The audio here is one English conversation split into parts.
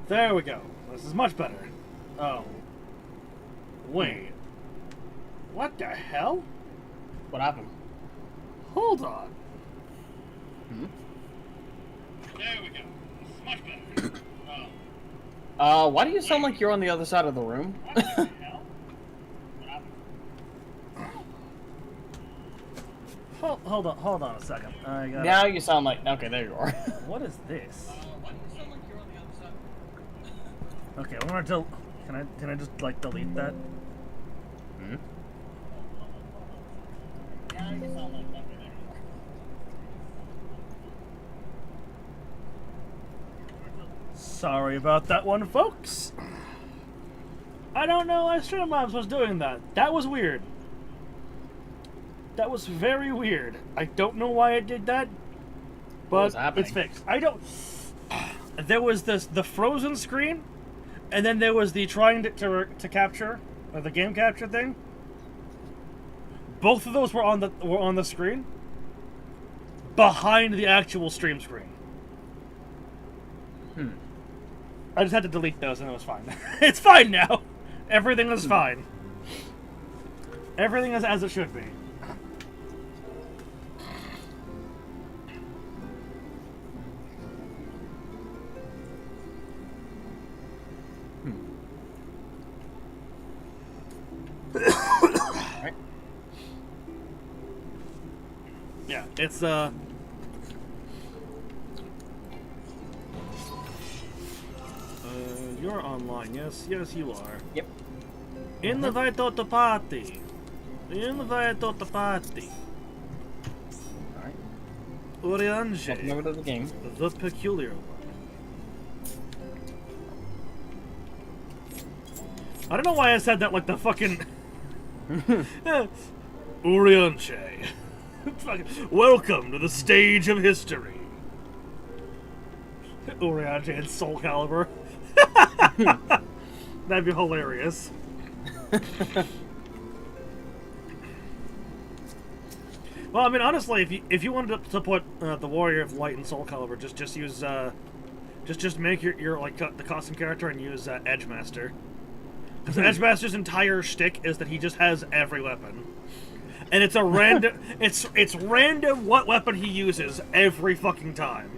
There we go. This is much better. Oh. Wait. What the hell? What happened? Hold on. Hmm? There we go. This is much better. Why do you sound like you're on the other side of the room? What the hell? What happened? Hold on a second. I got. Now you sound like... Okay, there you are. What is this? Why do you sound like you're on the other side? Okay, I'm gonna can I just like delete that? Hmm? Now you sound like... Okay, there you are. Sorry about that one, folks. I don't know why Streamlabs was doing that. That was weird. That was very weird. I don't know why it did that, but it's fixed. I don't... There was the frozen screen, and then there was the trying to capture, or the game capture thing. Both of those were on the screen, behind the actual stream screen. I just had to delete those and it was fine. It's fine now! Everything is fine. Everything is as it should be. Alright. Yeah, it's you're online, yes? Yes, you are. Yep. Invite to the party. Invite to the party. Alright. Welcome Welcome over to the game. The peculiar one. I don't know why I said that like the fucking... Urianche. Welcome to the stage of history. Urianche and Soul Calibur. That'd be hilarious. Well, I mean, honestly, if you wanted to put the Warrior of Light and Soul Calibur, just use just make your like the costume character and use Edgemaster. Because Edgemaster's entire shtick is that he just has every weapon, and it's a random it's random what weapon he uses every fucking time.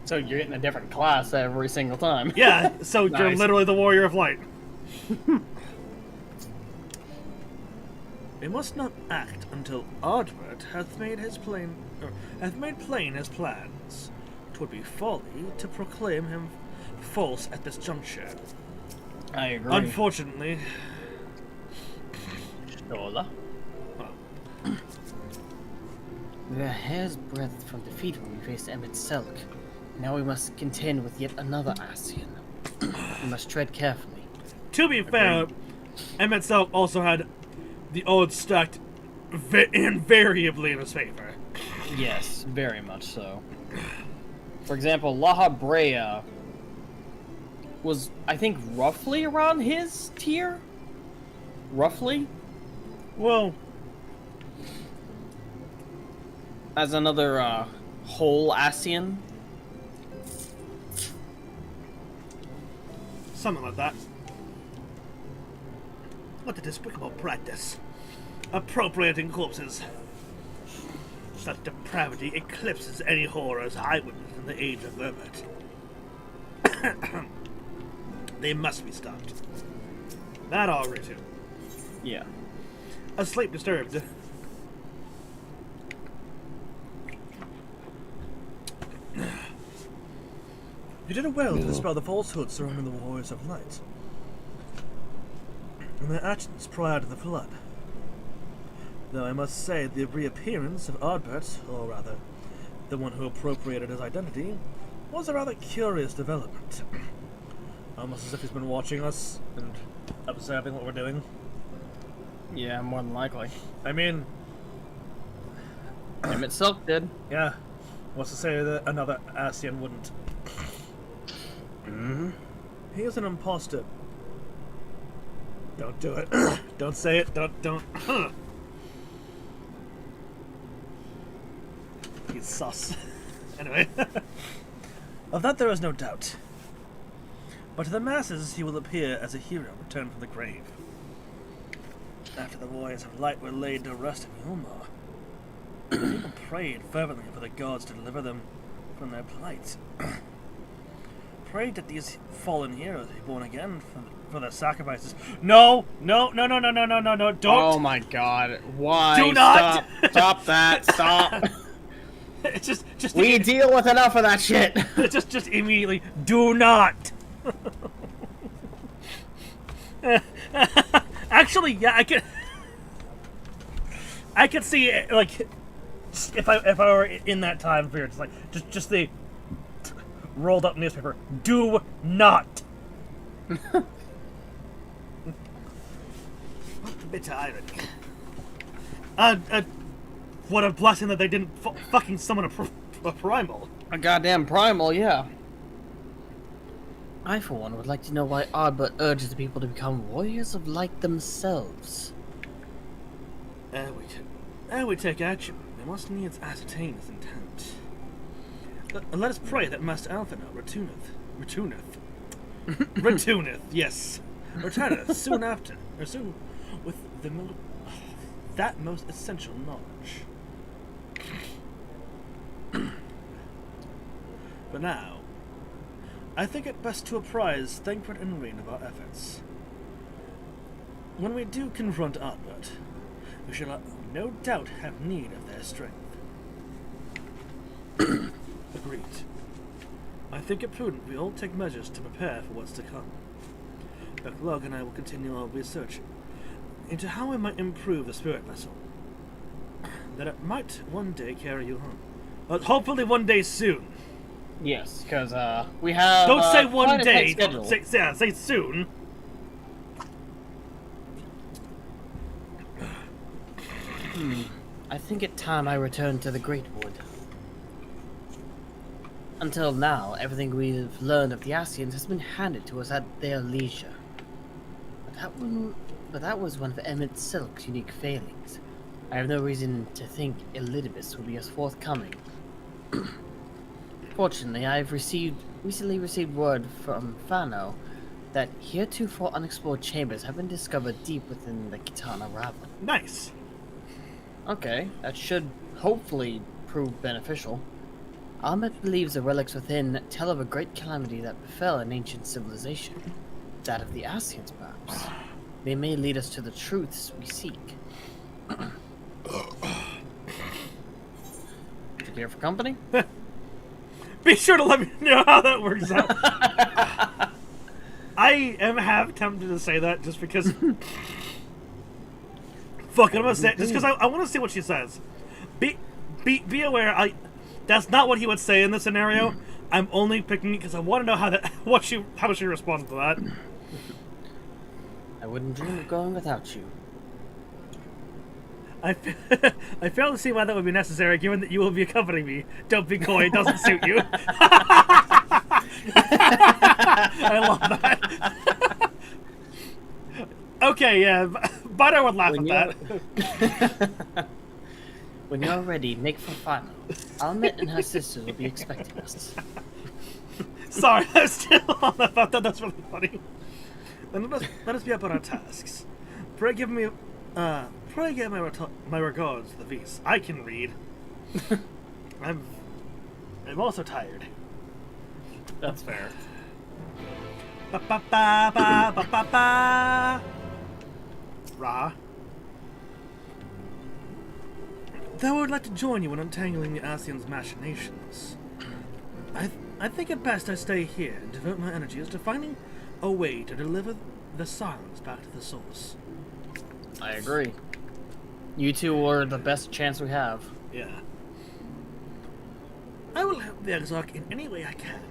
So you're getting a different class every single time. Yeah, so Nice. You're literally the Warrior of Light. We must not act until Ardbert hath made plain his plans. 'Twould be folly to proclaim him false at this juncture. I agree. Unfortunately, Dola. We were a hair's breadth from defeat when we faced Emmett Selk. Now we must contend with yet another Ascian. We must tread carefully. to be fair, Emmett Selk also had the odds stacked invariably in his favor. Yes, very much so. For example, La Brea was, I think, roughly around his tier? Roughly? Well, As another, whole Ascian? something like that. What a despicable practice. Appropriating corpses. Such depravity eclipses any horrors I witnessed in the age of Herbert. They must be stopped. That all written. Yeah. Asleep disturbed. You did well to dispel the falsehood surrounding the Warriors of Light and their actions prior to the flood. Though I must say the reappearance of Ardbert, or rather, the one who appropriated his identity, was a rather curious development. Almost as if he's been watching us and observing what we're doing. Yeah, more than likely. I mean, Emmett Selk did. yeah, what's to say that another Ascian wouldn't? Mm-hmm. He is an imposter. Don't do it. Don't say it. Don't. He's sus. Anyway. Of that there is no doubt. But to the masses, he will appear as a hero returned from the grave. After the warriors of light were laid to rest in Yulmar, the people prayed fervently for the gods to deliver them from their plight. Prayed that these fallen heroes be born again for their sacrifices. No, don't. Oh my god! Why? Do not. Stop that! Stop! It's just We deal with enough of that shit. just immediately do not. Actually, yeah, I could see it, like, if I were in that time period, it's like just the rolled up newspaper. Do not. What a bitter irony. What a blessing that they didn't fucking summon a primal. A goddamn primal, yeah. I, for one, would like to know why Arbor urges the people to become warriors of light themselves. Ere we take action, we must needs ascertain his intent. Let us pray that Master Alphino returneth, yes, returneth soon after, or soon, with that most essential knowledge. But now, I think it best to apprise Thancred and Rain of our efforts. When we do confront Albert, we shall no doubt have need of their strength. Agreed. I think it prudent we all take measures to prepare for what's to come. Backlog and I will continue our research into how we might improve the spirit vessel, that it might one day carry you home. Hopefully one day soon. Yes, because we have. Don't say one quite a tight day. schedule. Say soon. I think it's time I return to the Great Wood. Until now, everything we've learned of the Ascians has been handed to us at their leisure. But that was one of Emmett Silk's unique failings. I have no reason to think Elidibus will be as forthcoming. Fortunately, I've recently received word from Fano that heretofore unexplored chambers have been discovered deep within the Kitana Ravine. Nice. Okay, that should hopefully prove beneficial. Ahmed believes the relics within tell of a great calamity that befell an ancient civilization. That of the Ascians, perhaps. They may lead us to the truths we seek. You care for company? Be sure to let me know how that works out. I am half tempted to say that just because. Fuck it, I'm gonna say it just because I want to see what she says. Be aware, that's not what he would say in this scenario. I'm only picking it because I want to know how she responds to that. I wouldn't dream of going without you. I fail to see why that would be necessary, given that you will be accompanying me. Don't be coy; it doesn't suit you. I love that. Okay, yeah, but I would laugh at that. When you're ready, make for Fano. Almet and her sisters will be expecting us. Sorry, I'm still on about that. That's really funny. Then let us be up on our tasks. Pray give my regards to the Beast. I can read. I'm also tired. That's fair. Ba ba ba ba ba ba ba. Ra. Though I would like to join you in untangling the Ascians' machinations, I think it best I stay here and devote my energies to finding a way to deliver the silence back to the source. I agree. You two are the best chance we have. Yeah. I will help the Exarch in any way I can,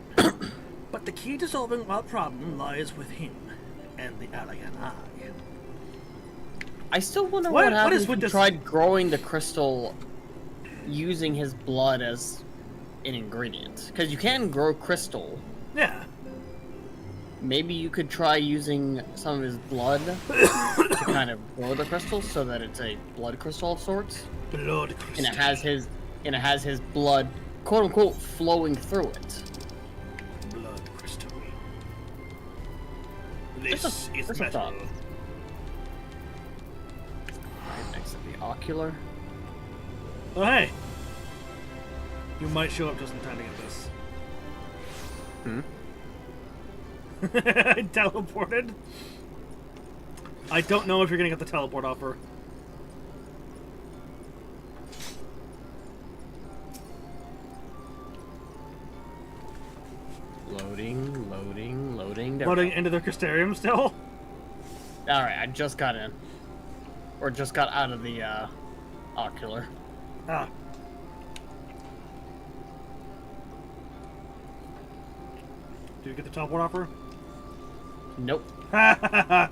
but the key to solving our problem lies with him and the Allagan Eye. I still wonder what happens if with he this? tried growing the crystal using his blood as an ingredient. Because you can grow crystal. Yeah. Maybe you could try using some of his blood to kind of grow the crystal so that it's a blood crystal of sorts. Blood crystal. And it has his blood, quote unquote, flowing through it. Blood crystal. This is there's a metal. thought. Right next to the ocular. Oh, hey. You might show up just in time to get this. Teleported? I don't know if you're gonna get the teleport offer. Loading. There we Loading go. into their Crystarium still? Alright, I just got in. Or just got out of the ocular. Ah. Do you get the teleport offer? Nope. Ha ha ha!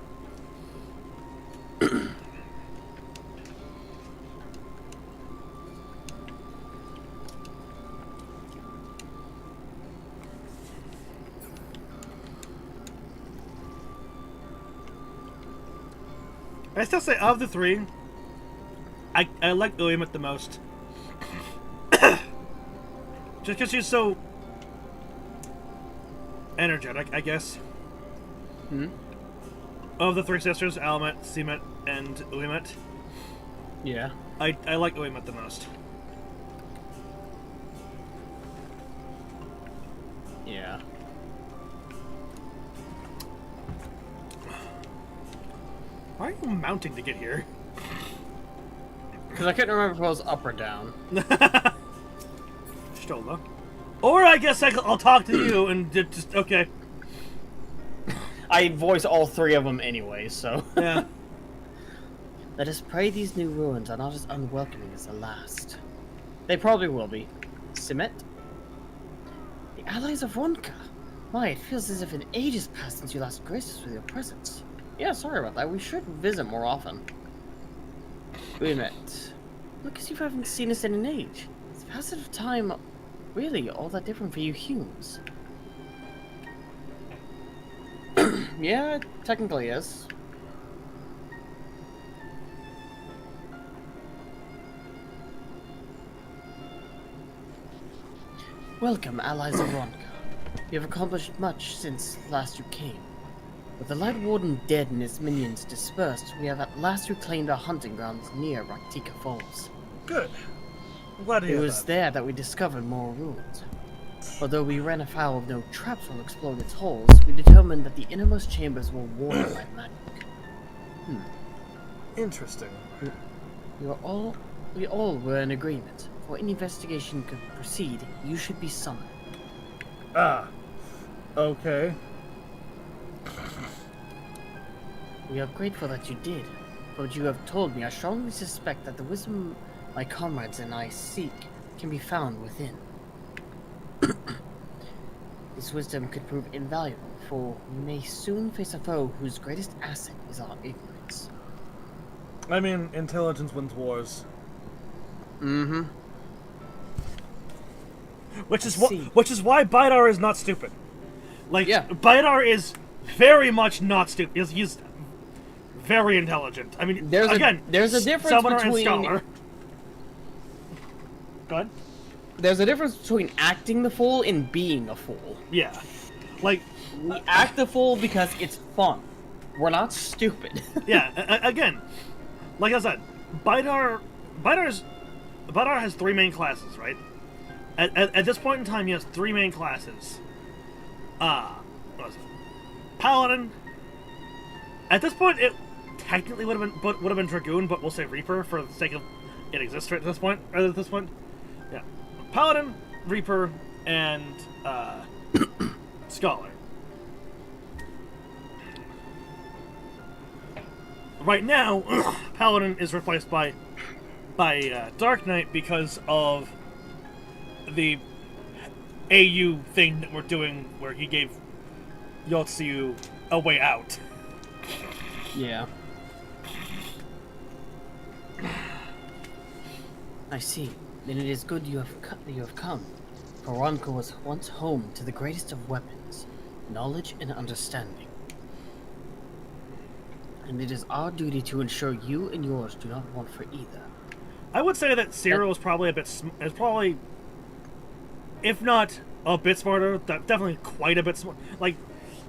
I still say, of the three, I like Uemat the most. Just because she's so energetic, I guess. Of the three sisters, Alamet, Seamet, and Uemat, Yeah. I like Uemat the most. Yeah. Why are you mounting to get here? Because I couldn't remember if I was up or down. Stola. Or I guess I'll talk to you and just okay. I voice all three of them anyway, so. Yeah. Let us pray these new ruins are not as unwelcoming as the last. They probably will be. Simet? The allies of Ronka. My, it feels as if an age has passed since you last graced us with your presence. Yeah, sorry about that. We should visit more often. We met. Look as you haven't seen us in an age. Is the passage of time really all that different for you humans? Yeah, it technically is. Welcome, allies of Ronka. You have accomplished much since last you came. With the Light Warden dead and his minions dispersed, we have at last reclaimed our hunting grounds near Raktika Falls. Good. I'm glad to It hear was that. there that we discovered more ruins. Although we ran afoul of no traps while exploring its holes, we determined that the innermost chambers were warded by magic. Interesting. We all were in agreement. For any investigation could proceed, you should be summoned. Ah. Okay. We are grateful that you did. For what you have told me, I strongly suspect that the wisdom my comrades and I seek can be found within. This wisdom could prove invaluable, for we may soon face a foe whose greatest asset is our ignorance. I mean, intelligence wins wars. Mm-hmm. Which is see. which is why Bidar is not stupid. Like, Yeah. Bidar is very much not stupid. He's very intelligent. I mean, There's again, a difference Summoner between and Scholar. Go ahead. there's a difference between acting the fool and being a fool. Yeah. Like, We act the fool because it's fun. We're not stupid. yeah, again, like I said, Bidar has three main classes, right? At this point in time, he has three main classes. What was it? Paladin. At this point, it technically would have been Dragoon, but we'll say Reaper for the sake of it exists at this point. Yeah, Paladin, Reaper, and Scholar. Right now, Paladin is replaced by Dark Knight because of the AU thing that we're doing, where he gave Yotsu a way out. Yeah. I see. Then it is good you have come. For Ronka was once home to the greatest of weapons, knowledge and understanding. And it is our duty to ensure you and yours do not want for either. I would say that Cyril is probably is probably, if not a bit smarter, definitely quite a bit smart. Like,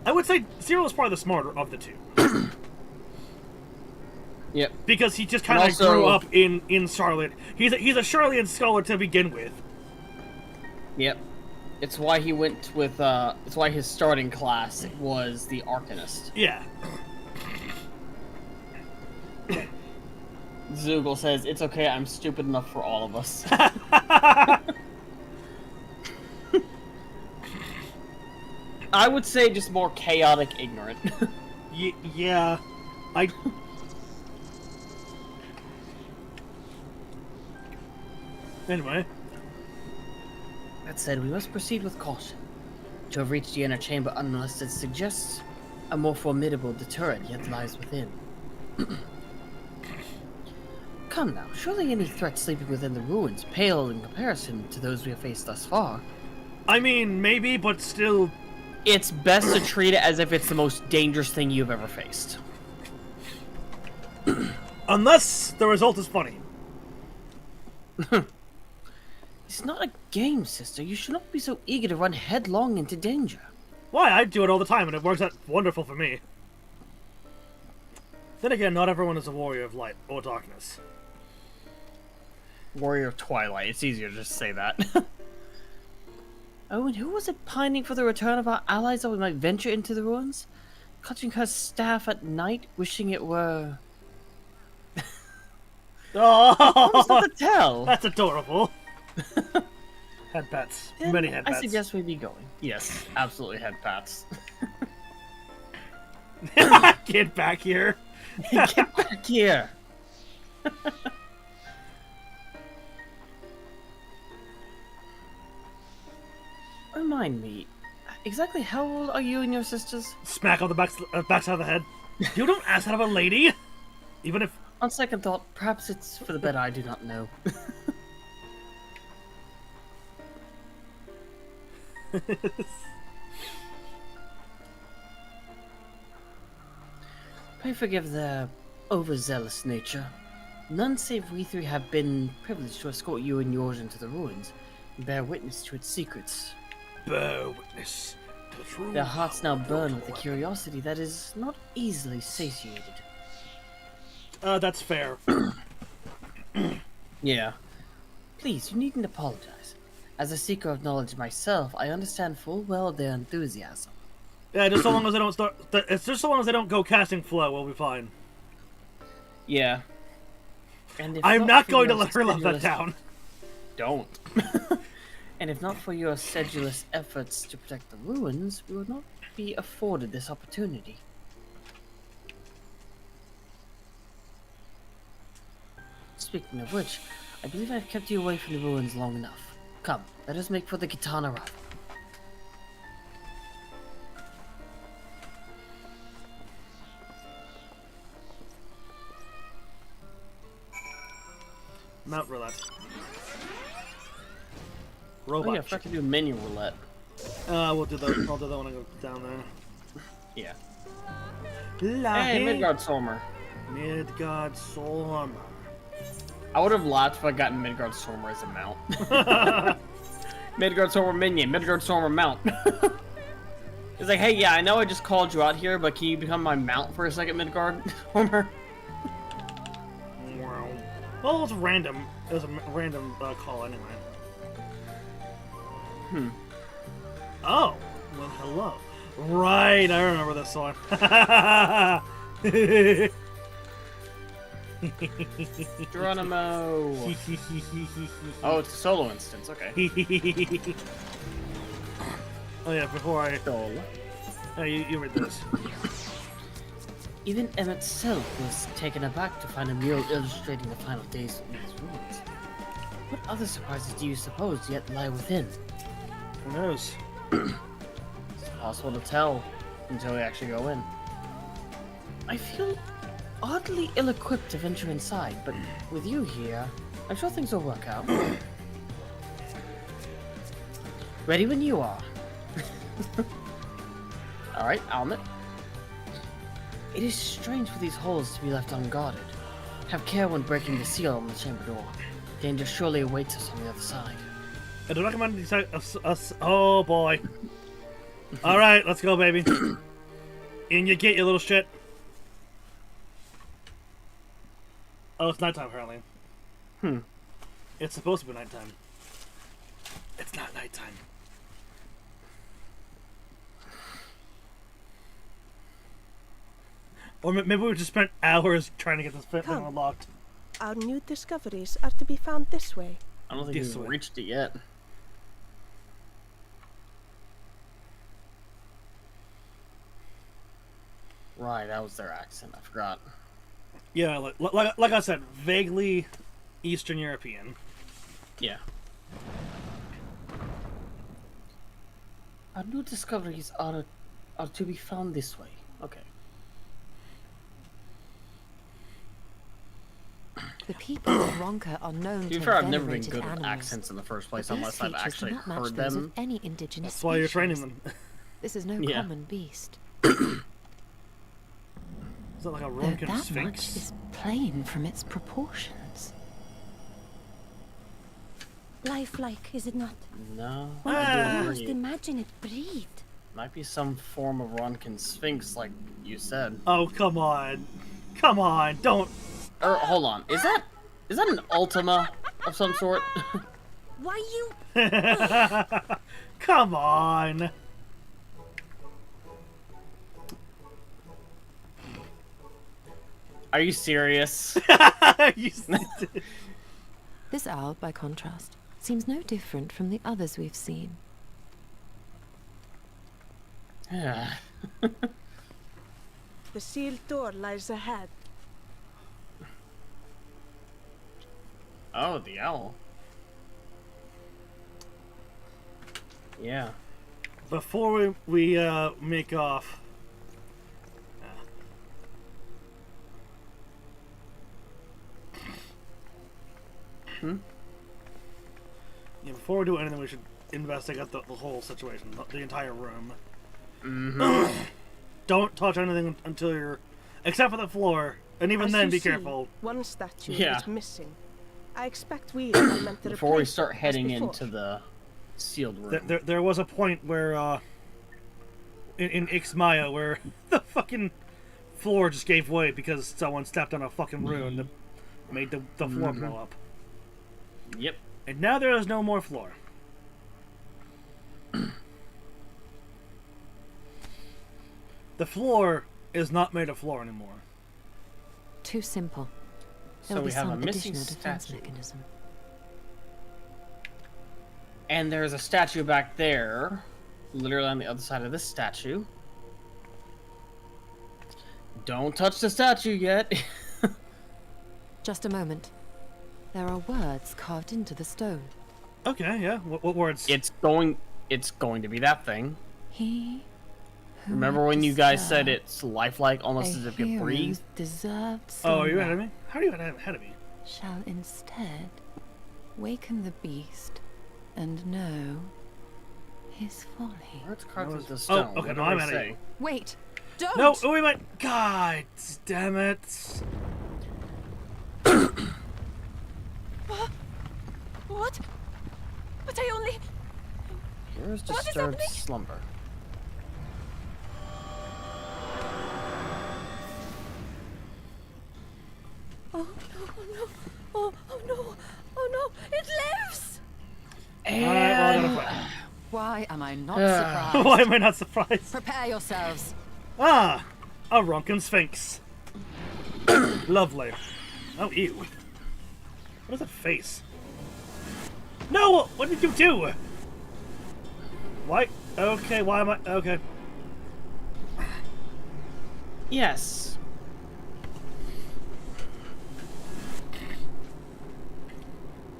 I would say Zero is probably the smarter of the two. Yep. Because he just kind of grew up in Charlotte. He's a Charlotte scholar to begin with. Yep. It's why he went with, it's why his starting class was the Arcanist. Yeah. Zoogle says, it's okay, I'm stupid enough for all of us. I would say just more chaotic ignorant. Yeah. Anyway. That said, we must proceed with caution. To have reached the inner chamber unmolested suggests a more formidable deterrent yet lies within. Come now, surely any threat sleeping within the ruins pale in comparison to those we have faced thus far. I mean, maybe, but still... It's best to treat it as if it's the most dangerous thing you've ever faced. Unless the result is funny. It's not a game, sister. You should not be so eager to run headlong into danger. Why? I do it all the time, and it works out wonderful for me. Then again, not everyone is a warrior of light or darkness. Warrior of Twilight. It's easier to just say that. Oh, and who was it pining for the return of our allies that we might venture into the ruins? Clutching her staff at night, wishing it were... Oh! What was that to tell? That's adorable. Head pats. Many head pats. I suggest we be going. Yes, absolutely head pats. Get back here. Get back here. Remind me, exactly how old are you and your sisters? Smack on the backside of the head. You don't ask that of a lady. Even if... On second thought, perhaps it's for the better, I do not know. Pray forgive their overzealous nature. None save we three have been privileged to escort you and yours into the ruins and bear witness to its secrets. Bear witness to the truth. Their hearts now burn with a curiosity that is not easily satiated. That's fair. Yeah. Please, you needn't apologize. As a seeker of knowledge myself, I understand full well their enthusiasm. Yeah, just so long as they don't start... It's just so long as they don't go casting flow, we'll be fine. Yeah. And if I'm not for going to your let her live that sedulous- down. Don't. And if not for your sedulous efforts to protect the ruins, we would not be afforded this opportunity. Speaking of which, I believe I've kept you away from the ruins long enough. Come, let us make for the Kitana Rival. Mount roulette. Oh Robot. yeah, I forgot to do menu roulette. We'll do that. I'll do that when I go down there. Yeah. Hey, Midgard Stormer. Midgard Stormer. I would have laughed if I gotten Midgard Stormer as a mount. Midgard Stormer minion, Midgard Stormer mount. It's like, hey, yeah, I know I just called you out here, but can you become my mount for a second, Midgard Stormer? Wow. Well, it was random. It was a random call anyway. Oh, well, hello. Right, I remember this song. Geronimo. Oh, it's a solo instance. Okay. Oh yeah, before I... Solo. Oh, you read this. Even Emmett Self was taken aback to find a mural illustrating the final days of these ruins. What other surprises do you suppose yet lie within? Who knows? It's impossible to tell until we actually go in. I feel oddly ill-equipped to venture inside, but with you here, I'm sure things will work out. Ready when you are. Alright, Almit. It is strange for these holes to be left unguarded. Have care when breaking the seal on the chamber door. Danger surely awaits us on the other side. I don't recommend these us. Oh boy. Alright, let's go, baby. In you get, you little shit. Oh, it's nighttime, apparently. It's supposed to be nighttime. It's not nighttime. Or maybe we just spent hours trying to get this thing unlocked. Our new discoveries are to be found this way. I don't think This we've way. reached it yet. Right, that was their accent. I forgot. Yeah, like I said, vaguely Eastern European. Yeah. Our new discoveries are to be found this way. Okay. The people of Ronka are known To to be fair, have I've never been venerated good with animals. accents in the first place These unless I've features actually do not match heard those them. of any indigenous That's why you're training species. them. This is no Yeah. common beast. Is that like a Though Ronkin that Sphinx? much is plain from its proportions. Lifelike, is it not? No. One I can do almost agree. imagine it breathed. Might be some form of Ronkin Sphinx, like you said. Oh, come on. Come on, don't. Or hold on, is that an Ultima of some sort? Why you? Come on. Are you serious? You This owl, by contrast, seems no different from the others we've seen. Yeah. The sealed door lies ahead. Oh, the owl. Yeah. Before we make off. Yeah, before we do anything, we should investigate the whole situation, the entire room. Don't touch anything until you're, except for the floor, and even As then, you be see, careful. One statue Yeah. is missing. I expect we are meant to Before we replace start her as heading before. into the sealed room. There was a point where, in Ixmaya, where the fucking floor just gave way because someone stepped on a fucking rune that made the floor blow up. Yep. And now there is no more floor. The floor is not made of floor anymore. Too simple. So There'll we be have a some missing additional defense statue. mechanism. And there's a statue back there, literally on the other side of this statue. Don't touch the statue yet. Just a moment. There are words carved into the stone. Okay, yeah. What words? It's going to be that thing. He who Remember would when you guys said disturb it's lifelike, almost a as if you hero's breathe? deserved Oh, are you slumber ahead of me? How are you ahead of me? shall instead waken the beast and know his folly. Words carved That into the was- stone. oh, okay, What no, do I'm they out of say? here. Wait! Don't! No, oh, wait, wait. God damn it. What? But I only... Here's What is disturbed happening? slumber. Oh no, oh no, oh no, oh no, it lives! Alright, well, I gotta fight. Why am I not Ah. surprised? Why am I not surprised? Prepare yourselves. Ah, a Ronkin Sphinx. Lovely. Oh, ew. What is that face? No! What did you do? Why? Okay, why am I? Okay. Yes.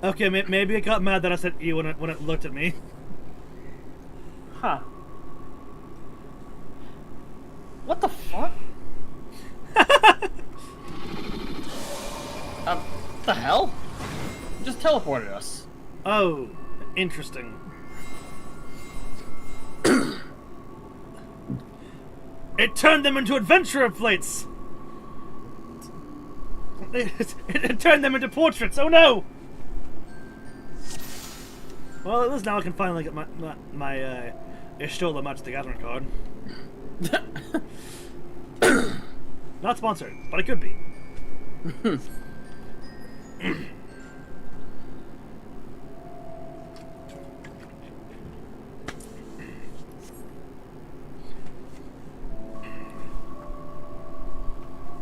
Okay, maybe it got mad that I said ew when it looked at me. Huh. What the fuck? What the hell? You just teleported us. Oh, interesting. It turned them into adventurer plates! It turned them into portraits, oh no! Well, at least now I can finally get my Ishtola Match the Gathering card. Not sponsored, but it could be.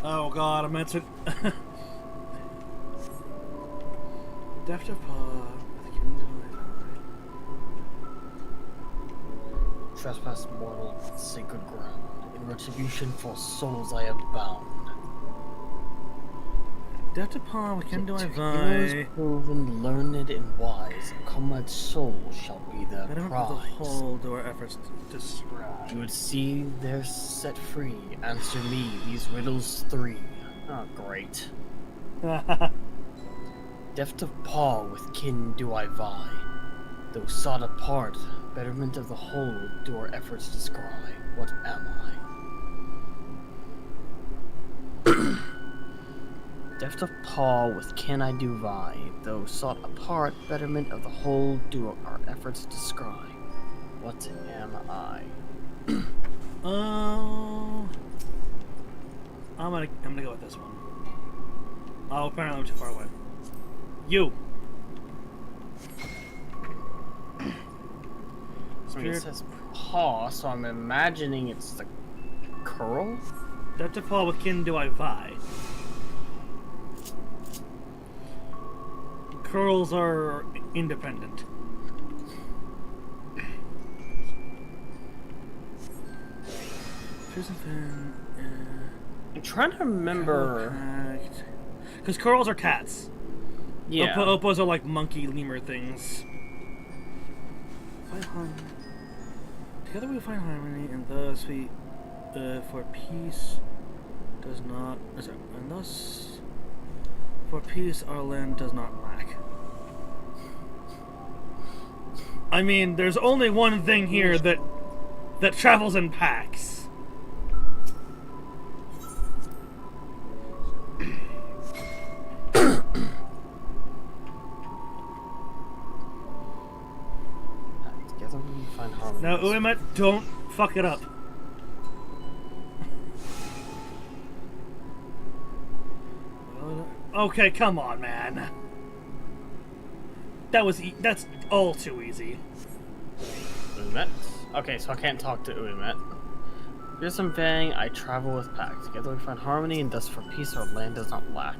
Oh god, I meant to. Deft of paw. Trespass mortal on sacred ground. In retribution for souls I have bound. Deft of paw, what can do I Heroes vie? proven, learned, and wise, a comrade's soul shall be their I don't have the prize. whole do our efforts to describe. You would see they're set free. Answer me these riddles 3. Oh, great. Deft of paw with kin do I vie. Though sought apart, betterment of the whole do our efforts descry. What am I? Deft of paw with kin I do vie. Though sought apart, betterment of the whole do our efforts descry. What am I? I'm gonna go with this one. Oh, apparently I'm too far away. You. I mean, it says paw, so I'm imagining it's the curl? Deft of paw with kin do I vie. Curls are independent. I'm trying to remember. Because curls are cats. Yeah. Opos are like monkey lemur things. Together we find harmony, and thus we, for peace, does not. And thus, for peace, our land does not lack. I mean, there's only one thing here that travels in packs. Together we find harmony. Now, Uemet, don't fuck it up. Okay, come on, man. That's all too easy. Uemet? Okay, so I can't talk to Uemet. Here's some Fang, I travel with pack. Together we find harmony, and thus for peace our land does not lack.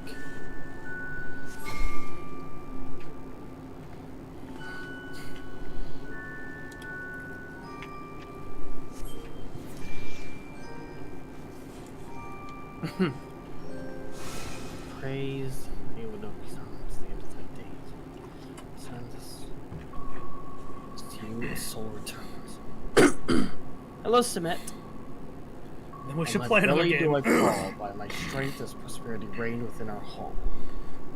Praise you would not be silent the end of thy days. Send us to you a soul returns. Hello, Sumet. Then we should On play my another belly do I game. crawl, by my strength does prosperity reign within our home.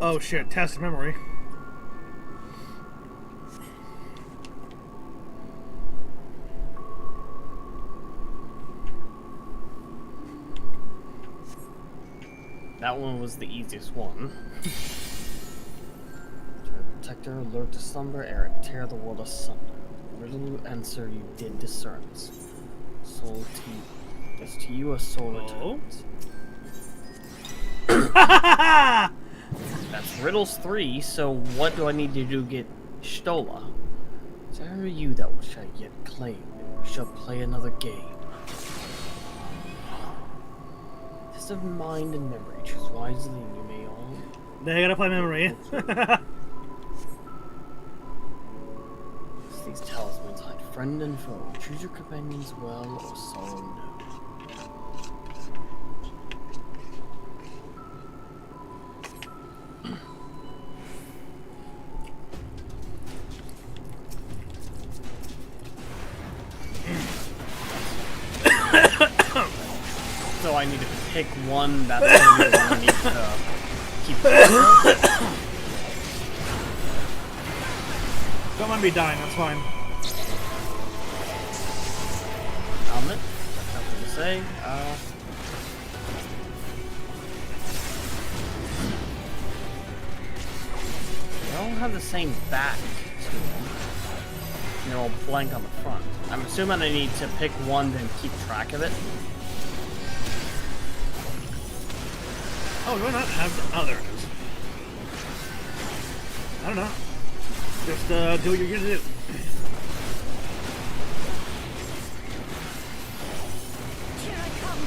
Oh shit, test memory. That one was the easiest one. Protector, alert to slumber, Eric, tear the world asunder. Riddle answer you did discerns. Soul to you. Yes, to you a soul returns. That's riddles 3, so what do I need to do to get Stola? Is there you that which I yet claim? We shall play another game. Test of mind and memory. Choose wisely and you may all. Now you gotta play memory. These talismans hide friend and foe. Choose your companions well or sorrow no. So I need to pick one. That's gonna be the one I need to keep. Don't mind me dying, that's fine. Helmet. That's nothing to say. They all have the same back to them. And they're all blank on the front. I'm assuming I need to pick one, then keep track of it. Oh, do I not have the... Oh, there it is. I don't know. Just do what you're gonna do. Here I come.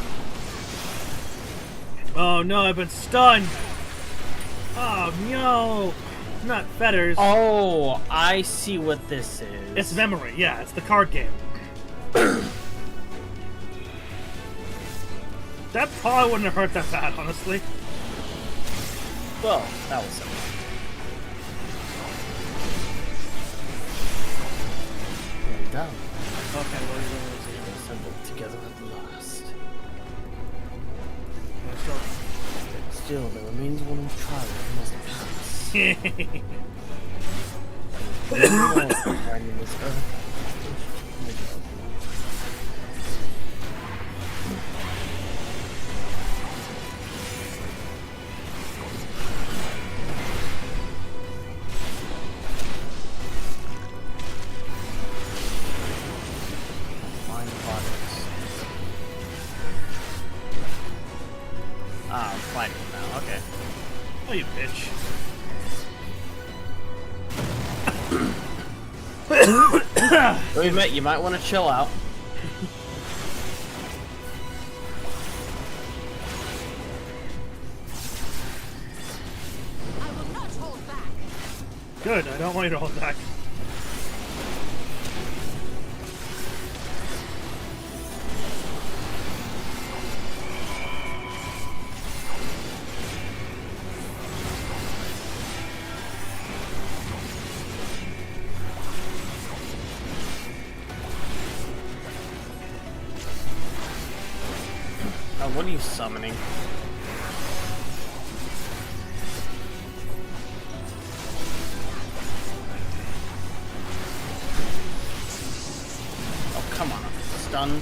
Oh no, I've been stunned! Oh no! Not feathers. Oh, I see what this is. It's memory, yeah, it's the card game. That probably wouldn't have hurt that bad, honestly. Well, that was simple. Well done. Okay, what are you doing? Assembled together at last. So, Still, there remains one trial that must pass. Finding this earth. Find products. Ah, I'm fighting now. Okay. oh, you bitch. Wait a minute, you might want to chill out. I will not hold back. Good, I don't want you to hold back. What are you summoning? Oh, come on. Stun.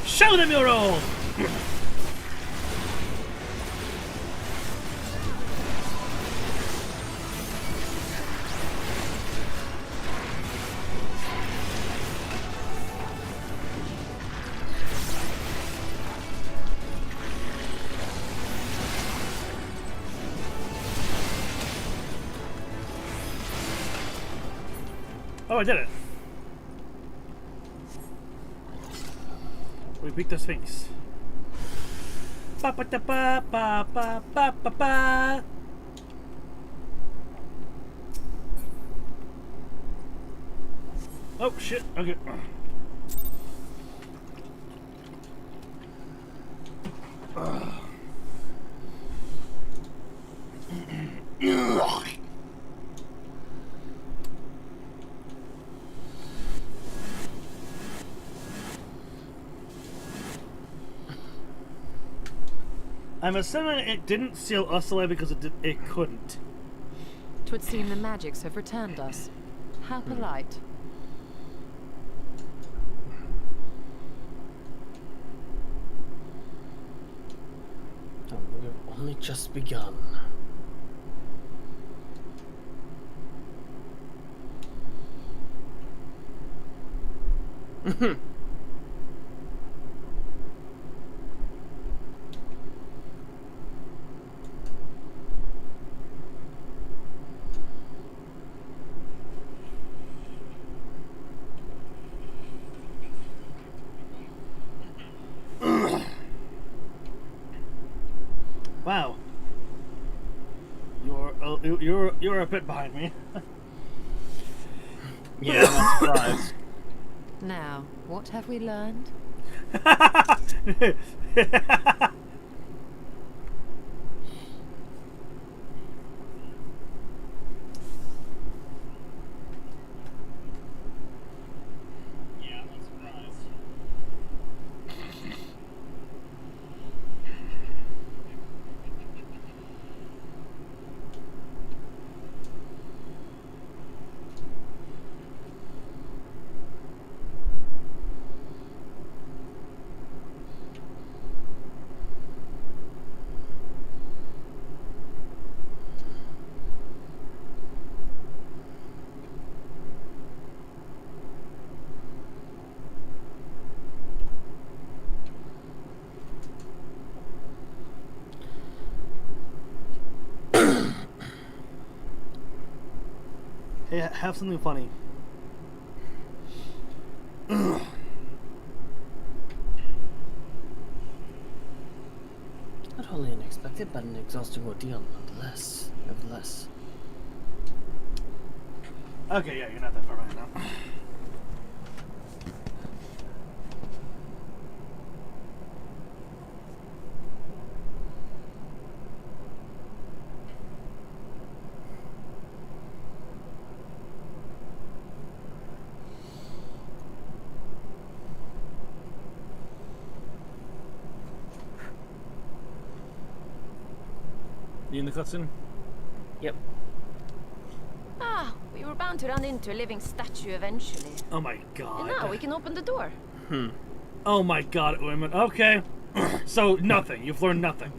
Show them your roll! Oh, I did it. We beat the Sphinx. Ba ba da ba ba ba ba ba ba. Oh shit. Okay. I'm assuming it didn't seal us away because it couldn't. 'Twould seem the magics have returned us. How polite. Oh, we've only just begun. Wow. You're a bit behind me. Yeah, I'm not surprised. Now, what have we learned? Yeah, I'm not surprised. have something funny. Not wholly unexpected, but an exhausting ordeal nonetheless. Nevertheless. Okay, yeah, you're not that far behind now. You in the cutscene? Yep. Ah, we were bound to run into a living statue eventually. Oh my god. And now we can open the door. Oh my god, women. Okay. So, nothing. You've learned nothing.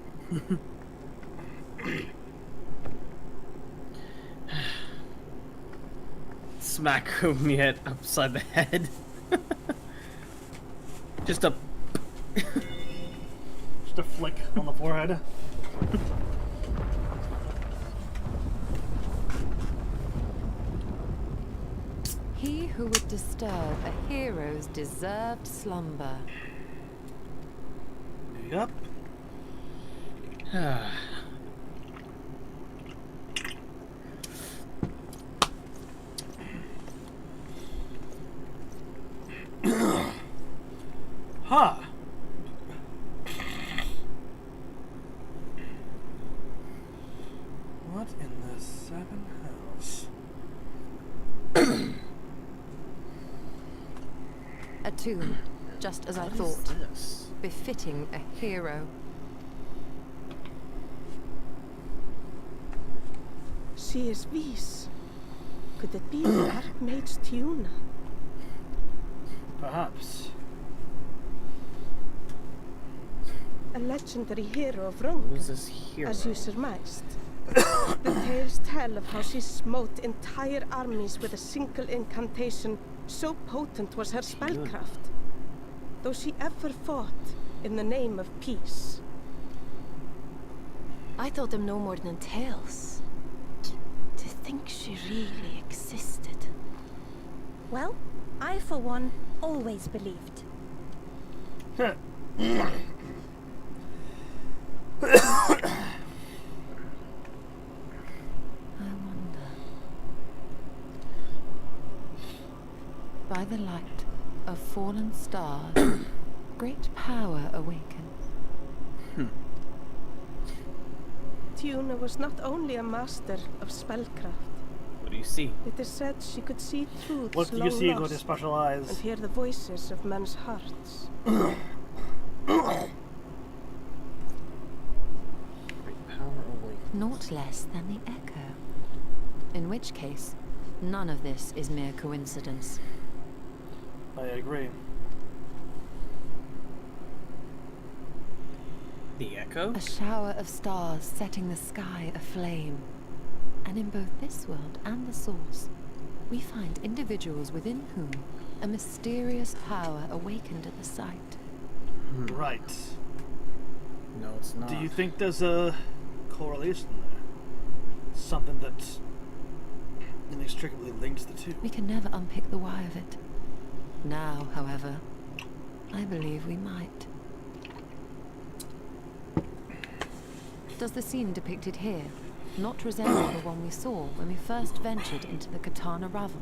Smack Humiet upside the head. Just a. Just a flick on the forehead. He who would disturb a hero's deserved slumber. Yup. Huh. What in the seven house? A tomb, just as I What is thought. this? Befitting a hero. She is Vís. Could it be the Archmage's Tuna? Perhaps. A legendary hero of Who Rung, is this hero? as you surmised. The tales tell of how she smote entire armies with a single incantation, so potent was her spellcraft. Though she ever fought in the name of peace. I thought them no more than tales. To think she really existed. Well, I for one always believed. I wonder. By the light of fallen stars, great power awakens. Tuna was not only a master of spellcraft. What do you see? It is said she could see truths What do you long see with lost your special and eyes? hear the voices of men's hearts. Great power awakens. Naught less than the echo. In which case, none of this is mere coincidence. I agree. The echo? A shower of stars setting the sky aflame. And in both this world and the source, we find individuals within whom a mysterious power awakened at the sight. Right. No, it's not. Do you think there's a correlation there? Something that inextricably links the two? We can never unpick the why of it. Now, however, I believe we might. Does the scene depicted here not resemble the one we saw when we first ventured into the Katana Ravel?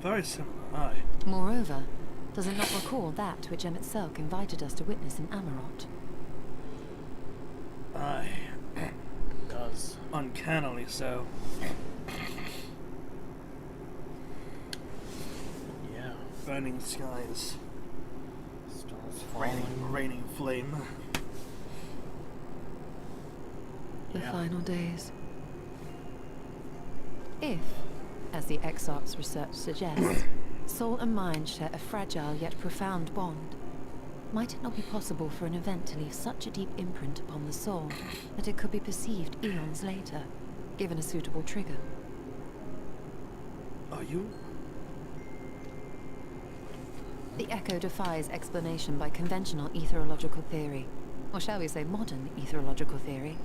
Very similar, aye. Moreover, does it not recall that which Emmett Selk invited us to witness in Amarot? Aye. It does. Uncannily so. Yeah. Burning skies. Stars falling. Raining flame. The Yeah. final days. If, as the Exarch's research suggests, soul and mind share a fragile yet profound bond, might it not be possible for an event to leave such a deep imprint upon the soul that it could be perceived eons later, given a suitable trigger? Are you? The echo defies explanation by conventional etherological theory, or shall we say modern etherological theory.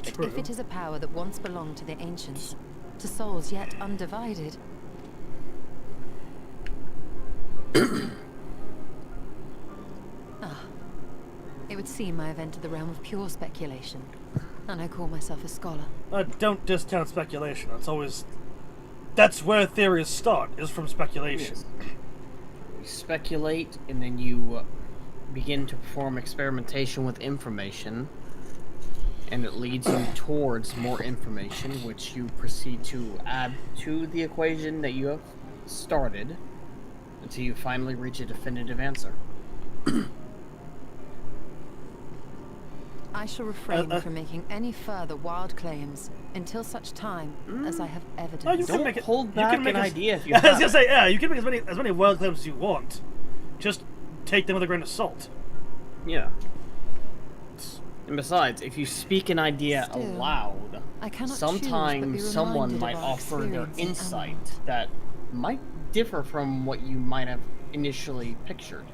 But True. if it is a power that once belonged to the ancients, to souls yet undivided. Ah, it would seem I have entered the realm of pure speculation, and I call myself a scholar. Don't discount speculation. That's where theories start, is from speculation. Yes. You speculate, and then you begin to perform experimentation with information, and it leads you towards more information, which you proceed to add to the equation that you have started until you finally reach a definitive answer. I shall refrain from making any further wild claims until such time as I have evidence. Oh, you can Don't make it- hold you back can make an a- idea if you I was have. gonna say, yeah, you can make as many wild claims as you want. Just take them with a grain of salt. Yeah. And besides, if you speak an idea Still, aloud, I cannot choose but be sometimes someone reminded might of our offer their experience in insight Amalur. that might differ from what you might have initially pictured,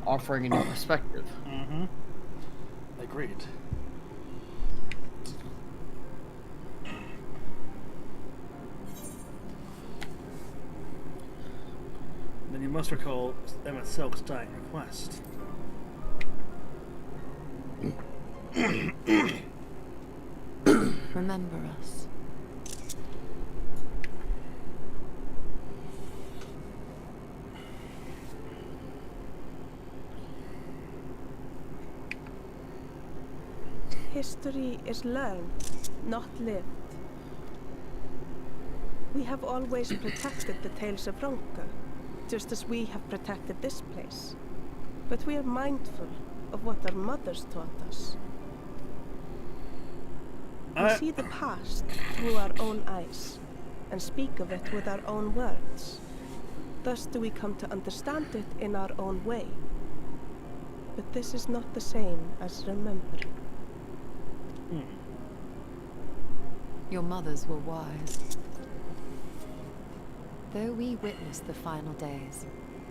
offering a new perspective. Mm-hmm. Agreed. Then you must recall Emma Silk's dying request. Remember us. History is learned, not lived. We have always protected the tales of Ronka, just as we have protected this place. But we are mindful of what our mothers taught us. We see the past through our own eyes, and speak of it with our own words. Thus do we come to understand it in our own way. But this is not the same as remembering. Your mothers were wise. Though we witnessed the final days,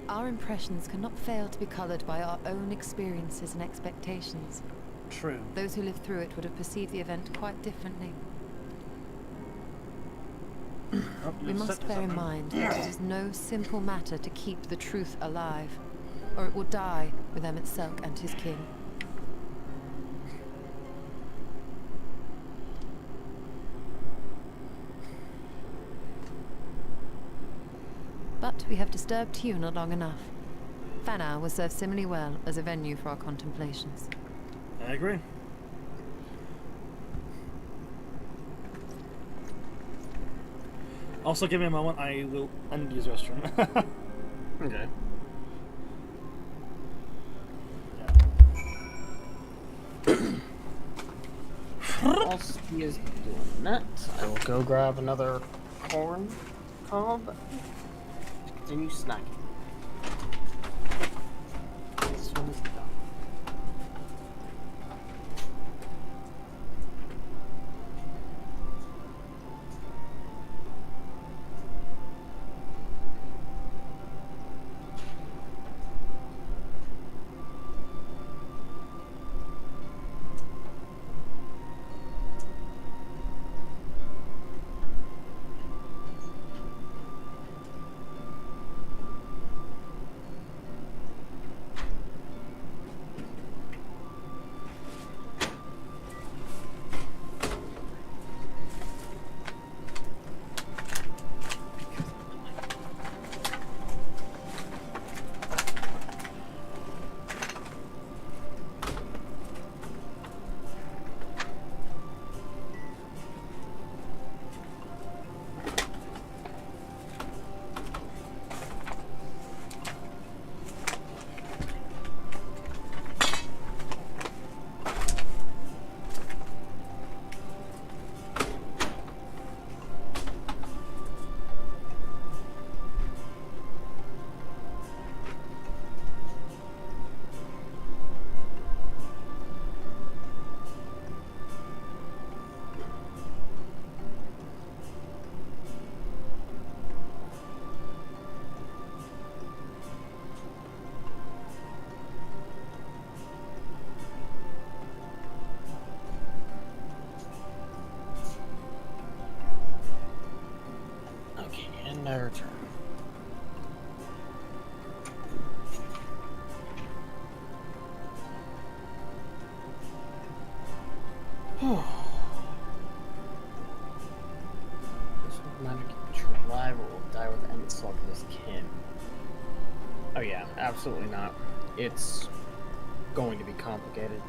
our impressions cannot fail to be colored by our own experiences and expectations. True. Those who lived through it would have perceived the event quite differently. Oh, We you've must set bear in something. mind that it is no simple matter to keep the truth alive, or it will die with Emmett Selk and his king. But we have disturbed Tuna long enough. Fanau will serve similarly well as a venue for our contemplations. I agree. Also, give me a moment. I will use restroom. Okay. Whilst he is doing that, I will go grab another corn cob to continue snacking. This one is done. This magic driver will die with any assault of his kin. Oh yeah, absolutely not. It's going to be complicated.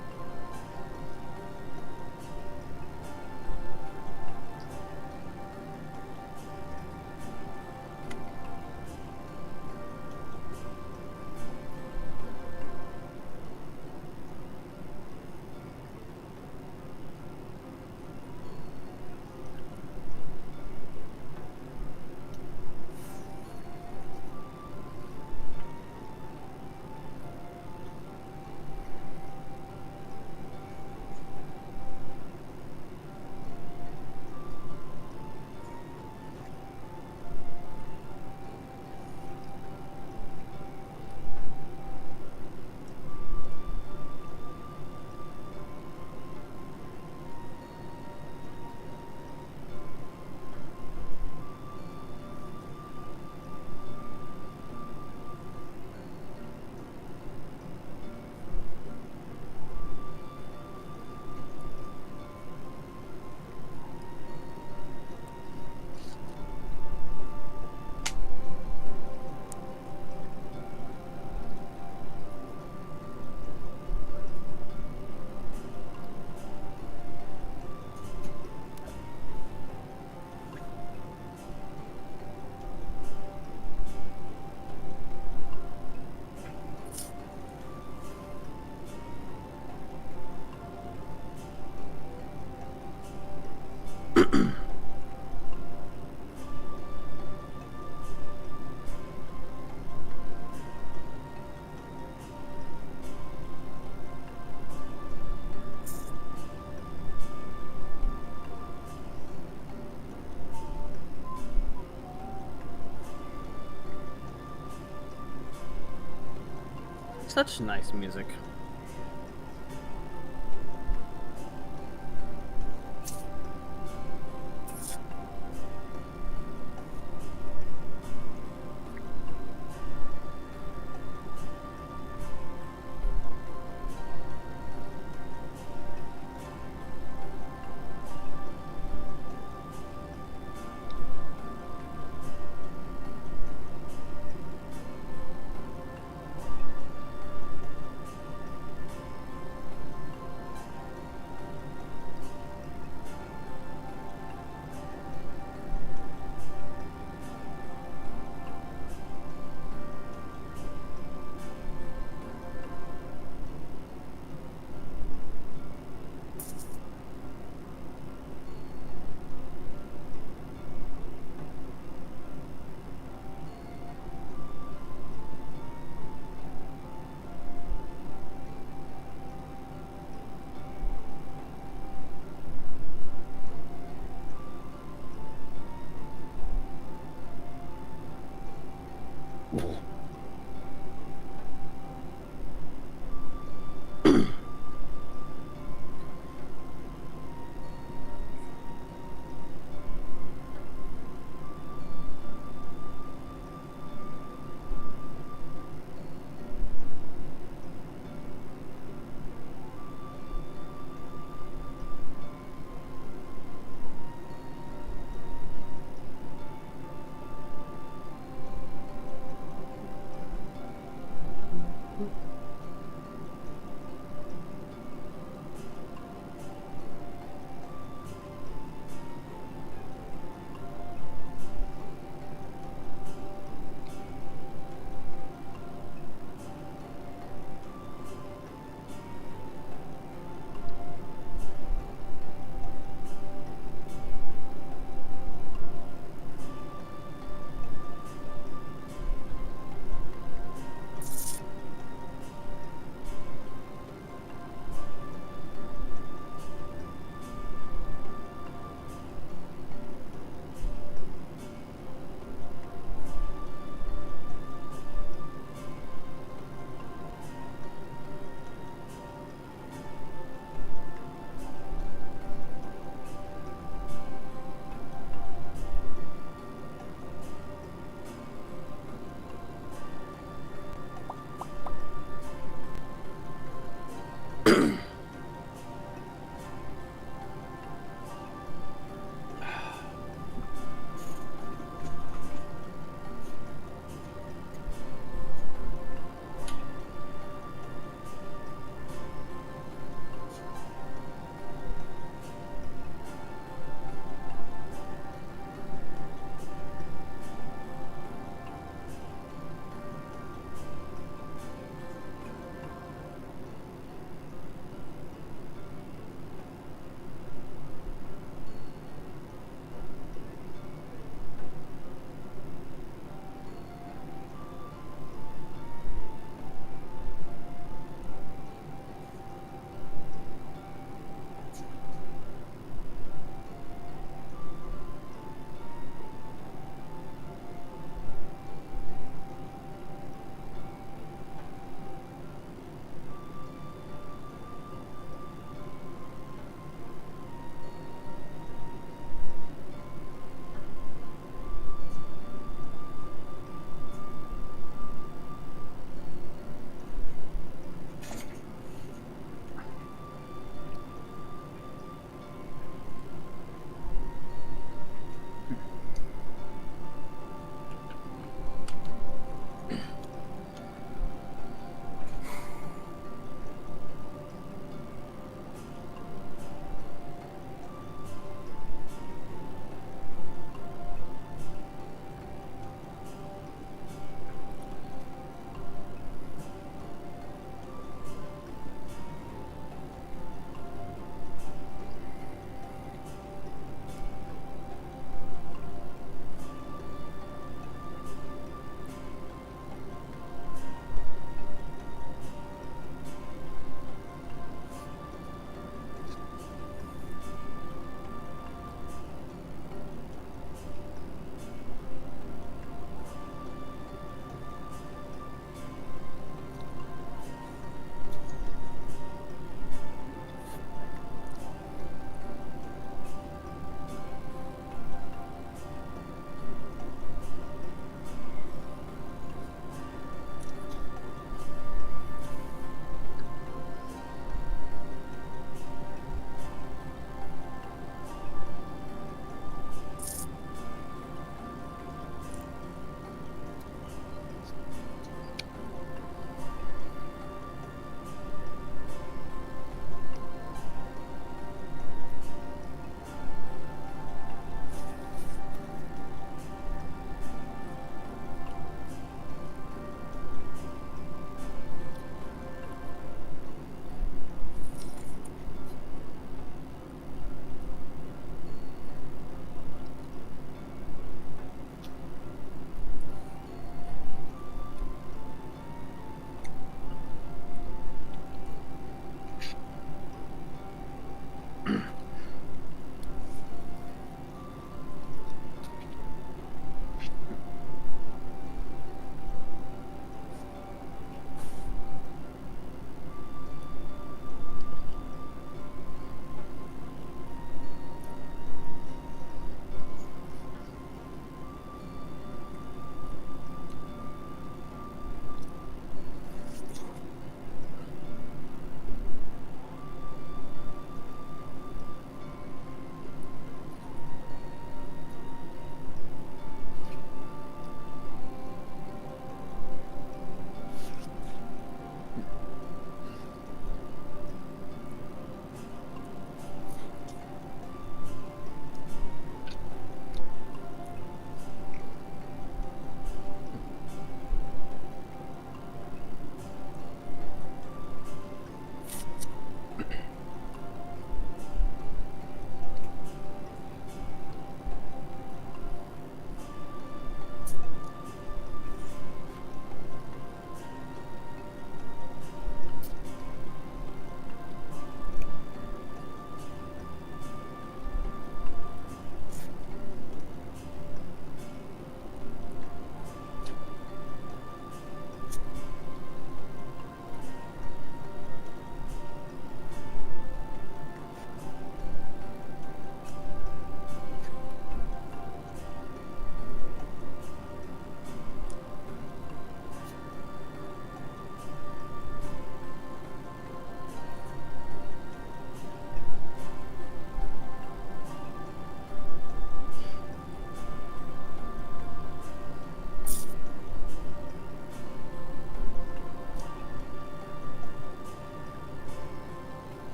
Such nice music.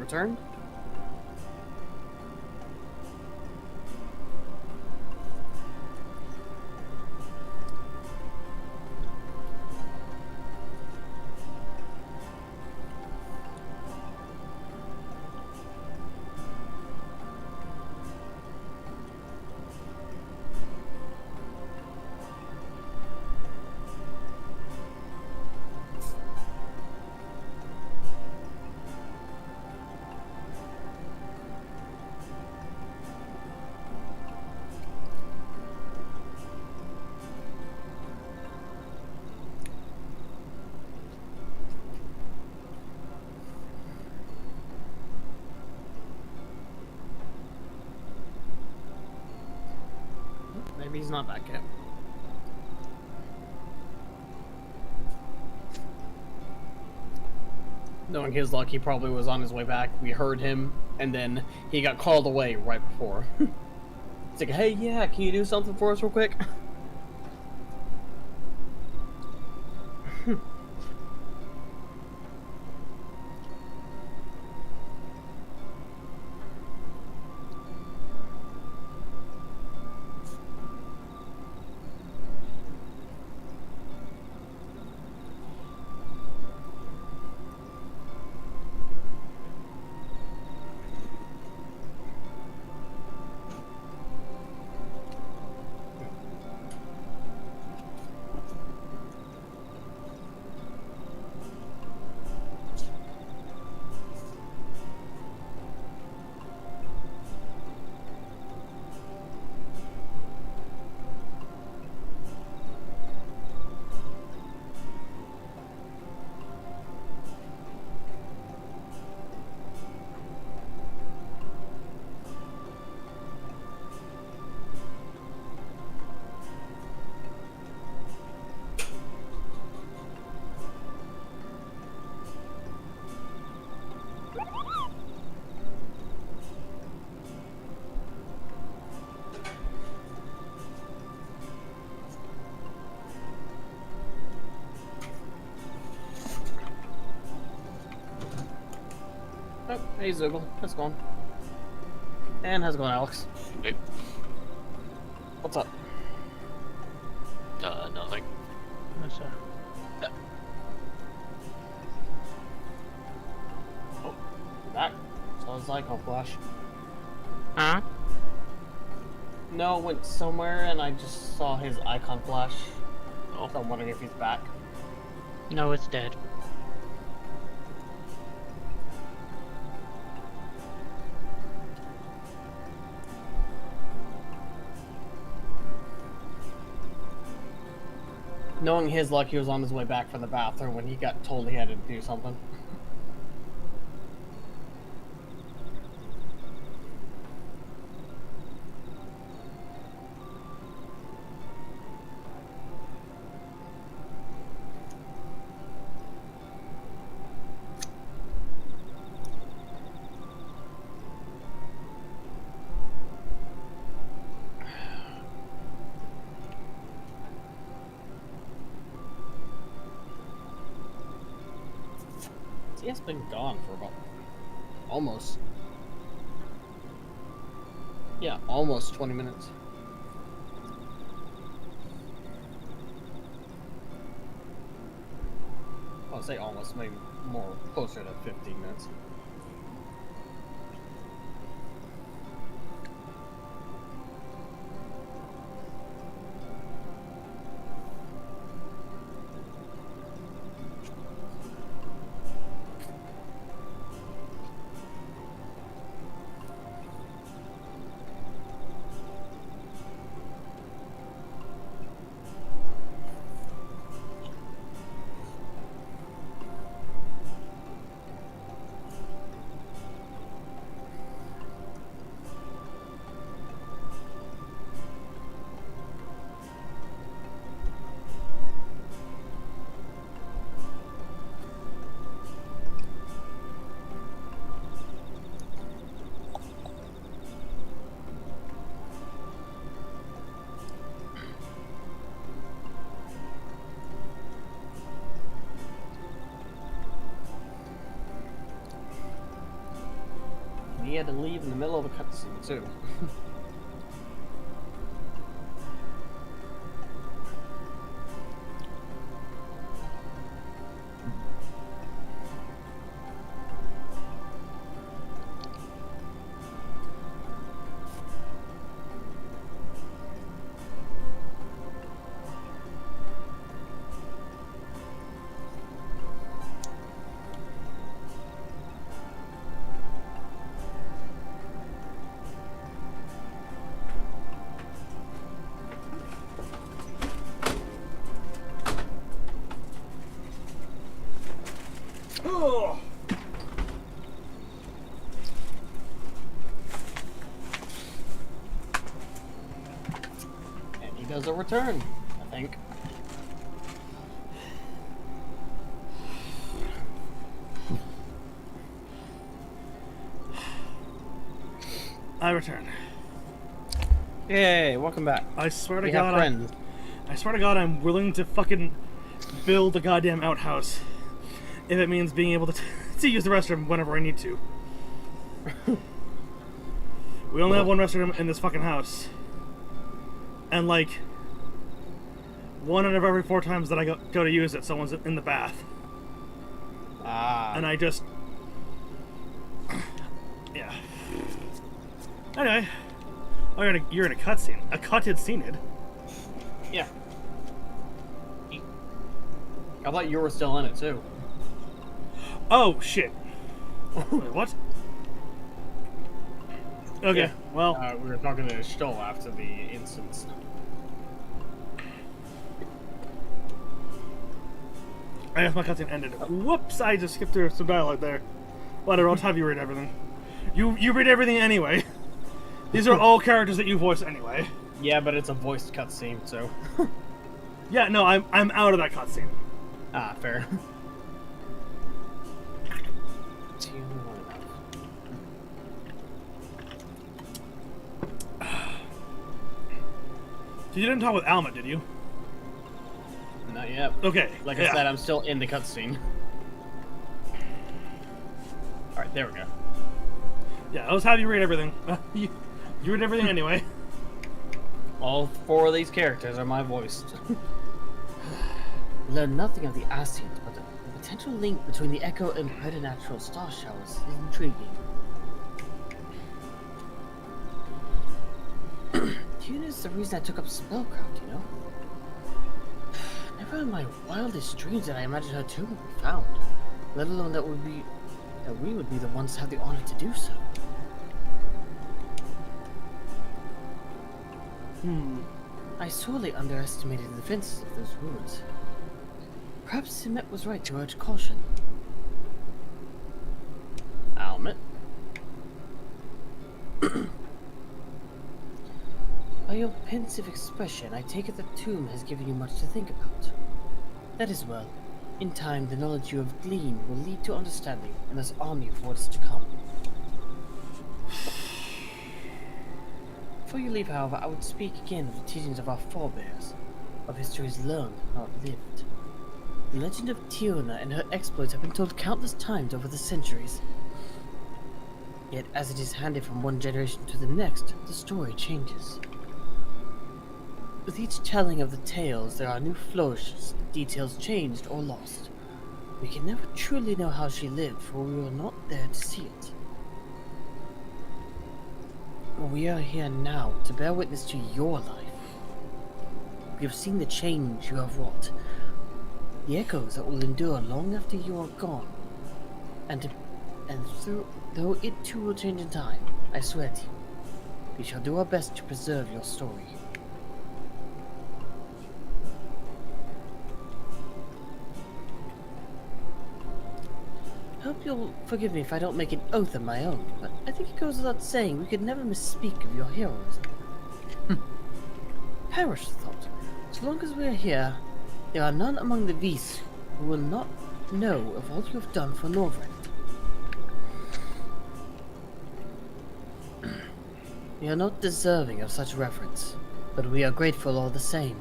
return. Maybe he's not back yet. Knowing his luck, he probably was on his way back. We heard him, and then he got called away right before. It's like, hey, yeah, can you do something for us real quick? Oh, hey Zoogle, how's it going? And how's it going, Alex? Hey. What's up? Nothing. What's that? Oh, you're back. So his icon flash. Huh? No, it went somewhere and I just saw his icon flash. Oh. So I'm wondering if he's back. No, it's dead. Knowing his luck, he was on his way back from the bathroom when he got told he had to do something. He has been gone for about almost, yeah, almost 20 minutes. I'll say almost, maybe more closer to 15 minutes. had to leave in the middle of a cutscene, too. Oh. And he does a return, I think. I return. Yay, welcome back. I swear to We have God, friends. I swear to God, I'm willing to fucking build a goddamn outhouse if it means being able to to use the restroom whenever I need to. We only have one restroom in this fucking house, and like 1 out of every 4 times that I go to use it, someone's in the bath, and I just yeah. Anyway, oh, you're in a cutscene, a cutted scene. Yeah. I thought you were still in it, too. Oh, shit. Wait, what? Okay, Yeah. well... we were talking to Stoll after the instance. I guess my cutscene ended. Whoops, I just skipped through some dialogue there. Whatever, I'll have you read everything. You read everything anyway. These are all characters that you voice anyway. Yeah, but it's a voiced cutscene, so... Yeah, no, I'm out of that cutscene. Ah, fair. You didn't talk with Alma, did you? Not yet. Okay. Like yeah. I said, I'm still in the cutscene. Alright, there we go. Yeah, I'll just have you read everything. You read everything anyway. All 4 of these characters are my voice. Learn nothing of the Ascians, but the potential link between the Echo and preternatural star showers is intriguing. Tune is the reason I took up spellcraft, you know? Never in my wildest dreams did I imagine her tomb would be found, let alone that we would be the ones to have the honor to do so. I sorely underestimated the defenses of those ruins. Perhaps Simet was right to urge caution. Almet? By your pensive expression, I take it the tomb has given you much to think about. That is well. In time, the knowledge you have gleaned will lead to understanding, and thus arm you for what is to come. Before you leave, however, I would speak again of the teachings of our forebears, of histories learned, not lived. The legend of Tiona and her exploits have been told countless times over the centuries. Yet, as it is handed from one generation to the next, the story changes. With each telling of the tales, there are new flourishes, details changed or lost. We can never truly know how she lived, for we were not there to see it. We are here now to bear witness to your life. We have seen the change you have wrought, the echoes that will endure long after you are gone, though it too will change in time, I swear to you, we shall do our best to preserve your story. I hope you'll forgive me if I don't make an oath of my own, but I think it goes without saying we could never misspeak of your heroism. Perish the thought. So long as we are here, there are none among the Vis who will not know of all you have done for Norvrend. We are not deserving of such reverence, but we are grateful all the same.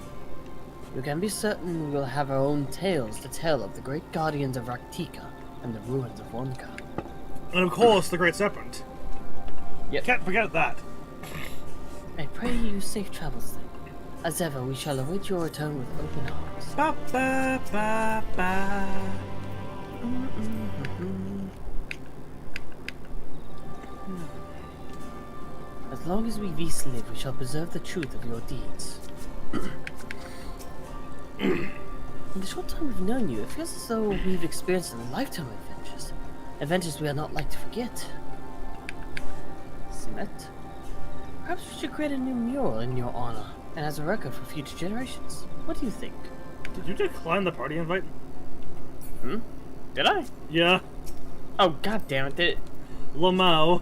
You can be certain we will have our own tales to tell of the great guardians of Raktika and the ruins of Wonka. And of course, the Great Serpent. Yep. Can't forget that. I pray you safe travels then. As ever, we shall await your return with open arms. Ba ba ba ba. As long as we Vis live, we shall preserve the truth of your deeds. In the short time we've known you, it feels as though we've experienced a lifetime of adventures. Adventures we are not like to forget. Smet? Perhaps we should create a new mural in your honor, and as a record for future generations. What do you think? Did you decline the party invite? Hmm? Did I? Yeah. Oh, god damn it, did it? Lamau.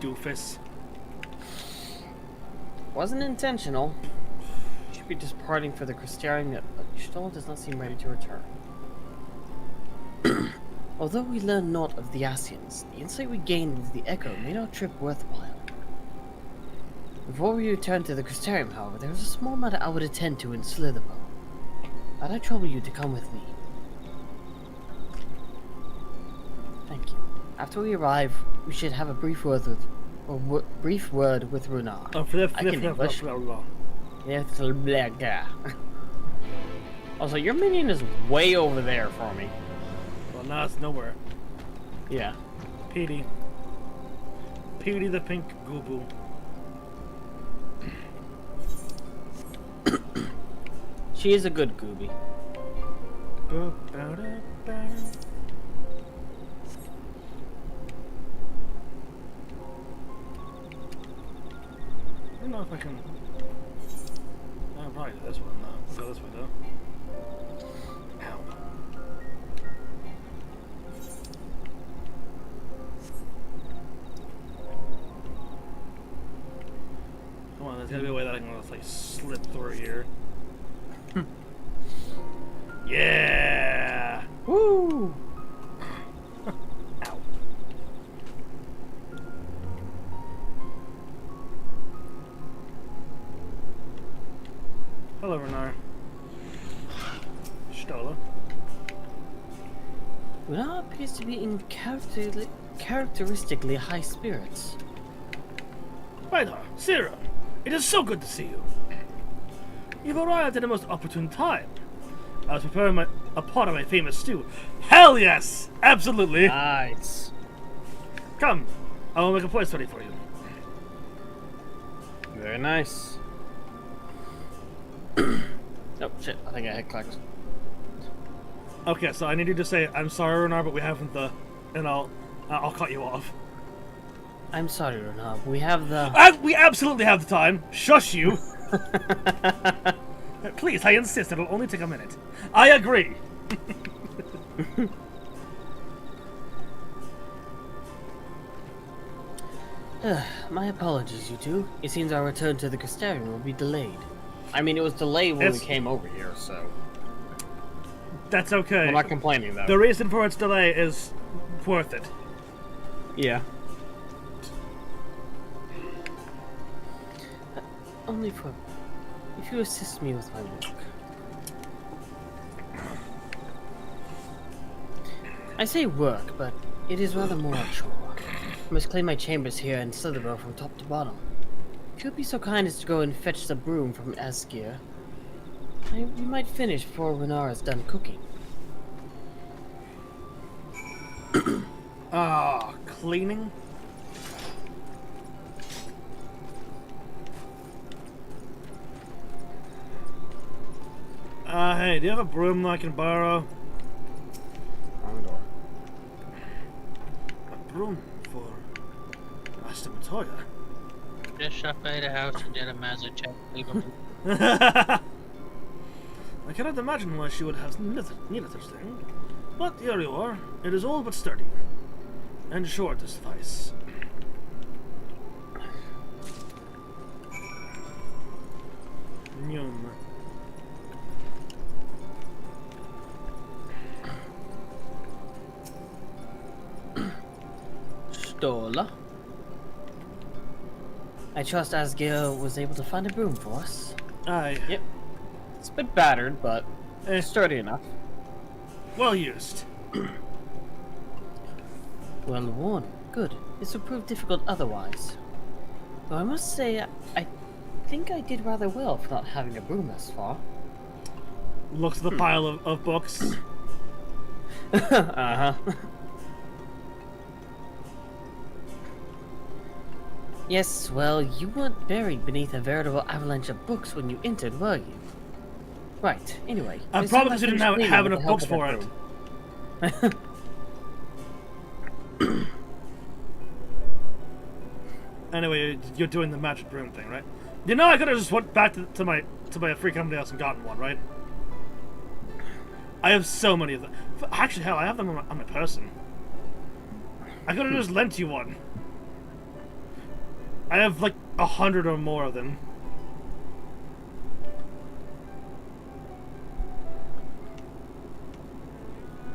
Doofus. Wasn't intentional. Should be departing for the Crystarium, yet Stoll does not seem ready to return. Although we learn naught of the Asians, the insight we gained into the Echo made our trip worthwhile. Before we return to the Crystarium, however, there is a small matter I would attend to in Slitherbow. Might I trouble you to come with me? Thank you. After we arrive, we should have a brief word with Runar. Oh, for I can English. Also, your minion is way over there for me. Well, now it's nowhere. Yeah. Petey. Petey the pink goo-boo. She is a good gooby. I don't know if I can. I'll probably do this one. No, go this way though. Ow. Come on, there's gotta be a way that I can just like slip through here. Yeah! Woo! Ow. Hello, Renar. Stola. Runar appears to be in characteristically high spirits. Vidar, Sarah, it is so good to see you. You've arrived at a most opportune time. I was preparing a pot of my famous stew. Hell yes! Absolutely! Nice. Come, I will make a place ready for you. Very nice. Oh shit, I think I had clicked. Okay, so I need you to say, I'm sorry, Renar, but we haven't the... And I'll cut you off. I'm sorry, Runar. We have the... We absolutely have the time. Shush you! Please, I insist. It'll only take a minute. I agree. My apologies, you two. It seems our return to the Crystarium will be delayed. I mean, it was delayed when we came over here, so... That's okay. I'm not complaining, though. The reason for its delay is worth it. Yeah. Only for... if you assist me with my work. I say work, but it is rather more a chore. I must clean my chambers here in Slitherbow from top to bottom. If you would be so kind as to go and fetch the broom from Asgeir, we might finish before Runar is done cooking. Cleaning? Hey, do you have a broom that I can borrow? Wrong door. A broom for Master Matoya? Just shut by the house and did a magic check. I cannot imagine why she would have needed such thing. But here you are. It is all but sturdy. And sure to suffice. Nyum. Stola. I trust Asgeir was able to find a broom for us. Aye. Yep. It's a bit battered, but sturdy enough. Well used. Well worn. Good. This would prove difficult otherwise. Though I must say, I think I did rather well for not having a broom thus far. Looks at the pile of books. Uh-huh. Yes, well, you weren't buried beneath a veritable avalanche of books when you entered, were you? Right, anyway. I Miss probably Anderson didn't have screaming with enough the help books of for that it. broom. Anyway, you're doing the magic broom thing, right? You know, I could have just went back to my free company house and gotten one, right? I have so many of them. Actually, hell, I have them on my person. I could have just lent you one. I have like 100 or more of them.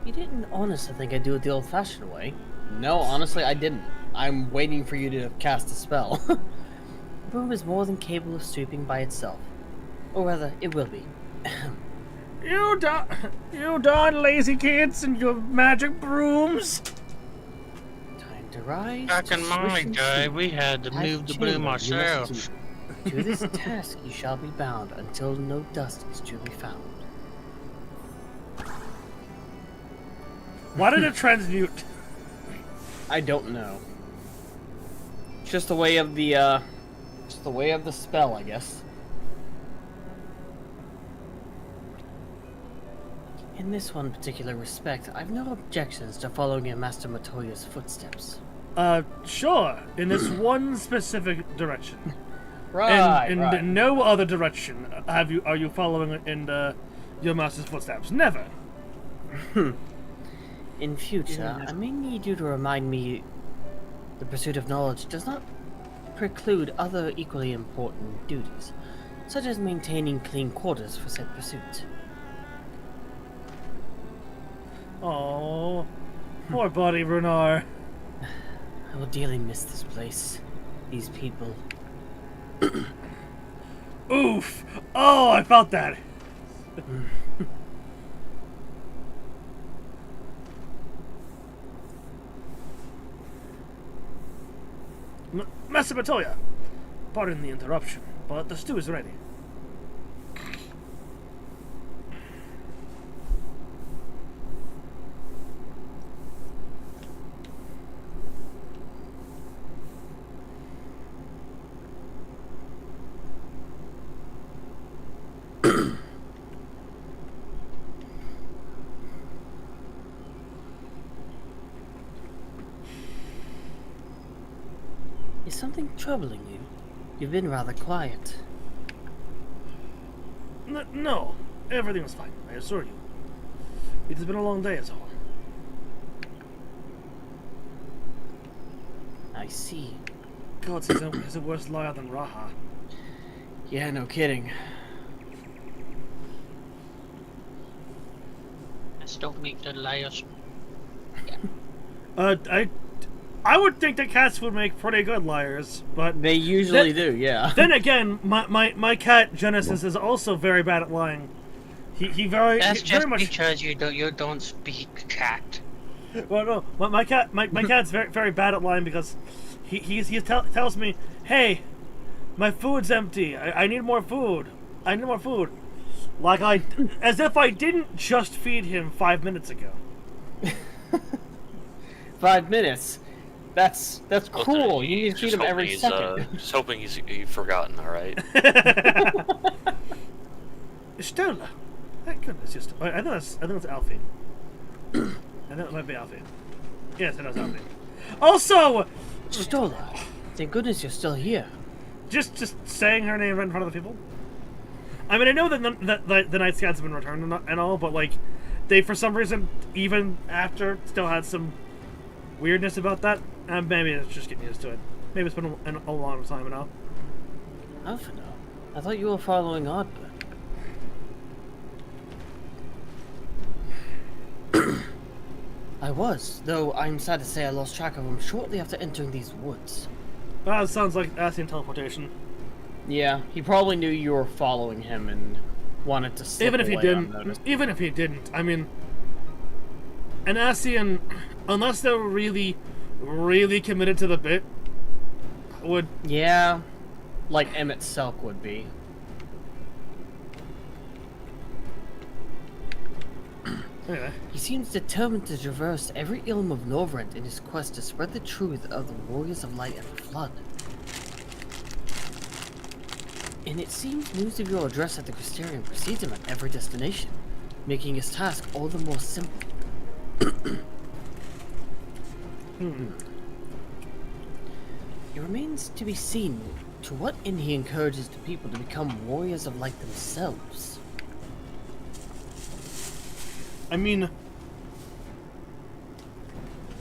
You didn't honestly think I'd do it the old-fashioned way. No, honestly, I didn't. I'm waiting for you to cast a spell. The broom is more than capable of sweeping by itself. Or rather, it will be. You darn lazy kids and your magic brooms. Time to rise. Back to in swish my and day, sweep. we had to As move the broom children, you must ourselves. do. To this task you shall be bound until no dust is to be found. Why did it transmute? I don't know. It's just the way of the spell, I guess. In this one particular respect, I've no objections to following in Master Matoya's footsteps. Sure. In this one specific direction. Right, In no other direction are you following in your master's footsteps? Never. In future, I may need you to remind me the pursuit of knowledge does not preclude other equally important duties, such as maintaining clean quarters for said pursuit. Oh, poor buddy Runar. I will dearly miss this place, these people. Oof! Oh, I felt that. Master Matoya, pardon the interruption, but the stew is ready. Is something troubling you? You've been rather quiet. No, everything is fine, I assure you. It has been a long day, is all. I see. God, he's a worse liar than Raha. Yeah, no kidding. Let's don't make the liars. I would think that cats would make pretty good liars, but They usually do, yeah. then again, my cat Genesis is also very bad at lying. He very That's he just very much. because you don't speak cat. Well, no, my cat's very bad at lying because he tells me, hey, my food's empty. I need more food. I need more food. Like as if I didn't just feed him 5 minutes ago. 5 minutes. That's Well, cruel. You need to feed just him hoping every he's, second. Just hoping he's forgotten, alright? Stella. Thank goodness, just I think that's Alfie. I think it might be Alfie. Yes, it is Alfie. Also, Stola, thank goodness you're still here. just saying her name right in front of the people. I mean, I know that the Night Scouts have been returned and all, but like, they for some reason, even after, still had some weirdness about that. And maybe it's just getting used to it. Maybe it's been a long time now. Alphino, I thought you were following Oddbird. I was, though I'm sad to say I lost track of him shortly after entering these woods. That sounds like Ascian teleportation. Yeah, he probably knew you were following him and wanted to slip Even if he away didn't, unnoticed. I mean, an Ascian, unless they're really, really committed to the bit, would... Yeah, like Emmett Selk would be. Anyway. He seems determined to traverse every ilm of Norvrent in his quest to spread the truth of the Warriors of Light and the Flood. And it seems news of your address at the Crystarium precedes him at every destination, making his task all the more simple. It remains to be seen to what end he encourages the people to become Warriors of Light themselves. I mean...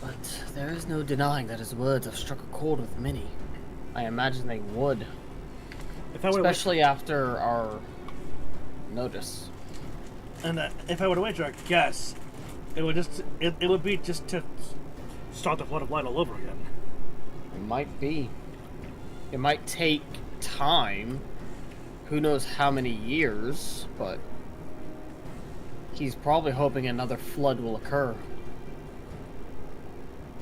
But there is no denying that his words have struck a chord with many. I imagine they would. Especially after our notice. And if I were to wager a guess, it would be just to start the Flood of Light all over again. It might be. It might take time. Who knows how many years, but he's probably hoping another flood will occur.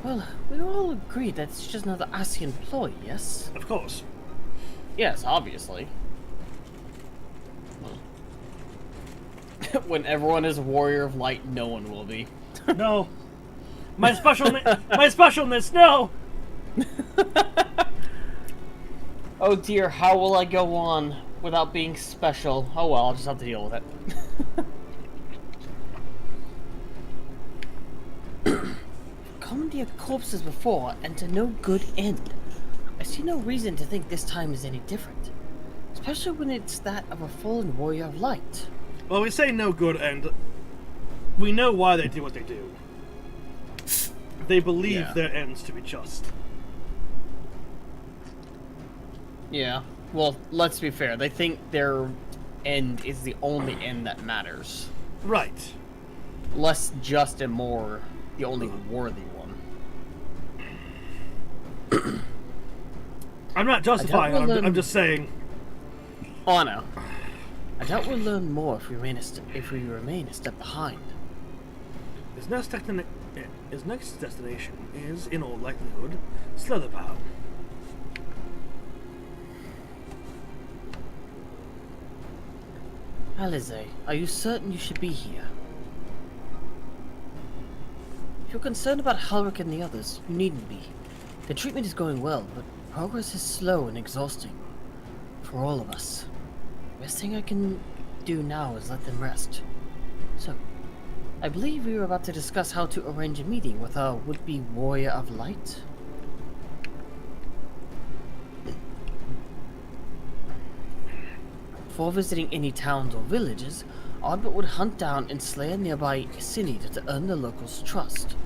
Well, we all agree that it's just another Ascian ploy, yes? Of course. Yes, obviously. When everyone is a warrior of light, no one will be. No. My specialness, no! Oh dear, how will I go on without being special? Oh well, I'll just have to deal with it. Commandeered corpses before, and to no good end. I see no reason to think this time is any different. Especially when it's that of a fallen warrior of light. Well, we say no good end. We know why they do what they do. They believe their ends to be just. Yeah. Well, let's be fair. They think their end is the only end that matters. Right. Less just and more the only worthy one. I'm not justifying it, I'm just saying. Oh, no. I doubt we'll learn more if we remain a step behind. His next destination is, in all likelihood, Slitherbow. Alize, are you certain you should be here? If you're concerned about Halric and the others, you needn't be. The treatment is going well, but progress is slow and exhausting. For all of us. The best thing I can do now is let them rest. So, I believe we were about to discuss how to arrange a meeting with our would-be warrior of light. Before visiting any towns or villages, Ardbert would hunt down and slay a nearby Sinid to earn the locals' trust.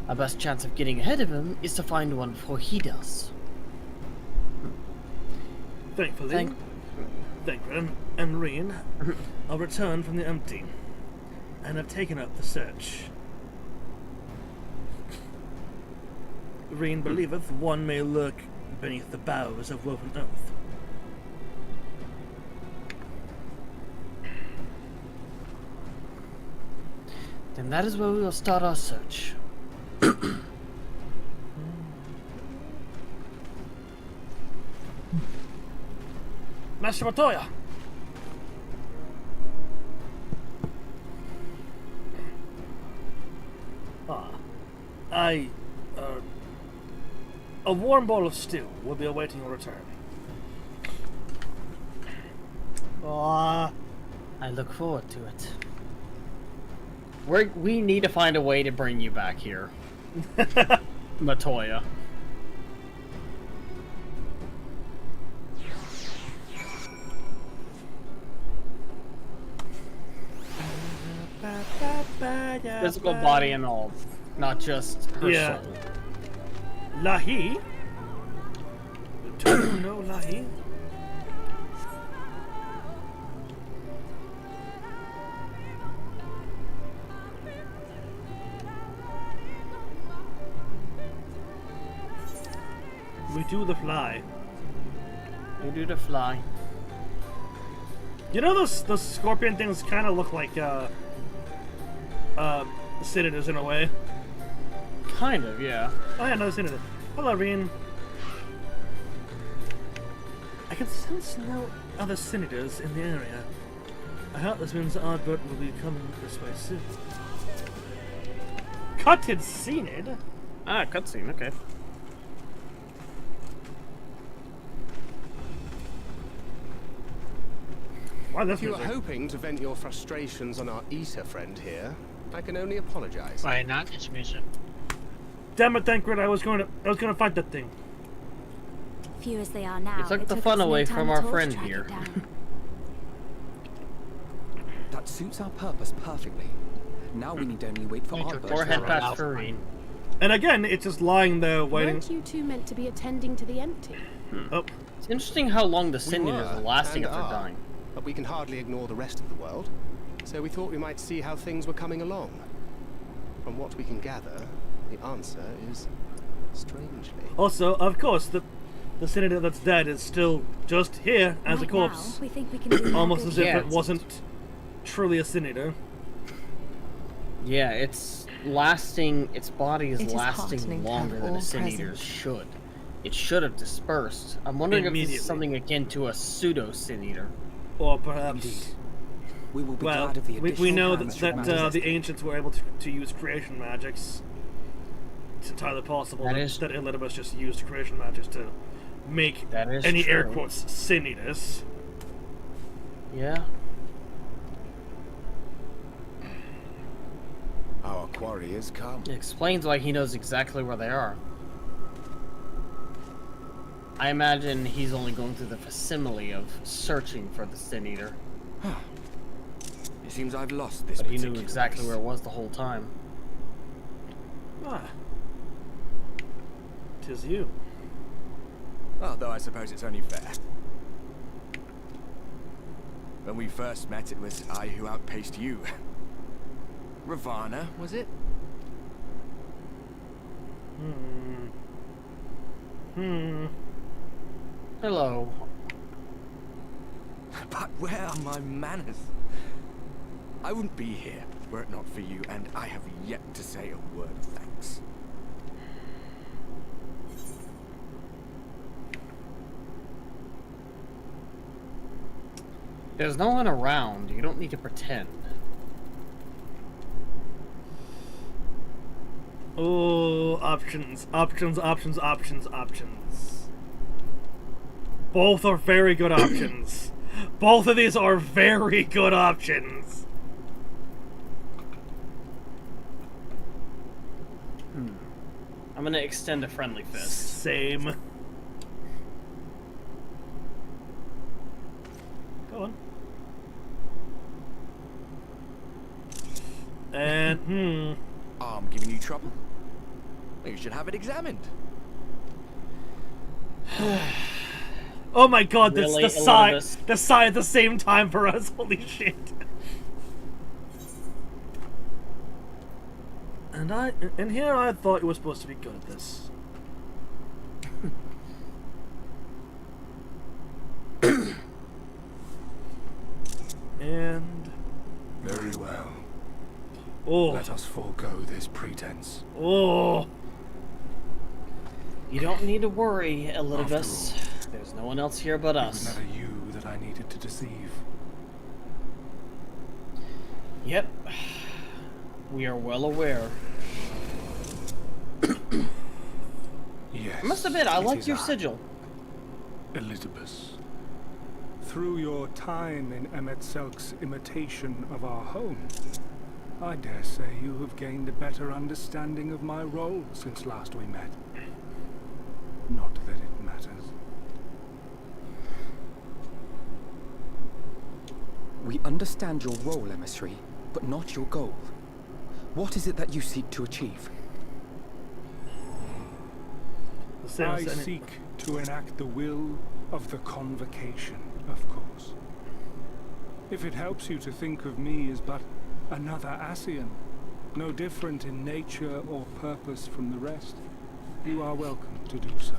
Our best chance of getting ahead of him is to find one before he does. Thankfully, Thancred and Reen are returned from the empty, and have taken up the search. Reen believeth one may lurk beneath the boughs of woven earth. Then that is where we will start our search. Master Matoya! A warm bowl of stew will be awaiting your return. I look forward to it. We need to find a way to bring you back here. Matoya. Physical body and all, not just her soul. Lahi? Do you know Lahi? We do the fly. We do the fly. You know those scorpion things kind of look like Senators in a way. Kind of, yeah. Oh yeah, another senator. Hello, Reen. I can sense no other senators in the area. I hope this means Ardbert will be coming this way soon. Cutted Senate? Ah, cutscene, okay. Why this If you were music? hoping to vent your frustrations on our Eater friend here, I can only apologize. Why not this music? Damn it, Thancred, I was gonna fight that thing. Few as they are now, You took it the took fun us no away time from at our all to friend track it here. down. That suits our purpose perfectly. Now we need only wait for Thank you. Ardbert. Or to head arrive. past Farine. And again, it's just lying there waiting. Weren't you two meant to be attending to the empty? Oh, It's interesting how long the We Senators were, are lasting and after are, dying. but we can hardly ignore the rest of the world. So we thought we might see how things were coming along. From what we can gather, the answer is strangely. also, of course, the senator that's dead is still just here as a Right corpse. now, we think we can do more Almost good as if Yeah, it wasn't truly a senator. Yeah, it's lasting. Its body is It is lasting heartening to longer have than a all Senator's present. should. It should have dispersed. I'm wondering if this Immediately. is something akin to a pseudo Senator. Or perhaps. Indeed. We will be Well, glad of the we additional know hands that, should matters the escalate. ancients were able to use creation magics. It's entirely possible That that, is- that Elidibus just used creation magics to make That is any air true. quotes senators. Yeah. Our quarry has come. It explains why he knows exactly where they are. I imagine he's only going through the facsimile of searching for the Sin Eater. It seems I've lost this But he knew particular exactly race. where it was the whole time. Ah. 'Tis you. Although I suppose it's only fair. When we first met, it was I who outpaced you. Ravana, was it? Hello. But where are my manners? I wouldn't be here were it not for you, and I have yet to say a word of thanks. There's no one around. You don't need to pretend. Oh, options, options, options, options, options. Both are very good options. Both of these are very good options. I'm gonna extend a friendly fist. Same. Go on. And, Arm giving you trouble? You should have it examined. oh my god, that's Really, the sigh Elidibus? at the same time for us, holy shit. And here I thought you were supposed to be good at this. And Very well. oh, Let us forego this pretense. oh, You don't need to worry, After Elidibus. all, There's no one else here but it was us. never you that I needed to deceive. Yep. We are well aware. Yes. I must admit, I it like is your I, sigil. Elidibus. Through your time in Emetzelk's imitation of our home, I dare say you have gained a better understanding of my role since last we met. Not that it matters. We understand your role, emissary, but not your goal. What is it that you seek to achieve? the same I as any- seek to enact the will of the Convocation, of course. If it helps you to think of me as but another Ascian, no different in nature or purpose from the rest, you are welcome to do so.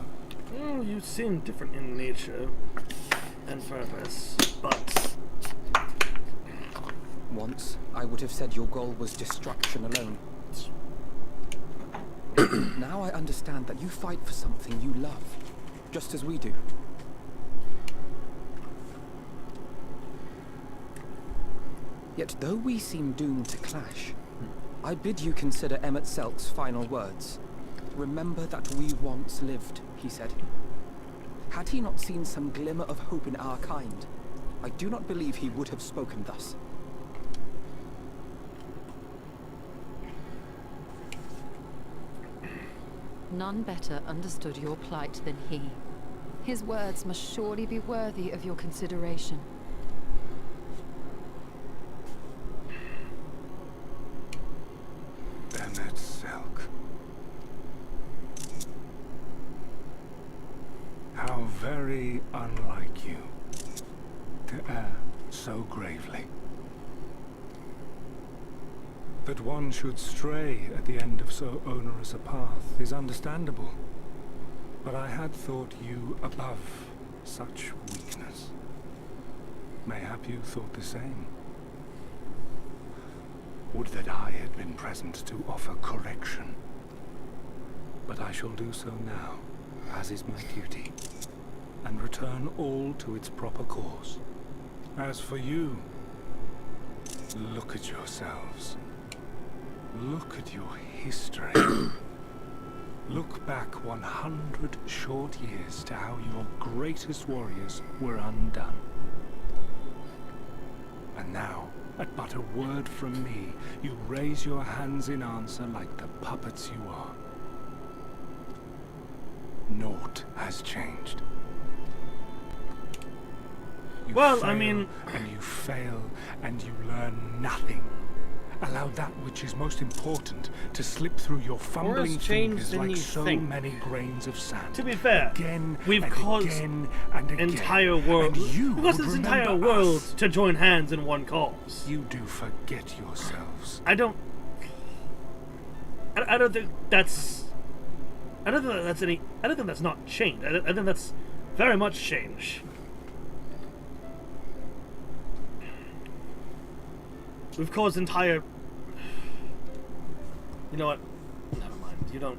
Oh, you seem different in nature and purpose, but One once, I would have said your goal was destruction alone. Now I understand that you fight for something you love, just as we do. Yet though we seem doomed to clash, I bid you consider Emmett Selk's final words. Remember that we once lived, he said. Had he not seen some glimmer of hope in our kind, I do not believe he would have spoken thus. None better understood your plight than he. His words must surely be worthy of your consideration. Emmett Selk. How very unlike you to err so gravely. That one should stray at the end of so onerous a path is understandable. But I had thought you above such weakness. Mayhap you thought the same. Would that I had been present to offer correction. But I shall do so now, as is my duty, and return all to its proper course. As for you, look at yourselves. Look at your history. Look back 100 short years to how your greatest warriors were undone. And now, at but a word from me, you raise your hands in answer like the puppets you are. Naught has changed. You well, fail, I mean... And you fail, and you learn nothing. Allow that which is most important to slip through your fumbling fingers like so many grains of sand. To be fair, again, we've and caused again and again. entire world. We've caused this entire world to join hands in one cause. You do forget yourselves. I don't think that's. I don't think that's any. I don't think that's not change. I think that's very much change. We've caused entire... You know what? Never mind. You don't...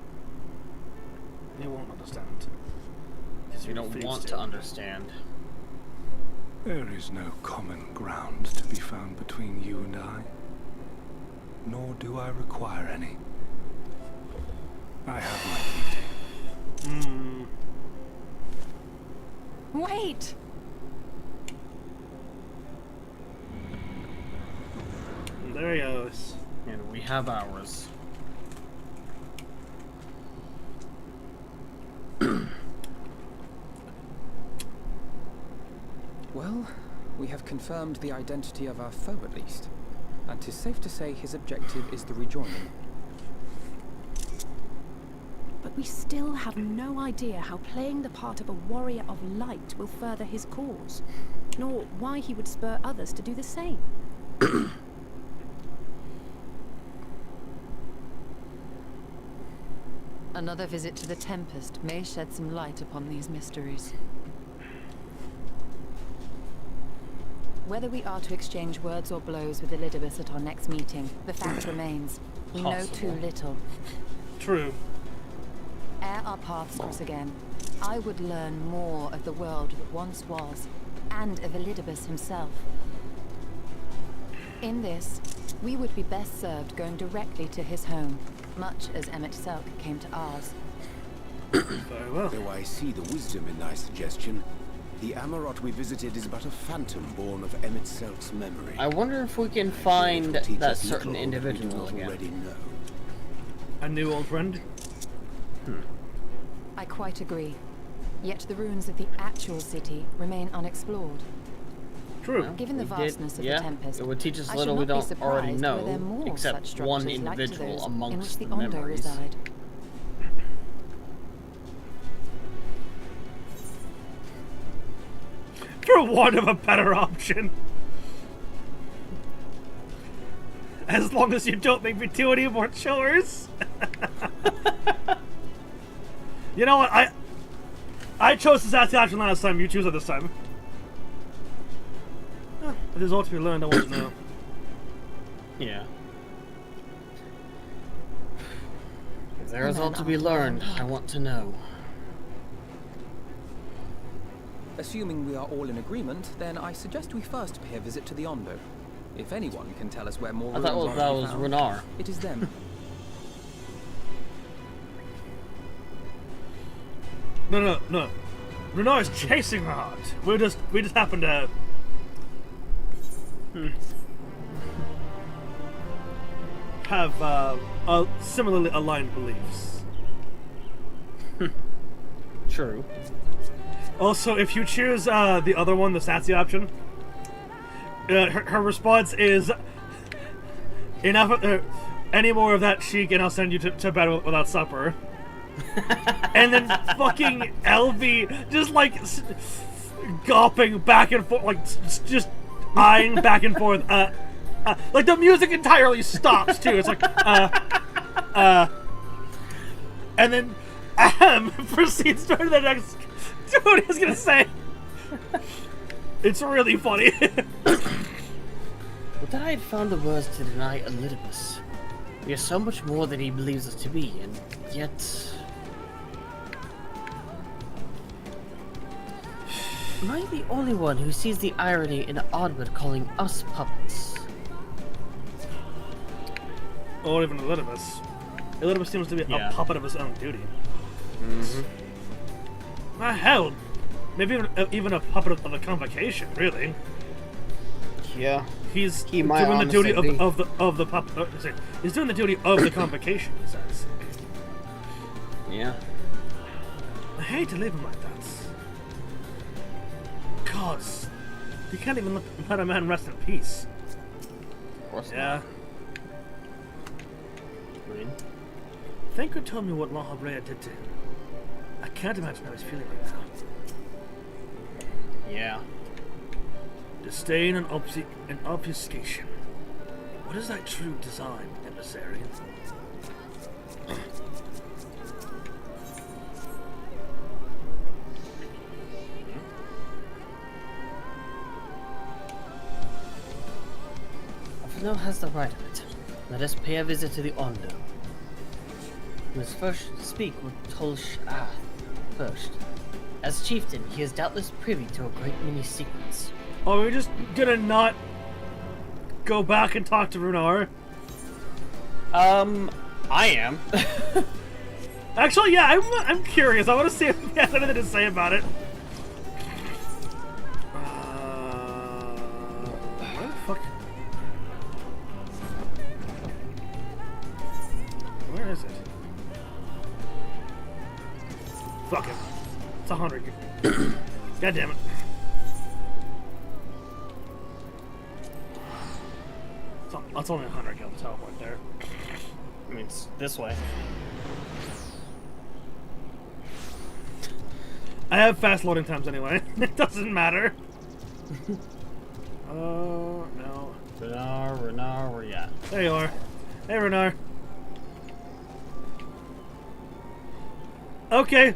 You won't understand. You don't want to understand. There is no common ground to be found between you and I. Nor do I require any. I have my duty. Wait! There he goes. And we have ours. Well, we have confirmed the identity of our foe at least. And 'tis safe to say his objective is the rejoining. But we still have no idea how playing the part of a warrior of light will further his cause, nor why he would spur others to do the same. Another visit to the Tempest may shed some light upon these mysteries. Whether we are to exchange words or blows with Elidibus at our next meeting, the fact remains, we know too little. True. Ere our paths cross again, I would learn more of the world that once was, and of Elidibus himself. In this, we would be best served going directly to his home, much as Emmett Selk came to ours. Very well. Though I see the wisdom in thy suggestion, the Amarot we visited is but a phantom born of Emmett Selk's memory. I wonder if we can find that certain individual again. A new old friend? I quite agree. Yet the ruins of the actual city remain unexplored. True. Well, given the vastness of the Tempest, it would teach us I little should we not be don't already surprised were there know, more except such one structures like to individual those amongst in the which the Ondo memories. reside. For want of a better option. As long as you don't make me do any more chores. You know what? I chose this option last time. You choose it this time. If there's ought to be learned, I want to know. Yeah. If there is all to be learned, I want to know. Assuming we are all in agreement, then I suggest we first pay a visit to the Ondo. If anyone can tell us where more I ruins thought are that to be was found, Renar. it is them. No. Renar is chasing her heart. We just happen to. Have similarly aligned beliefs. True. Also, if you choose the other one, the Sassy option, her response is, enough, any more of that chic and I'll send you to bed without supper. And then fucking Elvie just like gawping back and forth, like just eyeing back and forth. Like the music entirely stops too. It's like, and then proceeds to the next. Dude, I was gonna say, it's really funny. But that I had found the words to deny Elidibus. We are so much more than he believes us to be, and yet... Am I the only one who sees the irony in Oddbird calling us puppets? Or even Elidibus. Elidibus seems to be a puppet of his own duty. Hell, maybe even a puppet of the convocation, really. Yeah. He's doing the duty of the puppet. He's doing the duty of the convocation, he says. Yeah. I hate to leave him like that. Gods, you can't even let a man rest in peace. Of course not. Think you told me what La Habrea did to him. I can't imagine how he's feeling right now. Yeah. Disdain and obfuscation. What is that true design, emissary? Fino has the right of it. Let us pay a visit to the Ondo. We must first speak with Tolsh-Ath first. As chieftain, he is doubtless privy to a great many secrets. Are we just gonna not go back and talk to Runar? I am. Actually, yeah, I'm curious. I want to see if he has anything to say about it. Where the fuck? Where is it? Fuck it. It's 100. God damn it. It's only 100 kill teleport there. I mean, it's this way. I have fast loading times anyway. It doesn't matter. Oh, no. Renar, where you at? There you are. Hey, Renar. Okay.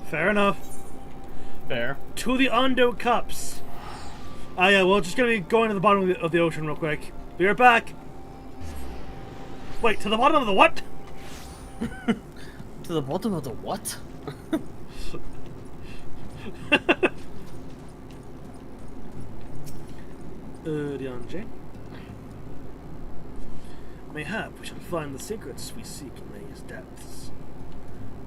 Fair enough. Fair. To the Ondo Cups. Yeah, well, just gonna be going to the bottom of the ocean real quick. Be right back. Wait, to the bottom of the what? To the bottom of the what? Dianji. Mayhap we shall find the secrets we seek in these depths.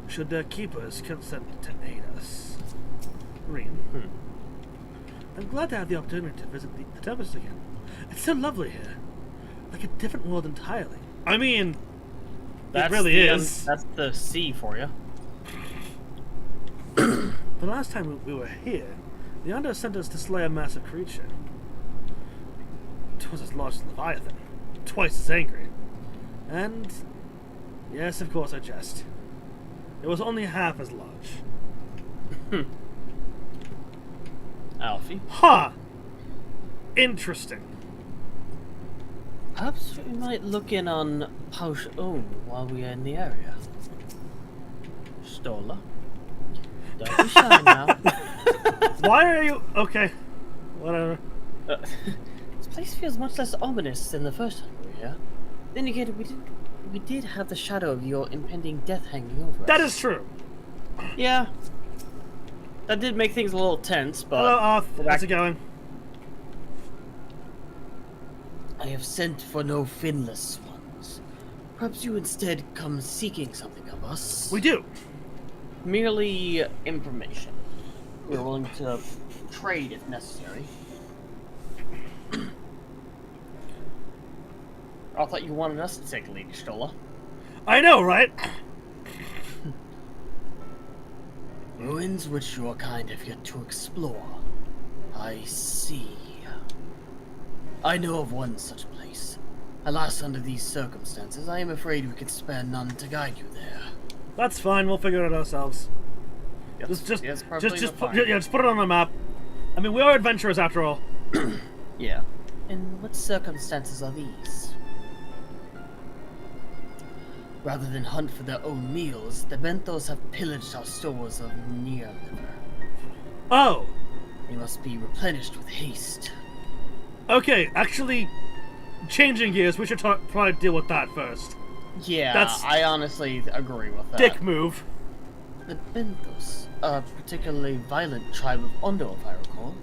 Should their keepers consent to aid us. Reen. I'm glad to have the opportunity to visit the Tempest again. It's so lovely here. Like a different world entirely. I mean, it really is. That's the sea for you. The last time we were here, the Ondo sent us to slay a massive creature. It was as large as Leviathan. Twice as angry. And, yes, of course I jest. It was only half as large. Alfie. Ha! Interesting. Perhaps we might look in on Pausch Own while we are in the area. Stola. Don't be shy now. Why are you... Okay. Whatever. It's place feels much less ominous than the first time we were here. Then again, we did have the shadow of your impending death hanging over us. That is true. Yeah. That did make things a little tense, but... Hello, Arth. How's it going? I have sent for no finless ones. Perhaps you instead come seeking something of us. We do. Merely information. We're willing to trade if necessary. I thought you wanted us to take the lead, Stola. I know, right? Ruins which your kind have yet to explore. I see. I know of one such place. Alas, under these circumstances, I am afraid we could spare none to guide you there. That's fine. We'll figure it out ourselves. Yes, Just put it on the map. I mean, we are adventurers after all. Yeah. And what circumstances are these? Rather than hunt for their own meals, the Benthos have pillaged our stores of near liver. Oh! They must be replenished with haste. Okay, actually, changing gears, we should probably deal with that first. Yeah, I honestly agree with that. Dick move. The Benthos, a particularly violent tribe of Ondo, if I recall.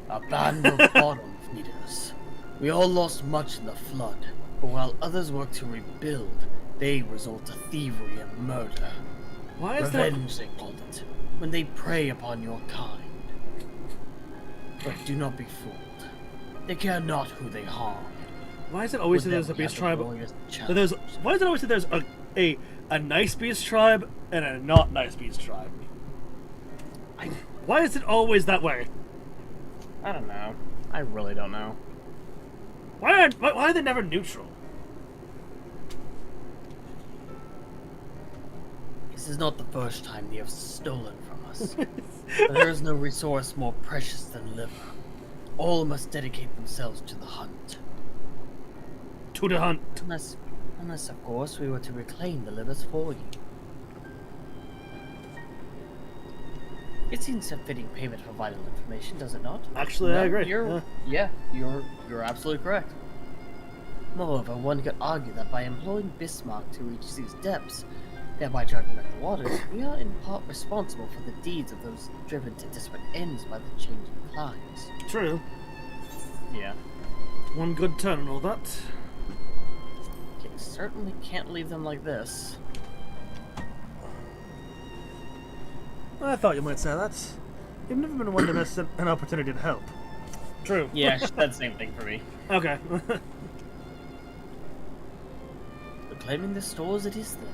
A band of bottom feeders. We all lost much in the flood, but while others work to rebuild, they resort to thievery and murder. Why is Revenge, they called it, when they prey upon your kind. But do not be fooled. They care not who they harm. Why is it always that there's a beast tribe? Why is it always that there's a nice beast tribe and a not nice beast tribe? Why is it always that way? I don't know. I really don't know. Why are they never neutral? This is not the first time they have stolen from us. But there is no resource more precious than liver. All must dedicate themselves to the hunt. To the hunt. Unless, of course, we were to reclaim the livers for you. It seems a fitting payment for vital information, does it not? Actually, No, I agree. You're absolutely correct. Moreover, one could argue that by employing Bismarck to reach these depths, thereby dragging back the waters, we are in part responsible for the deeds of those driven to disparate ends by the changing climes. True. Yeah. One good turn and all that. Okay, certainly can't leave them like this. I thought you might say that. You've never been one to miss an opportunity to help. True. Yeah, she said the same thing for me. Okay. Reclaiming the stores it is then.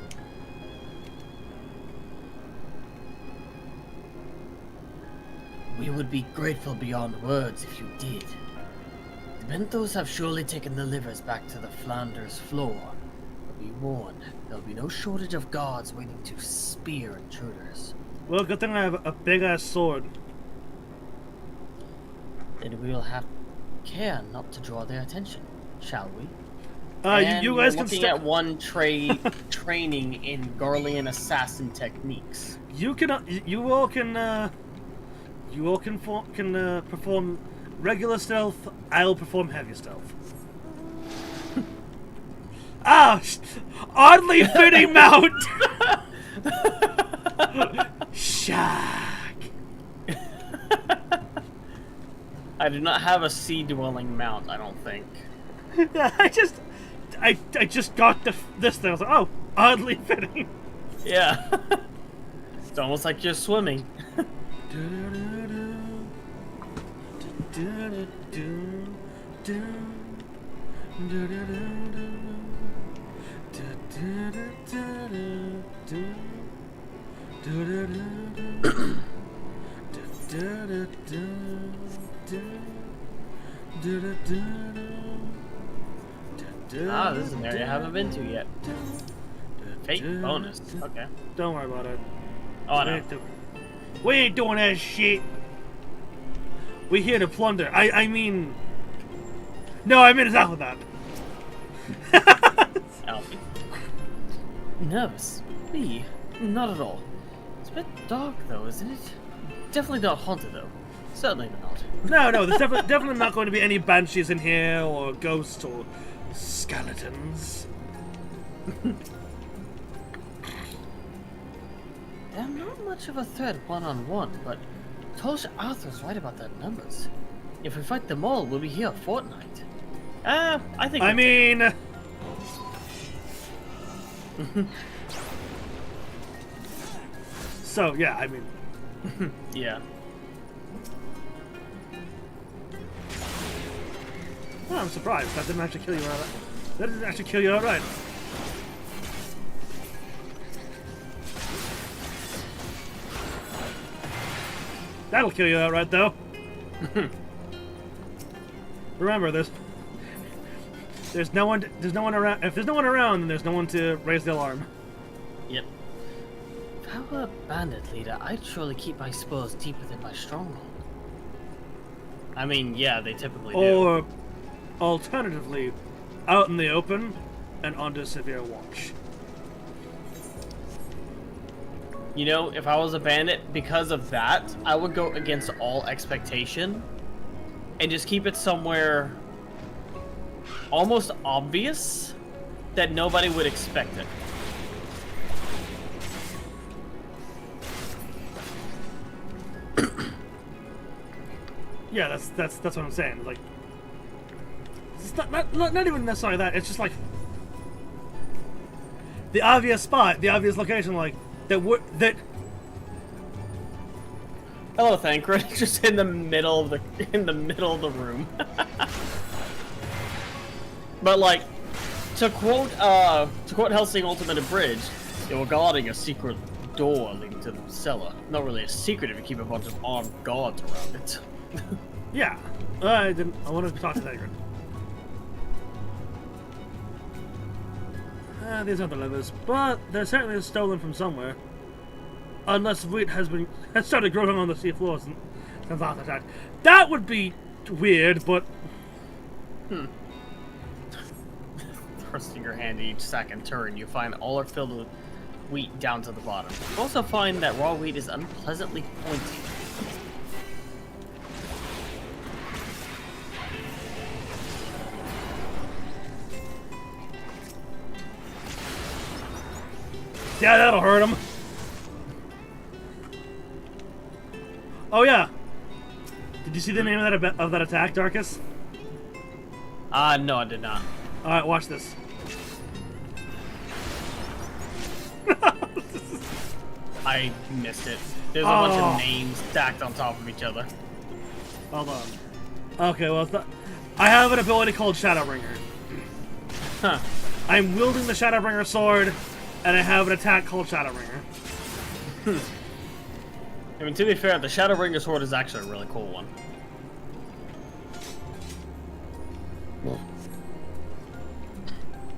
We would be grateful beyond words if you did. The Benthos have surely taken the livers back to the Flanders floor. But be warned, there'll be no shortage of guards waiting to spear intruders. Well, good thing I have a big-ass sword. Then we'll have care not to draw their attention, shall we? You guys can looking at one training in Garlean assassin techniques. You all can perform regular stealth. I'll perform heavy stealth. Oddly fitting mount. Shock. I do not have a sea-dwelling mount, I don't think. I just got this thing. I was like, oh, oddly fitting. Yeah. It's almost like you're swimming. Ah, this is an area I haven't been to yet. Fate bonus. Okay. Don't worry about it. Oh, I know. We ain't doing that shit. We here to plunder. I mean... No, I mean it's not with that. Alfie. Nervous? Me? Not at all. It's a bit dark though, isn't it? Definitely not haunted though. Certainly not. No, there's definitely not going to be any banshees in here, or ghosts, or skeletons. I'm not much of a threat one-on-one, but Tosh Arthur's right about their numbers. If we fight them all, we'll be here a fortnight. I think... I mean... So, yeah, I mean... yeah. Well, I'm surprised. That didn't actually kill you outright. That didn't actually kill you outright. That'll kill you outright, though. Remember, there's no one around. If there's no one around, then there's no one to raise the alarm. Yep. If I were a bandit leader, I'd surely keep my spurs deep within my stronghold. I mean, yeah, they typically do. Or, alternatively, out in the open and under severe watch. You know, if I was a bandit, because of that, I would go against all expectation and just keep it somewhere almost obvious that nobody would expect it. Yeah, that's what I'm saying. Like, it's not even necessarily that. It's just like the obvious spot, the obvious location, like that. Hello, Thancred. Just in the middle of the room. But like, to quote Helsing Ultimate Abridged, they were guarding a secret door leading to the cellar. Not really a secret if you keep a bunch of armed guards around it. Yeah, I wanted to talk to Thancred. These aren't the levers, but they're certainly stolen from somewhere. Unless wheat has started growing on the sea floors since after that. That would be weird, but... Thrusting your hand to each sack and turn, you find all are filled with wheat down to the bottom. You also find that raw wheat is unpleasantly pointy. Yeah, that'll hurt him. Oh yeah. Did you see the name of that attack, Darkus? No, I did not. All right, watch this. I missed it. There's a bunch of names stacked on top of each other. Hold on. Okay, well, I have an ability called Shadowbringer. Huh. I'm wielding the Shadowbringer sword, and I have an attack called Shadowbringer. I mean, to be fair, the Shadowbringer sword is actually a really cool one.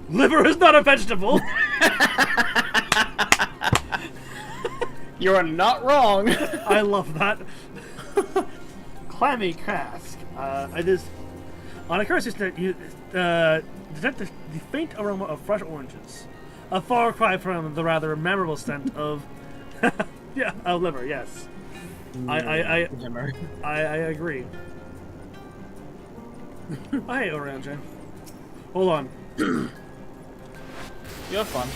Liver is not a vegetable! You are not wrong! I love that. Clammy cask. On a curse, you detect the faint aroma of fresh oranges. A far cry from the rather memorable scent of... yeah, of liver, yes. I agree. Oh, hey, Orange. Hold on. You have fun.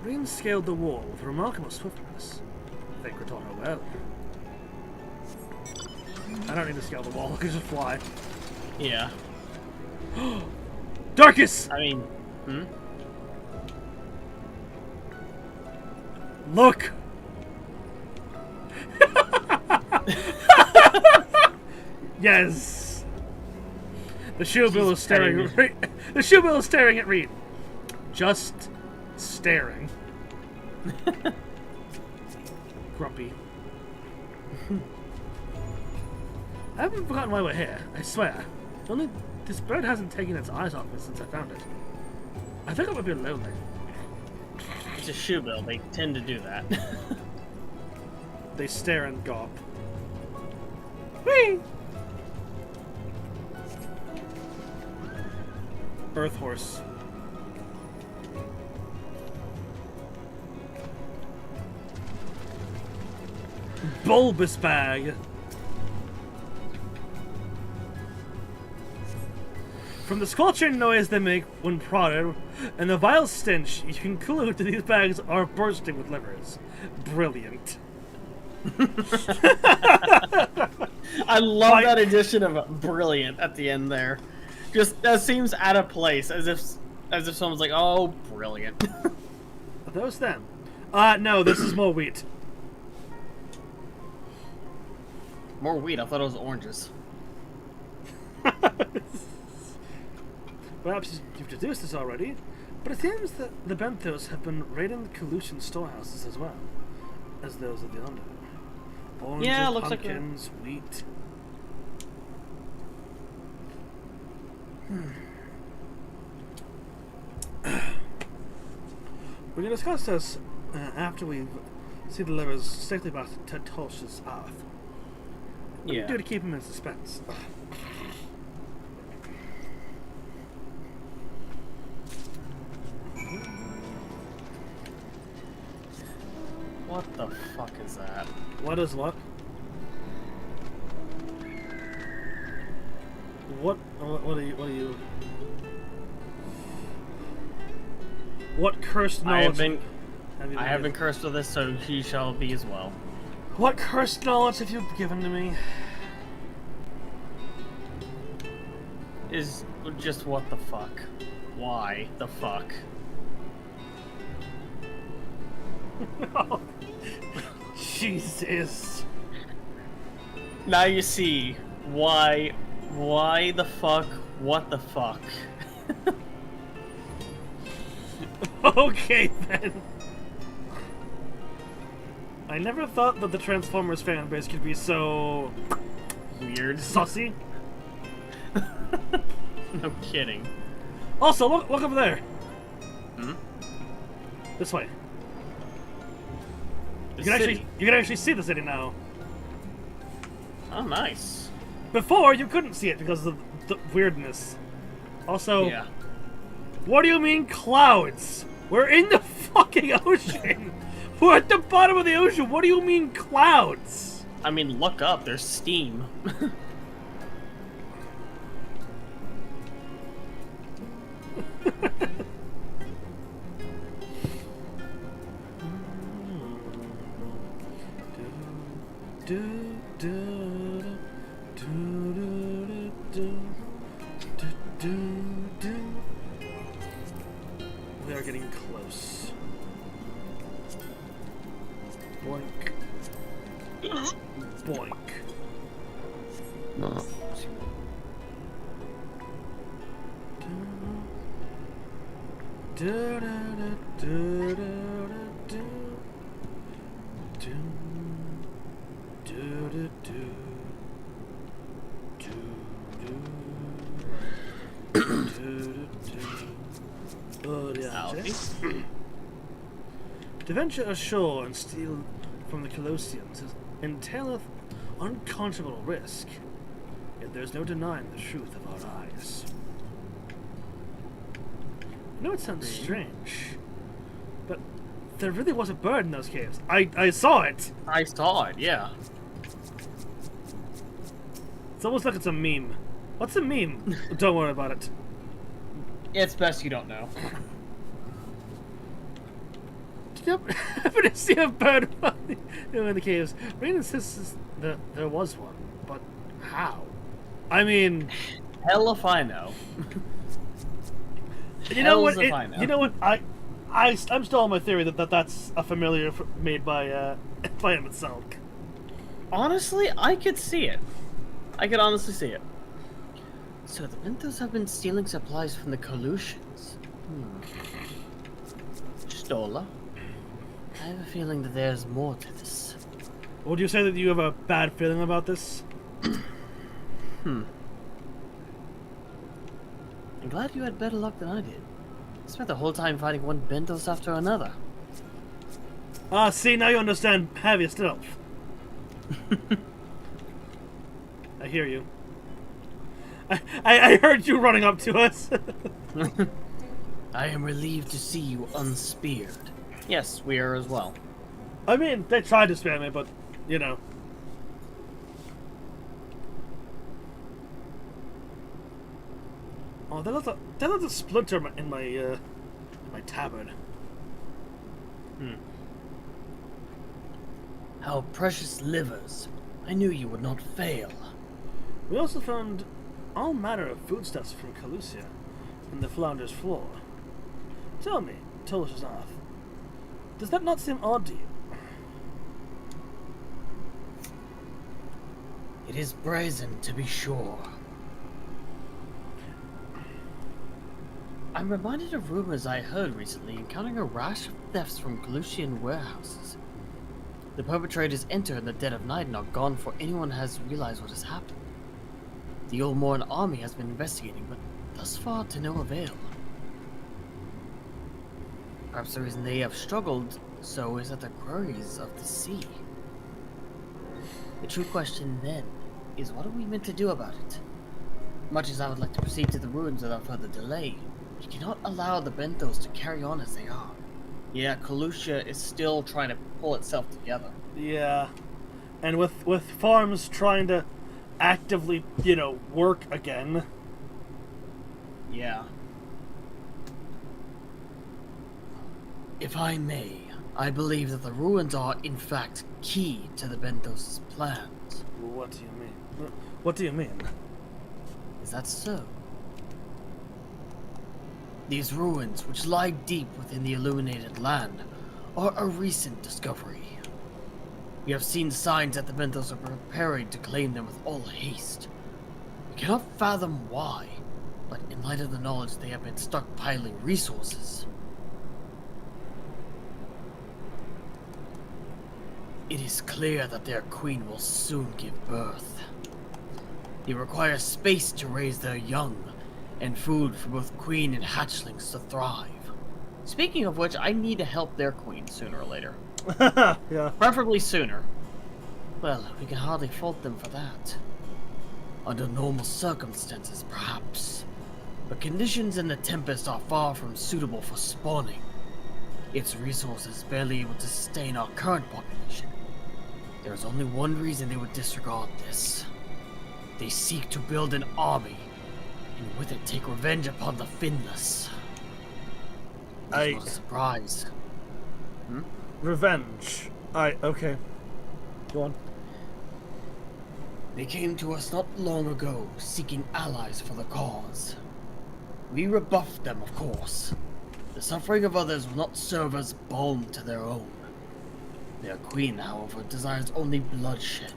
Green scaled the wall with remarkable swiftness. I think we're talking well. I don't need to scale the wall, I can just fly. Yeah. Darkus! I mean, Look! Yes! The shoebill is staring at Reed. The shoebill is staring at Reed. Just staring. Grumpy. I haven't forgotten why we're here, I swear. Only this bird hasn't taken its eyes off me since I found it. I think I might be lonely. it's a shoe bill. They tend to do that. They stare and gawp. Whee! Earth horse. Bulbous bag. From the squelching noise they make when prodded, and the vile stench, you can conclude that these bags are bursting with livers. Brilliant. I love that addition of brilliant at the end there. Just that seems out of place, as if someone's like, "Oh, brilliant." Are those them? No, this is more wheat. More wheat. I thought it was oranges. Perhaps you've deduced this already, but it seems that the Benthos have been raiding the Colusian storehouses as well as those of the Underworld. Oranges, Yeah, looks pumpkins, wheat. We can discuss this after we see the livers safely back to Tulsh's Earth. What do you do to keep him in suspense? What the fuck is that? What is what? What are you? What cursed knowledge? I have been cursed with this, so he shall be as well. What cursed knowledge have you given to me? Is just what the fuck? Why the fuck? No. Jesus. Now you see why the fuck? What the fuck? Okay then. I never thought that the Transformers fan base could be so weird, sussy. No kidding. Also, look over there. Hmm? This way. The You can actually see the city now. Oh, nice. Before you couldn't see it because of the weirdness. Also, yeah. What do you mean clouds? We're in the fucking ocean. We're at the bottom of the ocean. What do you mean clouds? I mean, look up. There's steam. We are getting close. Boink. Boink. To venture ashore and steal from the Colossians entaileth unconscionable risk, yet there is no denying the truth of our eyes. I know it sounds strange, but there really was a bird in those caves. I saw it! I saw it, yeah. It's almost like it's a meme. What's a meme? Don't worry about it. It's best you don't know. Did you happen to see a bird in the caves? Rain insists that there was one, but how? I mean... Hell if I know. You know what? You know what? I'm still on my theory that that's a familiar made by Emmett Selk. Honestly, I could see it. I could honestly see it. So the Benthos have been stealing supplies from the Colusians. Stola. I have a feeling that there's more to this. Would you say that you have a bad feeling about this? I'm glad you had better luck than I did. I spent the whole time fighting one Benthos after another. See, now you understand heavy stealth. I hear you. I heard you running up to us. I am relieved to see you unspeared. Yes, we are as well. I mean, they tried to spam me, but, you know. Oh, there's a splinter in my tabard. How precious livers. I knew you would not fail. We also found all manner of foodstuffs from Calusia in the flounder's floor. Tell me, Toloshazath, does that not seem odd to you? It is brazen, to be sure. I'm reminded of rumors I heard recently encountering a rash of thefts from Calusian warehouses. The perpetrators enter in the dead of night and are gone before anyone has realized what has happened. The Ulmoran army has been investigating, but thus far to no avail. Perhaps the reason they have struggled so is at the quarries of the sea. The true question then is, what are we meant to do about it? Much as I would like to proceed to the ruins without further delay, we cannot allow the Benthos to carry on as they are. Yeah, Calusia is still trying to pull itself together. Yeah. And with farms trying to actively, you know, work again. Yeah. If I may, I believe that the ruins are, in fact, key to the Benthos' plans. What do you mean? What do you mean? Is that so? These ruins, which lie deep within the illuminated land, are a recent discovery. We have seen signs that the Benthos are preparing to claim them with all haste. We cannot fathom why, but in light of the knowledge they have been stockpiling resources, it is clear that their queen will soon give birth. They require space to raise their young, and food for both queen and hatchlings to thrive. Speaking of which, I need to help their queen sooner or later. Yeah. Preferably sooner. Well, we can hardly fault them for that. Under normal circumstances, perhaps. But conditions in the Tempest are far from suitable for spawning. Its resources barely able to sustain our current population. There is only one reason they would disregard this. They seek to build an army, and with it take revenge upon the Finless. It's not a surprise. Revenge. Okay. Go on. They came to us not long ago, seeking allies for the cause. We rebuffed them, of course. The suffering of others will not serve as balm to their own. Their queen, however, desires only bloodshed,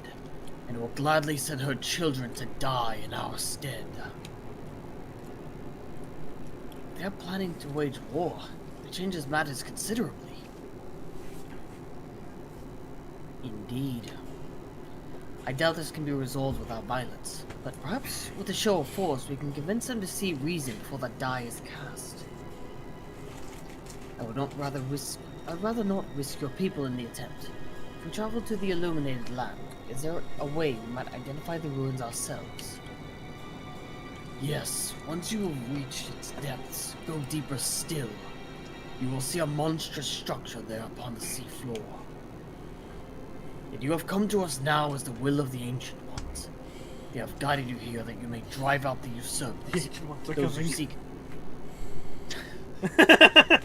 and will gladly send her children to die in our stead. They are planning to wage war. It changes matters considerably. Indeed. I doubt this can be resolved without violence, but perhaps with a show of force we can convince them to see reason before the die is cast. I'd rather not risk your people in the attempt. If we travel to the illuminated land, is there a way we might identify the ruins ourselves? Yes, once you have reached its depths, go deeper still. You will see a monstrous structure there upon the sea floor. Yet you have come to us now as the will of the Ancient Ones. They have guided you here that you may drive out the usurpers. Those who seek...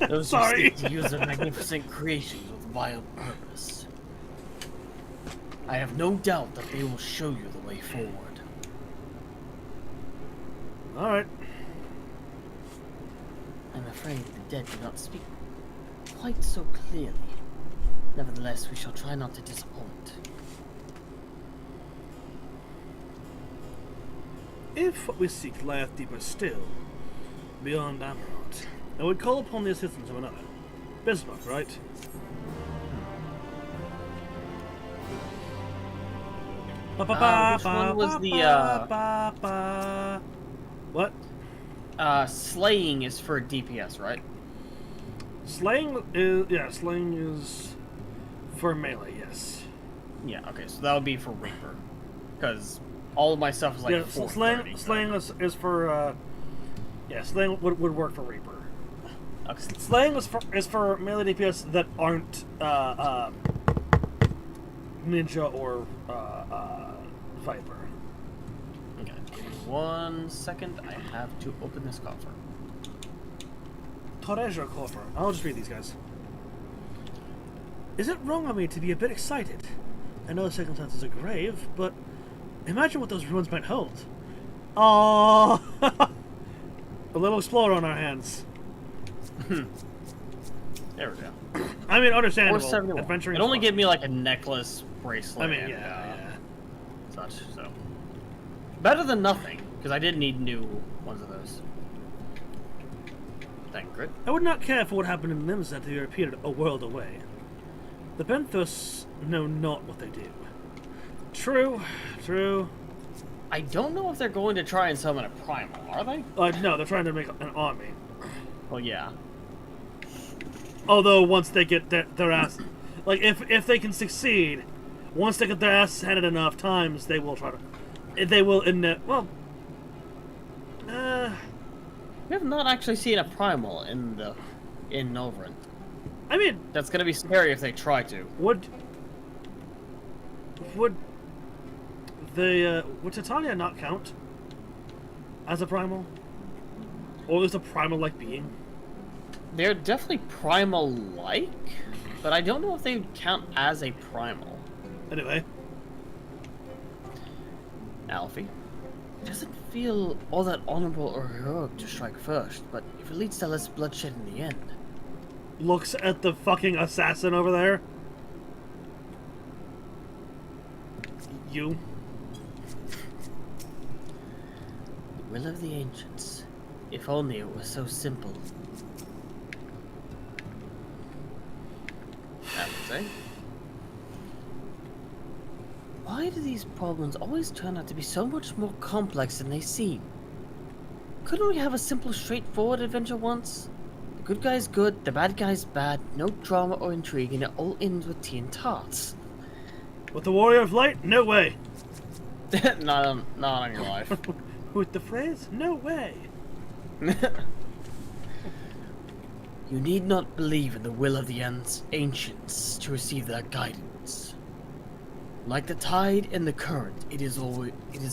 Those who seek to use their magnificent creations with vile purpose. I have no doubt that they will show you the way forward. Alright. I'm afraid the dead do not speak quite so clearly. Nevertheless, we shall try not to disappoint. If what we seek lieth deeper still, beyond Amarant, I would call upon the assistance of another. Bismarck, right? Which one was the, What? Slaying is for DPS, right? Slaying is for melee, yes. Yeah, okay, so that would be for Reaper. Because all of my stuff is like Yeah, 430. slaying is for, yeah, slaying would work for Reaper. Okay. Slaying is for melee DPS that aren't, Ninja or, Viper. Okay, give me 1 second. I have to open this coffer. Treasure coffer. I'll just read these guys. Is it wrong of me to be a bit excited? I know the circumstances are grave, but imagine what those ruins might hold. Oh, a little explorer on our hands. There we go. I mean, understandable. 471. Adventuring It is only fun. gave me like a necklace, bracelet. I mean, and, yeah. such. So better than nothing, because I did need new ones of those. Thank grit. I would not care for what happened in Limsa if they repeated a world away. The Benthos know not what they do. True, true. I don't know if they're going to try and summon a primal, are they? No, they're trying to make an army. Well, yeah. Although once they get their ass, like if they can succeed, once they get their ass handed enough times, they will try to. They will well. We have not actually seen a primal in Novrent. I mean, that's gonna be scary if they try to. Would Titania not count as a primal, or is a primal-like being? They're definitely primal-like, but I don't know if they count as a primal. Anyway, Alfie, it doesn't feel all that honorable or heroic to strike first, but if it leads to less bloodshed in the end. Looks at the fucking assassin over there. You. The will of the ancients. If only it was so simple. I would say. Why do these problems always turn out to be so much more complex than they seem? Couldn't we have a simple, straightforward adventure once? The good guy's good, the bad guy's bad, no drama or intrigue, and it all ends with tea and tarts. With the Warrior of Light? No way. not on your life. With the phrase? No way. You need not believe in the will of the ancients to receive their guidance. Like the tide and the current, it is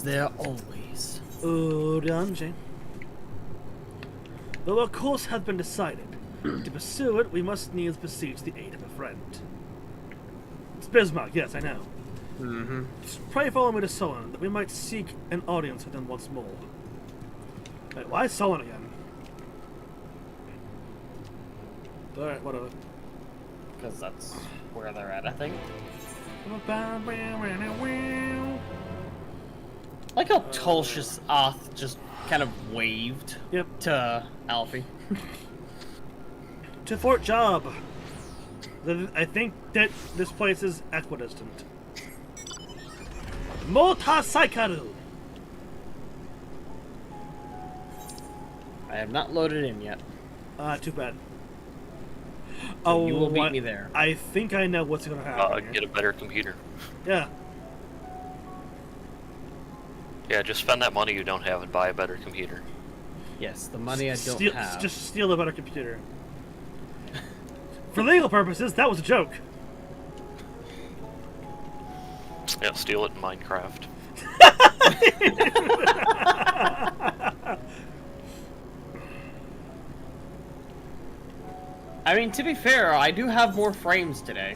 there always. Oh, Danji. Though our course hath been decided, to pursue it, we must needs beseech the aid of a friend. It's Bismarck, yes, I know. Mm-hmm. Pray follow me to Solon, that we might seek an audience with him once more. Wait, why Solon again? Alright, whatever. Because that's where they're at, I think. Like how Tulsius Oth just kind of waved to Alfie. To Fort Job. I think that this place is equidistant. Mota Saikaru! I have not loaded in yet. Too bad. So you will beat me there. I think I know what's going to happen. Get a better computer. Yeah. Yeah, just spend that money you don't have and buy a better computer. Yes, the money I don't have. Just steal a better computer. For legal purposes, that was a joke. Yeah, steal it in Minecraft. I mean, to be fair, I do have more frames today.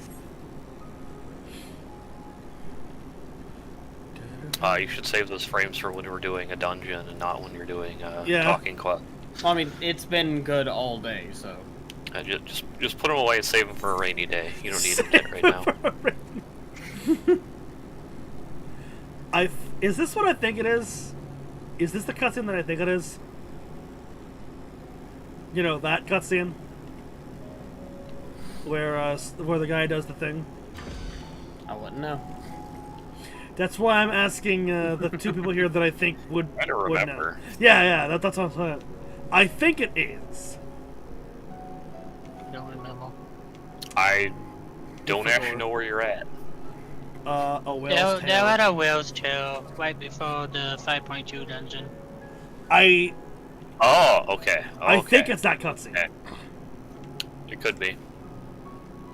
You should save those frames for when we're doing a dungeon and not when you're doing Yeah. talking quest. I mean, it's been good all day, so. Just put them away and save them for a rainy day. You don't need them yet right now. Is this what I think it is? Is this the cutscene that I think it is? You know, that cutscene? Where the guy does the thing? I wouldn't know. That's why I'm asking the two people here that I think would remember. know. Yeah, that's what I'm saying. I think it is. Don't remember. I don't actually know where you're at. a whale's There tail. had a whale's tail right before the 5.2 dungeon. Oh, okay. I think it's that cutscene. Okay. It could be.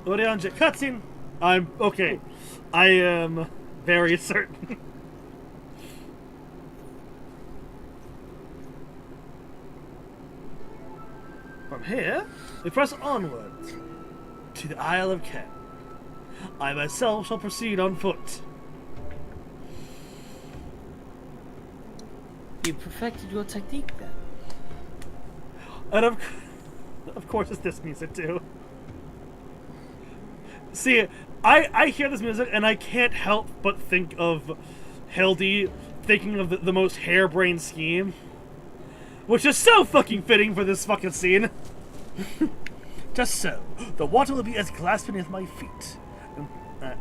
Oriange, cutscene. I'm okay. I am very certain. From here, we press onwards to the Isle of Ken. I myself shall proceed on foot. You perfected your technique then. And of course it's this music too. See, I hear this music and I can't help but think of Hildy thinking of the most harebrained scheme. Which is so fucking fitting for this fucking scene. Just so, the water will be as glass beneath my feet,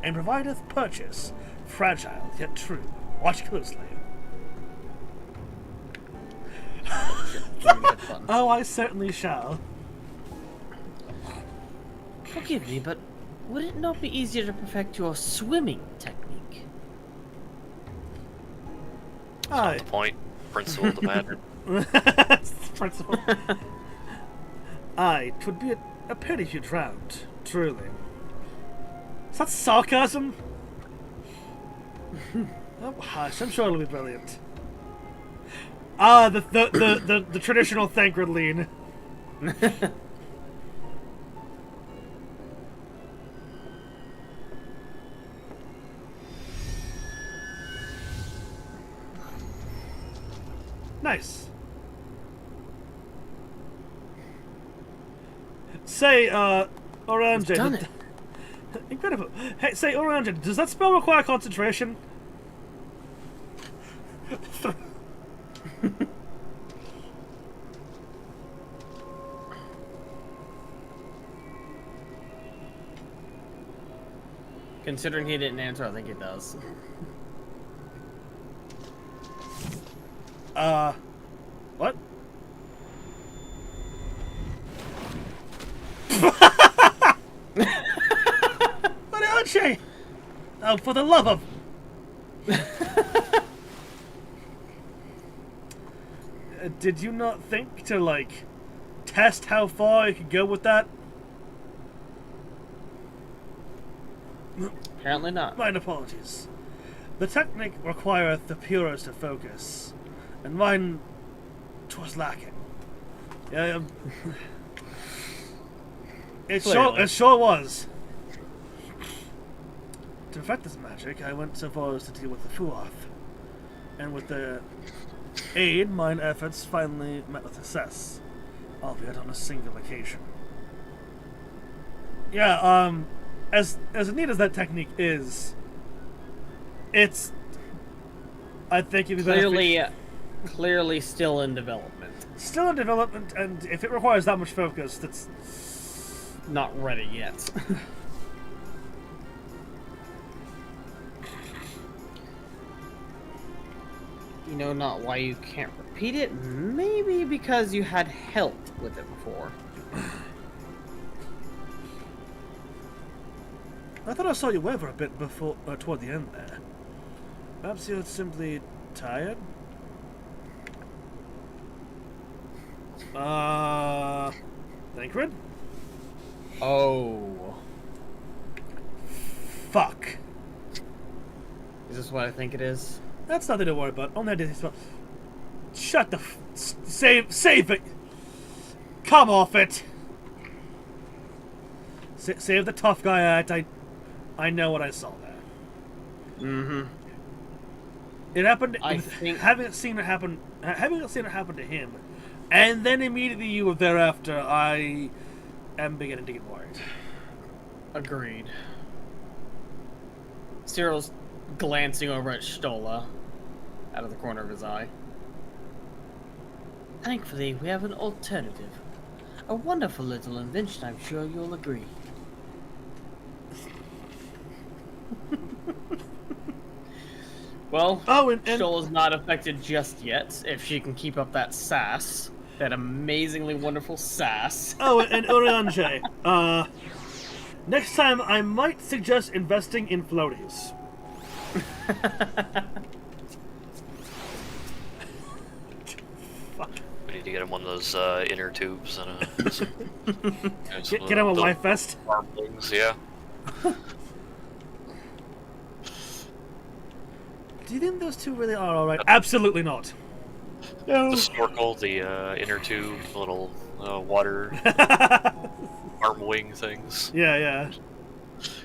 and provideth purchase, fragile yet true. Watch closely. Oh, I certainly shall. Forgive me, but would it not be easier to perfect your swimming technique? That's the point. Principle of the matter. Principle. Aye, 'twould be a pity if you drowned, truly. Is that sarcasm? Oh, hush, I'm sure it'll be brilliant. Ah, the traditional Thancred lean. Nice. Say, Orange. Done it. Incredible. Hey, say, Orange, does that spell require concentration? Considering he didn't answer, I think it does. What? What aren't she? Oh, for the love of... Did you not think to, like, test how far you could go with that? Apparently not. Mine apologies. The technique requireth the purest of focus, and mine 'twas lacking. It sure was. To perfect this magic, I went so far as to deal with the Fuoth, and with the aid, mine efforts finally met with success, albeit on a single occasion. Yeah, as neat as that technique is, it's, I think it'd be clearly still in development. Still in development, and if it requires that much focus, that's not ready yet. You know not why you can't repeat it? Maybe because you had help with it before. I thought I saw you waver a bit before, toward the end there. Perhaps you're simply tired? Thancred? Oh. Fuck. Is this what I think it is? That's nothing to worry about. Only I did this. Shut the save it! Come off it! Save the tough guy act. I know what I saw there. Mm-hmm. It happened. I think having seen it happen to him, and then immediately you were thereafter, I am beginning to get worried. Agreed. Cyril's glancing over at Stola out of the corner of his eye. Thankfully, we have an alternative. A wonderful little invention, I'm sure you'll agree. Well, Stola's not affected just yet, if she can keep up that sass. That amazingly wonderful sass. Oh, and Oriange, next time I might suggest investing in floaties. We need to get him one of those inner tubes and get him a life vest. Arm wings, yeah. Do you think those two really are alright? Absolutely not. No. The snorkel, the inner tube, little water arm wing things. Yeah, yeah.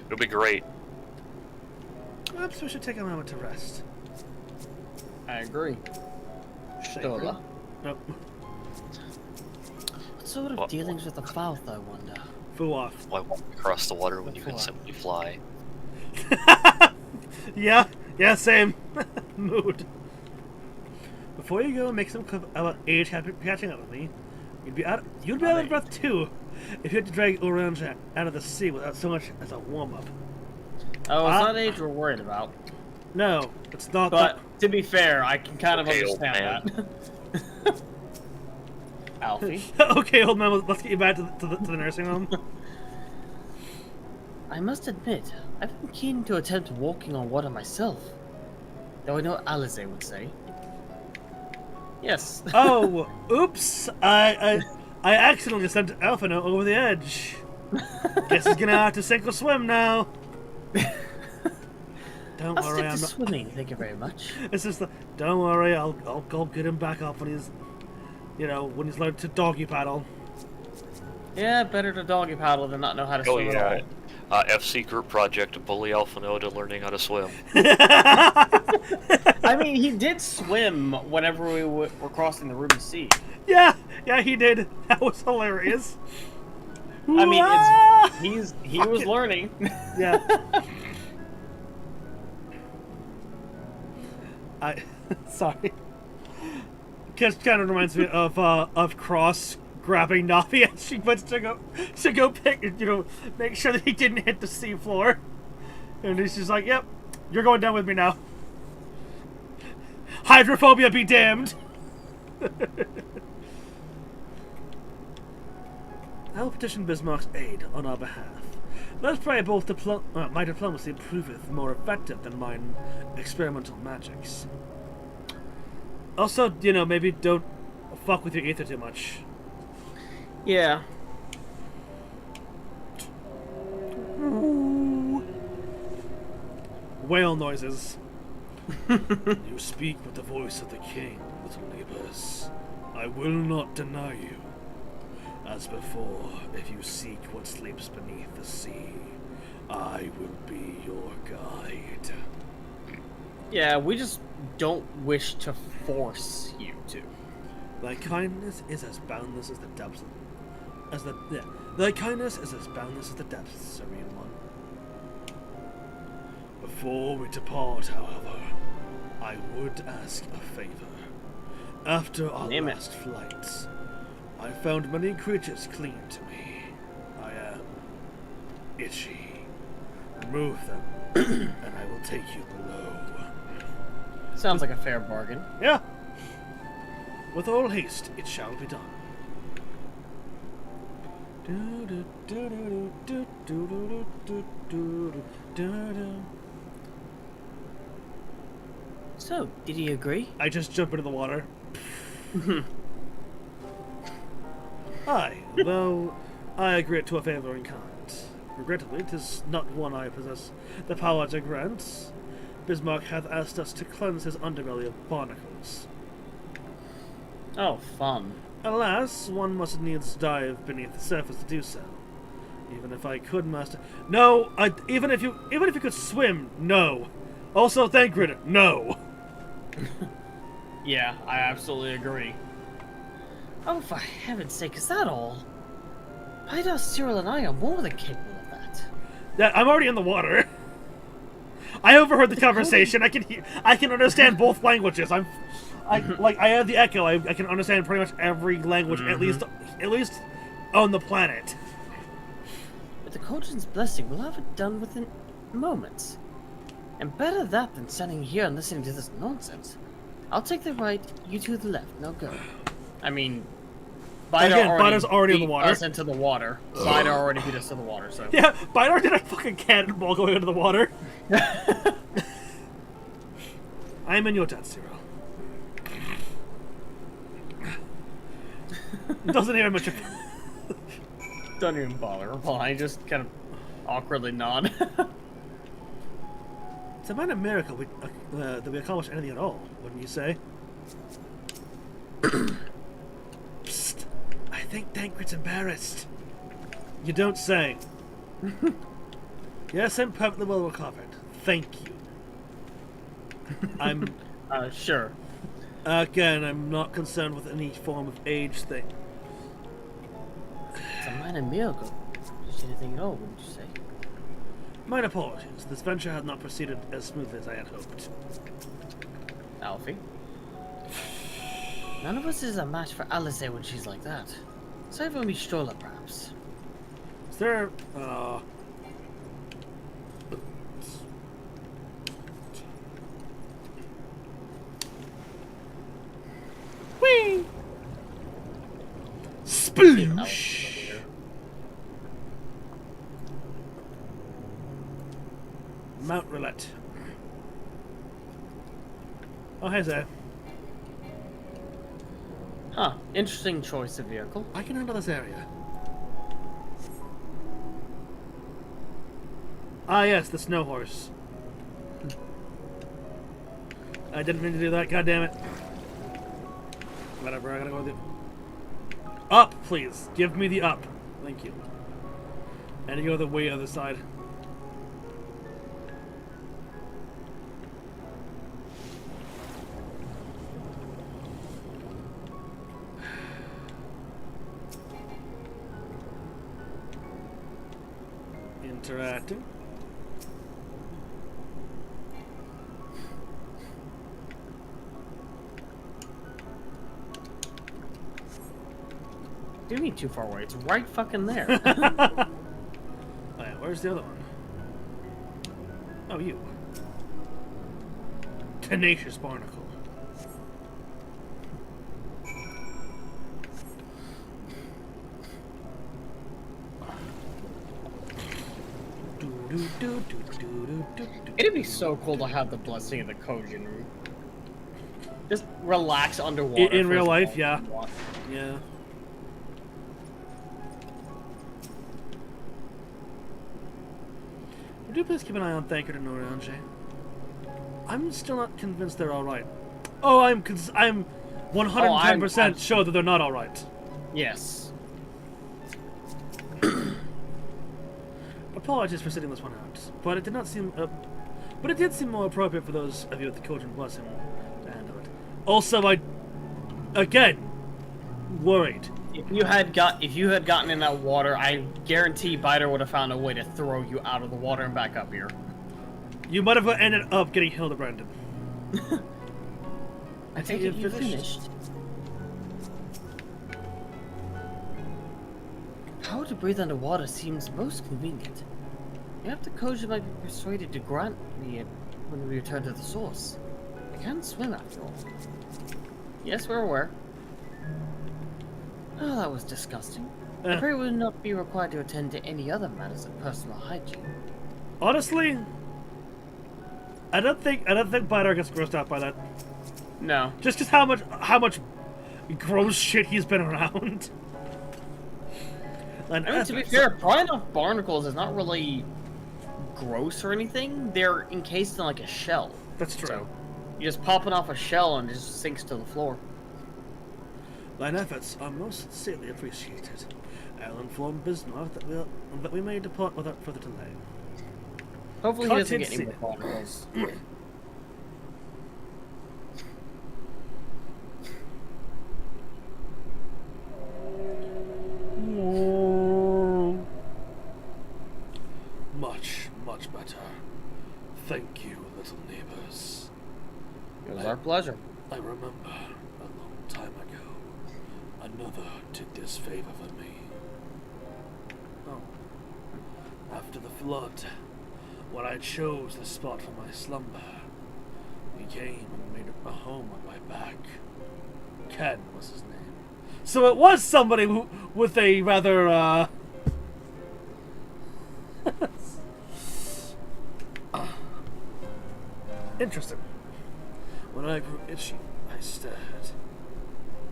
It'll be great. Perhaps we should take a moment to rest. I agree. Stola. Nope. What sort of dealings with the Fouth, I wonder? Foo off. Why walk across the water when you can simply fly? Yeah, same. Mood. Before you go and make some clip about age catching up with me, you'd be out of breath too if you had to drag Orange out of the sea without so much as a warm-up. Oh, it's not age we're worried about. No, it's not. But to be fair, I can kind of Okay, understand that. Alfie. Okay, old man, let's get you back to the nursing home. I must admit, I've been keen to attempt walking on water myself. Though I know Alize would say. Yes. Oh, oops! I accidentally sent Alphino over the edge. Guess he's gonna have to sink or swim now. Don't I'll worry, stick I'm to not swimming. Thank you very much. It's just don't worry, I'll go get him back up when he's, when he's learned to doggy paddle. Yeah, better to doggy paddle than not know how to swim at all. FC group project to bully Alphino to learning how to swim. I mean, he did swim whenever we were crossing the Ruby Sea. Yeah, he did. That was hilarious. I mean, he was learning. Yeah. Sorry. Just kind of reminds me of Cross grabbing Navi as she went to go pick, make sure that he didn't hit the seafloor. And he's just like, "Yep, you're going down with me now. Hydrophobia be damned." I will petition Bismarck's aid on our behalf. Let's pray both my diplomacy proveth more effective than mine experimental magics. Also, maybe don't fuck with your ether too much. Yeah. Ooh. Whale noises. You speak with the voice of the king, little neighbors. I will not deny you. As before, if you seek what sleeps beneath the sea, I will be your guide. Yeah, we just don't wish to force you to. Thy kindness is as boundless as the depths Thy kindness is as boundless as the depths, serene one. Before we depart, however, I would ask a favor. After our last flight, I found many creatures clinging to me. I am itchy. Remove them, and I will take you below. Sounds like a fair bargain. Yeah. With all haste, it shall be done. So, did he agree? I just jump into the water. Aye, though I agree to a favor in kind. Regrettably, 'tis not one I possess the power to grant. Bismarck hath asked us to cleanse his underbelly of barnacles. Oh, fun. Alas, one must needs dive beneath the surface to do so. Even if I could master... No! Even if you could swim, no! Also, thank Gritter, no! Yeah, I absolutely agree. Oh, for heaven's sake, is that all? Pyda, Cyril, and I are more than capable of that. Yeah, I'm already in the water. I overheard the conversation. I can understand both languages. I have the echo. I can understand pretty much every language, at least on the planet. With the Cauldron's blessing, we'll have it done within moments. And better that than standing here and listening to this nonsense. I'll take the right, you two the left. Now go. I mean, Bidar's already in the water. Us into the water. Bidar already beat us to the water. So yeah, Bidar did a fucking cannonball going into the water. I'm in your debt, Zero. Doesn't hear much of Don't even bother replying, just kind of awkwardly nod. It's a minor miracle that we accomplished anything at all, wouldn't you say? Psst. I think Dankred's embarrassed. You don't say. Yes, I'm perfectly well recovered. Thank you. I'm... Sure. Again, I'm not concerned with any form of age thing. It's a minor miracle. Just anything at all, wouldn't you say? My apologies. This venture had not proceeded as smoothly as I had hoped. Alfie? None of us is a match for Alice when she's like that. Aside from me stroller, perhaps. Is there... Whee! Sploosh! Mount Roulette. Oh, hey there. Huh. Interesting choice of vehicle. I can handle this area. Ah, yes, the snow horse. I didn't mean to do that, goddammit. Whatever, I gotta go with it. Up, please. Give me the up. Thank you. And to go the way other side. Interacting. Do you mean too far away? It's right fucking there. Oh, yeah, where's the other one? Oh, you. Tenacious barnacle. It'd be so cool to have the blessing of the Kojin room. Just relax underwater. In real life, yeah. Yeah. Would you please keep an eye on Thankred and Orange? I'm still not convinced they're alright. Oh, I'm 110% sure that they're not alright. Yes. Apologies for sitting this one out, but it did not seem... but it did seem more appropriate for those of you with the Kojin blessing to handle it. Also, again, worried. If you had gotten in that water, I guarantee Biter would have found a way to throw you out of the water and back up here. You might have ended up getting Hildebranded. I take it you finished. How to breathe underwater seems most convenient. Perhaps the Kojin might be persuaded to grant me it when we return to the source. I can't swim after all. Yes, we're aware. Oh, that was disgusting. I pray we will not be required to attend to any other matters of personal hygiene. Honestly, I don't think Biter gets grossed out by that. No. Just how much gross shit he's been around. I mean, to be fair, prying off barnacles is not really gross or anything. They're encased in like a shell. That's true. So you just pop it off a shell and it just sinks to the floor. Thine efforts are most sincerely appreciated. I'll inform Bismarck that we may depart without further delay. Hopefully he doesn't get any more barnacles. Much better. Thank you, little neighbors. It was our pleasure. I remember a long time ago, another did this favor for me. Oh. After the flood, when I chose the spot for my slumber, he came and made a home on my back. Ken was his name. So it was somebody with a rather, interesting. When I grew itchy, I stared.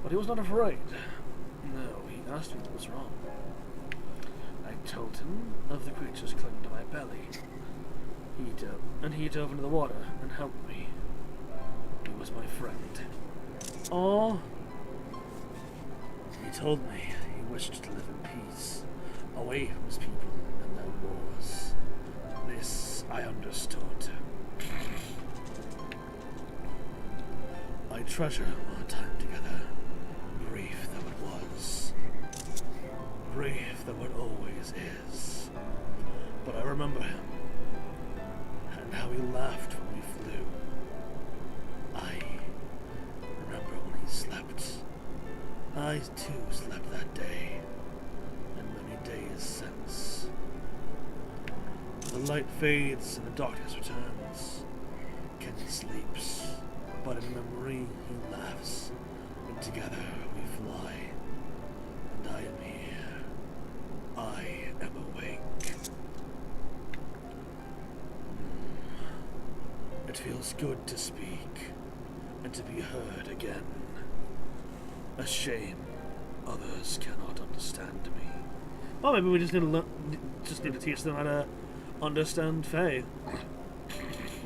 But he was not afraid. No, he asked me what was wrong. I told him of the creatures clinging to my belly. He dove into the water and helped me. He was my friend. Oh. He told me he wished to live in peace, away from his people and their wars. This I understood. I treasure our time together, brief though it was. Brief though it always is. But I remember him, and how he laughed when we flew. I remember when he slept. I too slept that day, and many days since. The light fades and the darkness returns. Ken sleeps, but in memory he laughs, and together we fly. And I am here. I am awake. It feels good to speak, and to be heard again. A shame others cannot understand me. Well, maybe we just need to teach them how to understand Fae.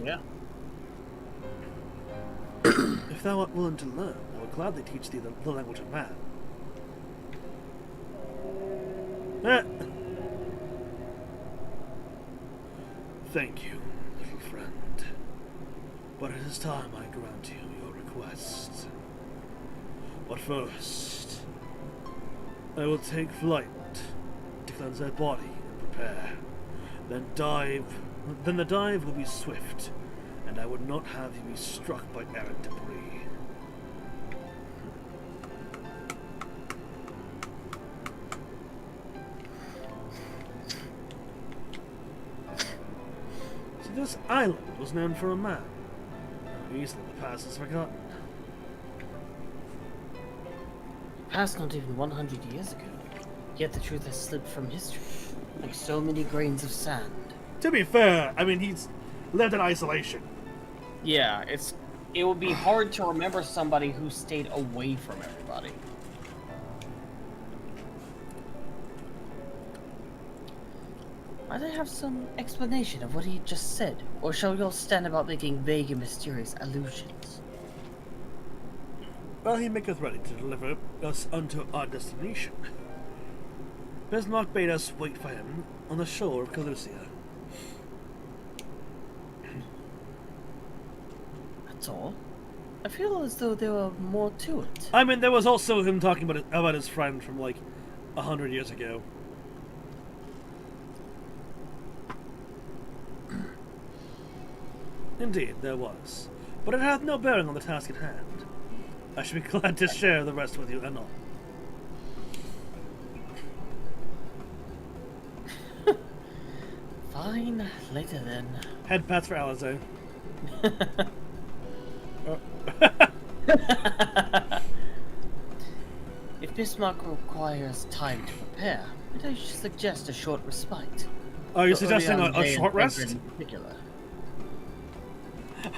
Yeah. If thou art willing to learn, I will gladly teach thee the language of man. Thank you, little friend. But it is time I grant you your request. But first, I will take flight to cleanse thy body and prepare. Then the dive will be swift, and I would not have you be struck by errant debris. So this island was known for a man. How easily the past is forgotten. Passed not even 100 years ago, yet the truth has slipped from history, like so many grains of sand. To be fair, I mean, he's lived in isolation. Yeah, it would be hard to remember somebody who stayed away from everybody. Might I have some explanation of what he just said, or shall we all stand about making vague and mysterious allusions? Well, he maketh ready to deliver us unto our destination. Bismarck bade us wait for him on the shore of Calusia. That's all? I feel as though there were more to it. I mean, there was also him talking about his friend from like 100 years ago. Indeed, there was. But it hath no bearing on the task at hand. I should be glad to share the rest with you anon. Fine, later then. Head pats for Alizo. If Bismarck requires time to prepare, might I suggest a short respite? Are you suggesting a short rest? In particular.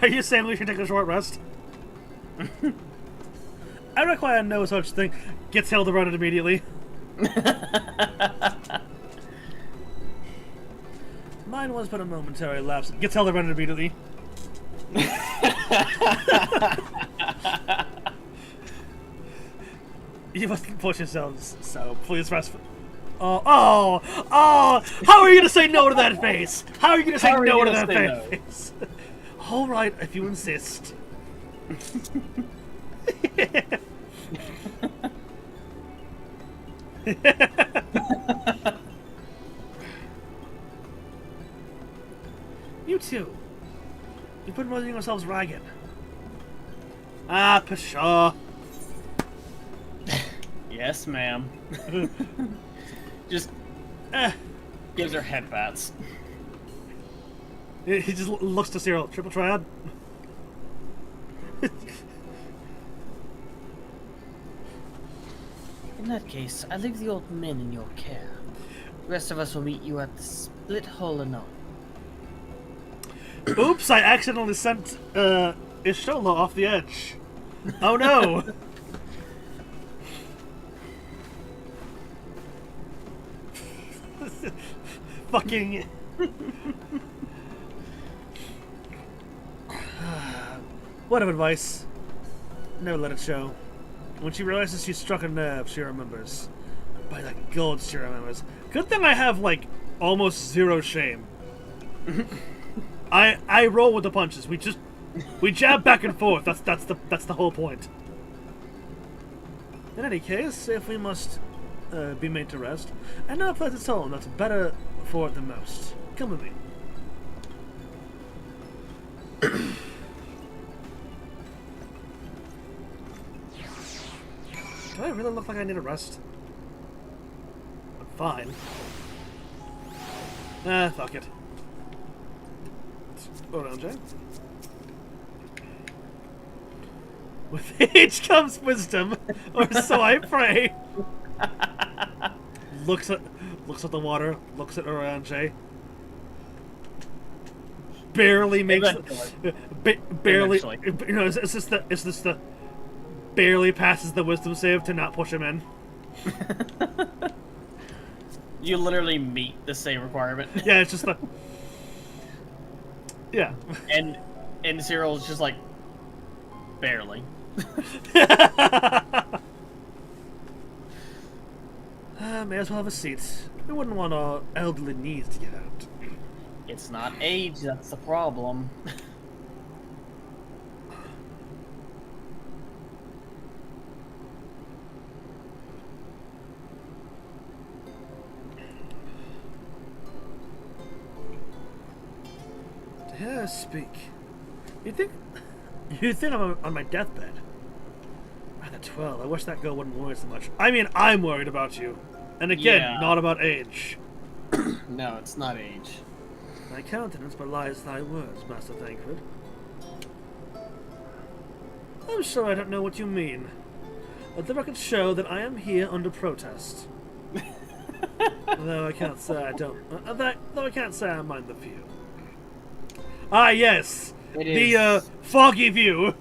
Are you saying we should take a short rest? I require no such thing. Gets held around it immediately. Mine was but a momentary lapse. Gets held around it immediately. You mustn't push yourselves, so please rest. Oh! How are you gonna say no to that face? How are you gonna say no to that face? All right, if you insist. You two. You've been running yourselves ragged. Ah, pshaw. Yes, ma'am. Just gives her headbats. He just looks to Cyril. Triple triad. In that case, I leave the old men in your care. The rest of us will meet you at the split hole anon. Oops, I accidentally sent is Shola off the edge. Oh no! Fucking. Word of advice. Never let it show. When she realizes she's struck a nerve, she remembers. By the gods, she remembers. Good thing I have, like, almost zero shame. I roll with the punches. We jab back and forth. That's the whole point. In any case, if we must be made to rest, and know a place at home that's better for it than most. Come with me. Do I really look like I need a rest? I'm fine. Fuck it. Hold on, Jay. With age comes wisdom, or so I pray. Looks at the water, looks at Orange. Barely makes barely. You know, it's just the barely passes the wisdom save to not push him in. You literally meet the same requirement. Yeah, it's just the. Yeah. And Cyril's just like barely. May as well have a seat. We wouldn't want our elderly knees to get out. It's not age that's the problem. To hear her speak, you think I'm on my deathbed? At 12, I wish that girl wouldn't worry so much. I mean, I'm worried about you. And again, Yeah. not about age. No, it's not age. Thy countenance belies thy words, Master Thancred. I'm sure I don't know what you mean. Let the record show that I am here under protest. Though I can't say I don't. Though I can't say I mind the view. Ah, yes, the foggy view.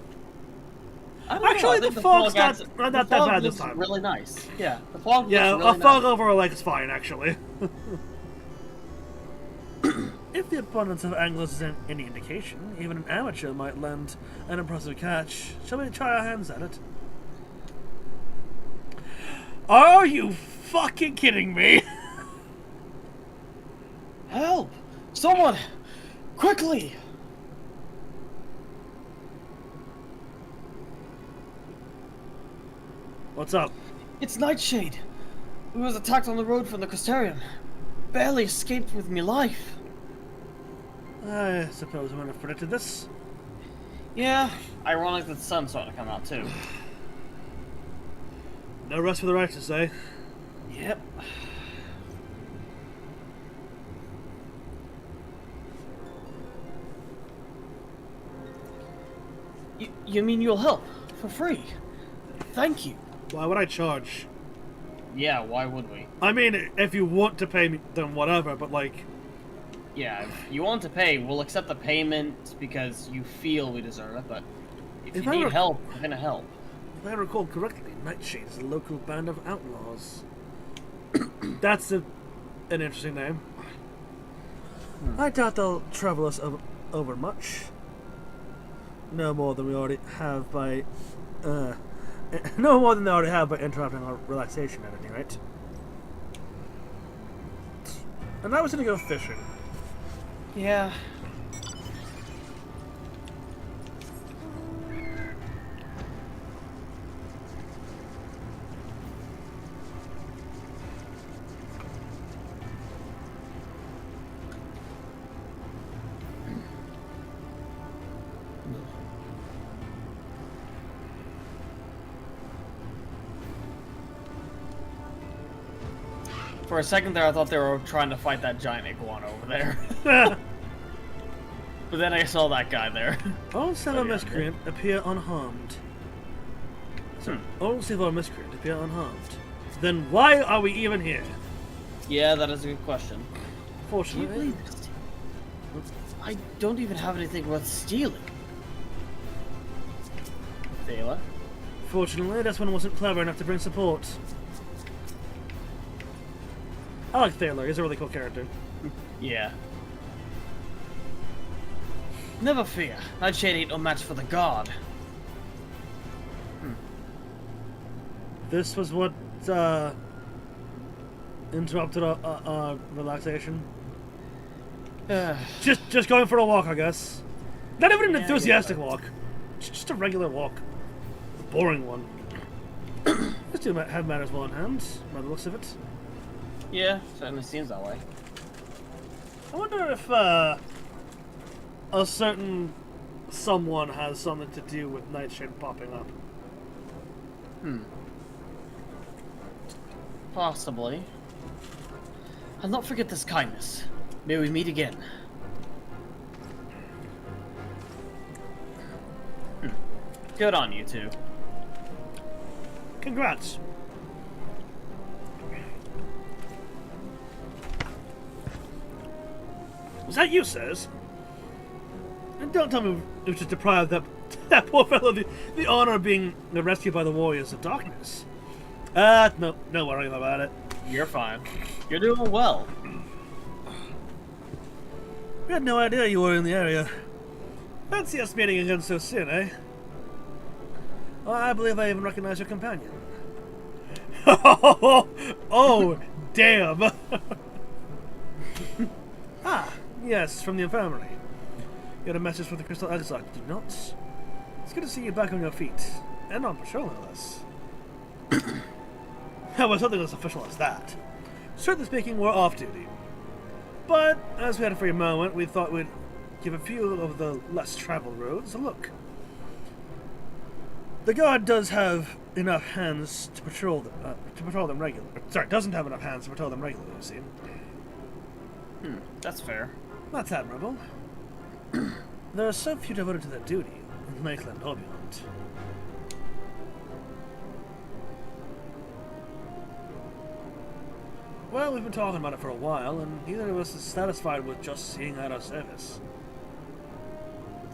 Actually, the fog's not that bad this time. Really nice. Yeah, the fog. Yeah, looks really a fog nice. over a lake is fine, actually. If the abundance of anglers is any indication, even an amateur might land an impressive catch. Shall we try our hands at it? Are you fucking kidding me? Help! Someone! Quickly! What's up? It's Nightshade. We was attacked on the road from the Crystarium. Barely escaped with me life. I suppose I might have predicted this. Yeah, ironic that the sun's starting to come out too. No rest for the righteous, eh? Yep. You mean you'll help? For free? Thank you. Why would I charge? Yeah, why would we? I mean, if you want to pay me, then whatever, but like... Yeah, if you want to pay, we'll accept the payment because you feel we deserve it, but if you need help, we're gonna help. If I recall correctly, Nightshade is a local band of outlaws. That's an interesting name. I doubt they'll trouble us over much. No more than we already have by... no more than they already have by interrupting our relaxation, at any rate. And I was gonna go fishing. Yeah. For a second there, I thought they were trying to fight that giant iguana over there. But then I saw that guy there. All civil miscreant appear unharmed. All civil miscreant appear unharmed. Then why are we even here? Yeah, that is a good question. Fortunately, I don't even have anything worth stealing. Thaler. Fortunately, this one wasn't clever enough to bring support. I like Thaler, he's a really cool character. Yeah. Never fear, Nightshade ain't no match for the god. This was what, interrupted our relaxation. Just going for a walk, I guess. Not even an enthusiastic walk. Just a regular walk. A boring one. Just to have matters well in hand, by the looks of it. Yeah, certainly seems that way. I wonder if, a certain someone has something to do with Nightshade popping up. Possibly. I'll not forget this kindness. May we meet again. Good on you two. Congrats. Was that you, sirs? And don't tell me it was just deprived that poor fellow the honor of being rescued by the warriors of darkness. No worrying about it. You're fine. You're doing well. We had no idea you were in the area. Fancy us meeting again so soon, eh? Well, I believe I even recognize your companion. Oh, damn! Ah, yes, from the infirmary. You had a message from the Crystal Exarch, did you not? It's good to see you back on your feet. And on patrol, no less. Well, something as official as that. Strictly speaking, we're off duty. But, as we had a free moment, we thought we'd give a few of the less traveled roads a look. The guard does have enough hands to patrol them regularly. Sorry, doesn't have enough hands to patrol them regularly, you see. That's fair. That's admirable. There are so few devoted to their duty in Lakeland or beyond. Well, we've been talking about it for a while, and neither of us is satisfied with just seeing out our service.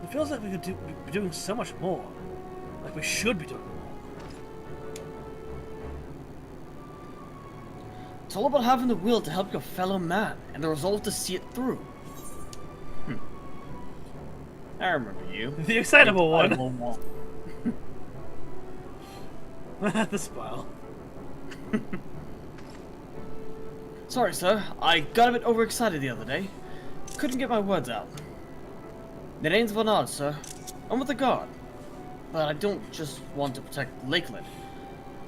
It feels like we could be doing so much more. Like we should be doing more. It's all about having the will to help your fellow man, and the resolve to see it through. I remember you. The excitable one. The smile. Sorry, sir. I got a bit overexcited the other day. Couldn't get my words out. The name's Bernard, sir. I'm with the guard. But I don't just want to protect Lakeland.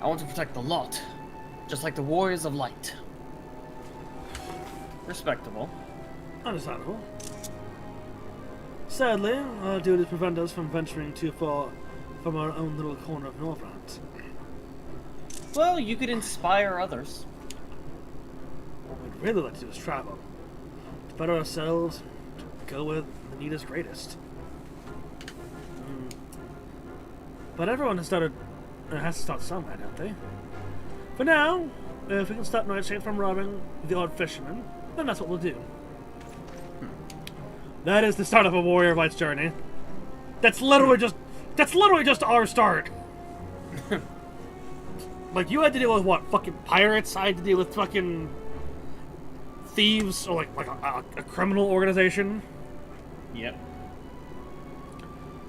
I want to protect the lot. Just like the Warriors of Light. Respectable. Understandable. Sadly, our duties prevent us from venturing too far from our own little corner of Northrant. Well, you could inspire others. What we'd really like to do is travel. To better ourselves, to go where the need is greatest. But everyone has to start somewhere, don't they? For now, if we can stop Nightshade from robbing the odd fisherman, then that's what we'll do. That is the start of a Warrior of Light's journey. That's literally just our start. Like, you had to deal with what? Fucking pirates? I had to deal with fucking thieves, or like a criminal organization? Yep.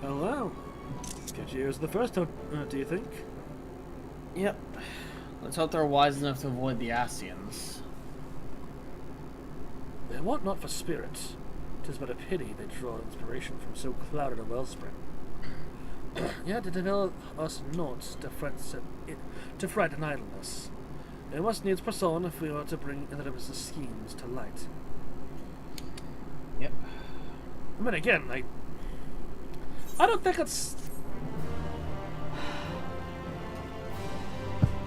Oh well. Good years the first time, do you think? Yep. Let's hope they're wise enough to avoid the Asians. They want not for spirits. 'Tis but a pity they draw inspiration from so clouded a wellspring. Yet it availeth us naught to fret in idleness. They must needs press on if we are to bring Elizabeth's schemes to light. Yep. I mean, again, I don't think it's...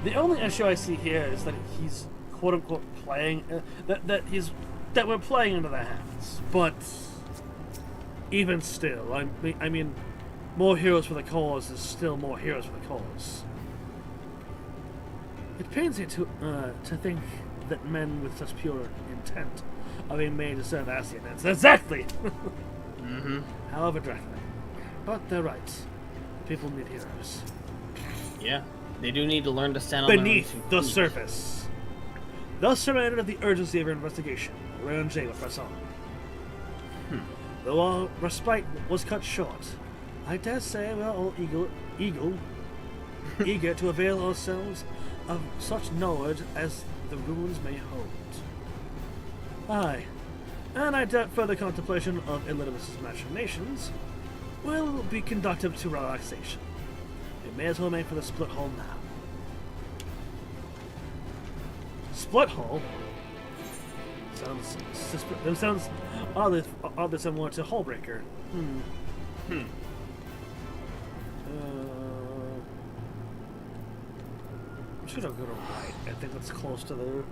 The only issue I see here is that he's quote-unquote playing... that we're playing into their hands. But even still, I mean, more heroes for the cause is still more heroes for the cause. It pains me to think that men with such pure intent are being made to serve Asianites. Exactly! Mm-hmm. However directly. But they're right. People need heroes. Yeah, they do need to learn to stand on their own Beneath 2 the feet. surface. Thus reminded of the urgency of your investigation, Round J will press on. Though our respite was cut short, I dare say we are all eager to avail ourselves of such knowledge as the ruins may hold. Aye, and I doubt further contemplation of Elizabeth's machinations will be conducive to relaxation. We may as well make for the split hole now. Split hole? Sounds oddly similar to Hullbreaker. I'm just gonna go to right. I think that's close to the.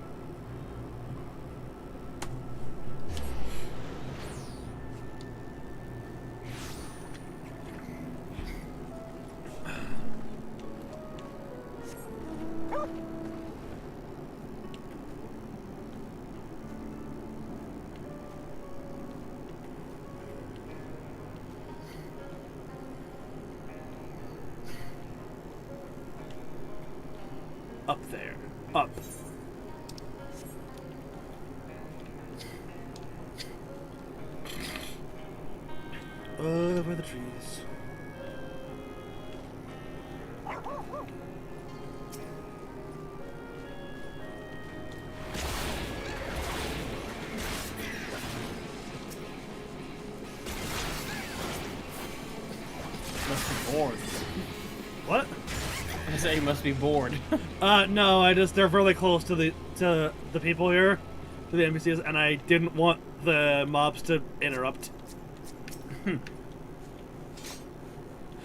Up there. Up. Over the trees. Must be bored. What? I say you must be bored. No, they're really close to the people here, to the NPCs, and I didn't want the mobs to interrupt.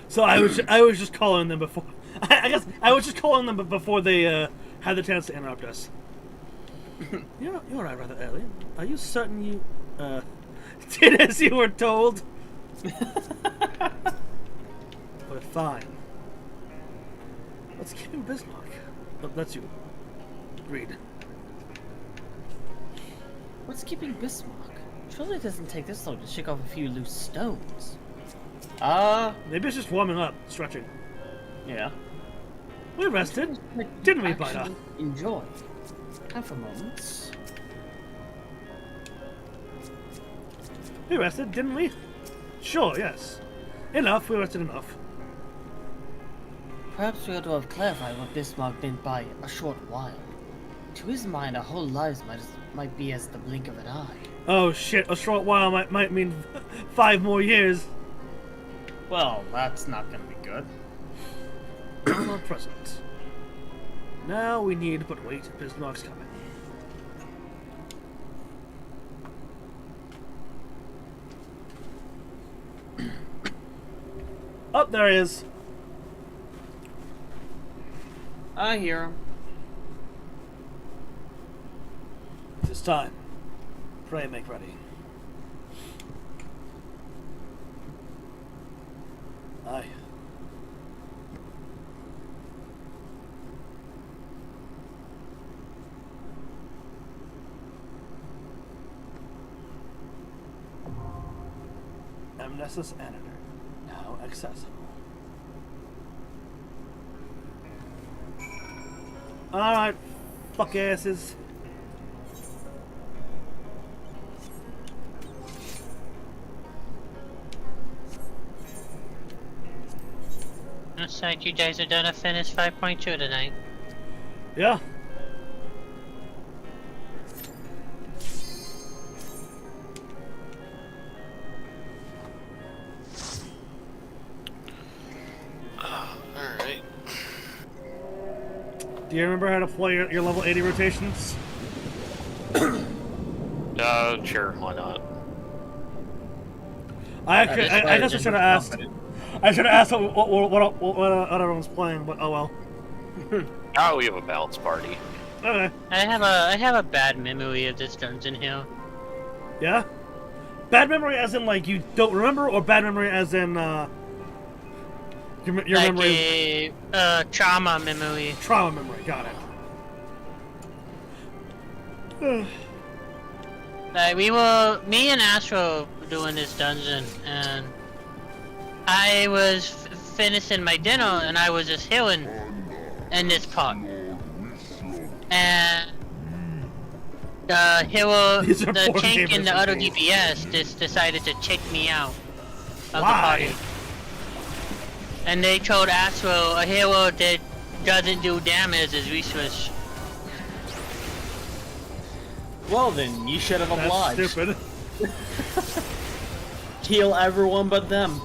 So I was just calling them before. I guess I was just calling them before they had the chance to interrupt us. You're right rather early. Are you certain you did as you were told? But fine. Let's keep him Bismarck. That's you. Read. What's keeping Bismarck? Surely it doesn't take this long to shake off a few loose stones. Maybe it's just warming up, stretching. Yeah. We rested, didn't we, Bida? Enjoy. Have a moment. We rested, didn't we? Sure, yes. Enough, we rested enough. Perhaps we ought to have clarified what Bismarck meant by a short while. To his mind, our whole lives might be as the blink of an eye. Oh shit, a short while might mean 5 more years. Well, that's not gonna be good. Or present. Now we need but wait, Bismarck's coming. Oh, there he is. I hear him. It's time. Pray make ready. Aye. Amnestus Editor. Now accessible. Alright, fuck asses. Looks like you guys are gonna finish 5.2 tonight. Yeah. Alright. Do you remember how to play your level 80 rotations? Sure, why not? I guess I should have asked. I should have asked what everyone's playing, but oh well. Oh, we have a balanced party. Okay. I have a bad memory of this dungeon here. Yeah? Bad memory as in like you don't remember, or bad memory as in your like memory? Trauma memory. Trauma memory, got it. Like me and Astro were doing this dungeon, and I was finishing my dinner and I was just healing in this part. And the hero, the tank and the other DPS just decided to kick me out of the party. And they told Astro a hero that doesn't do damage is useless. Well then, you should have obliged. That's stupid. Heal everyone but them.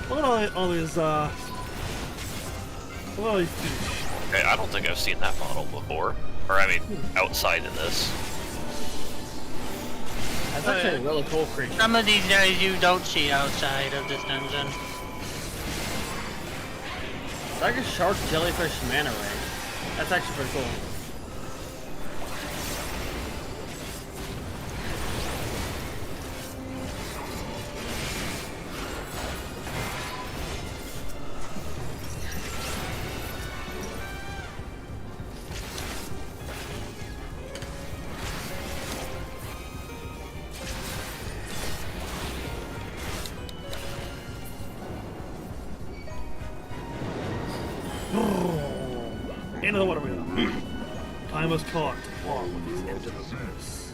Look at all these, look at all these. Okay, I don't think I've seen that model before. Or, I mean, outside in this. That's actually a really cool creature. Some of these guys you don't see outside of this dungeon. It's like a shark jellyfish manta ray. That's actually pretty cool. Into the water we go. Time was caught along with these edge of the abyss.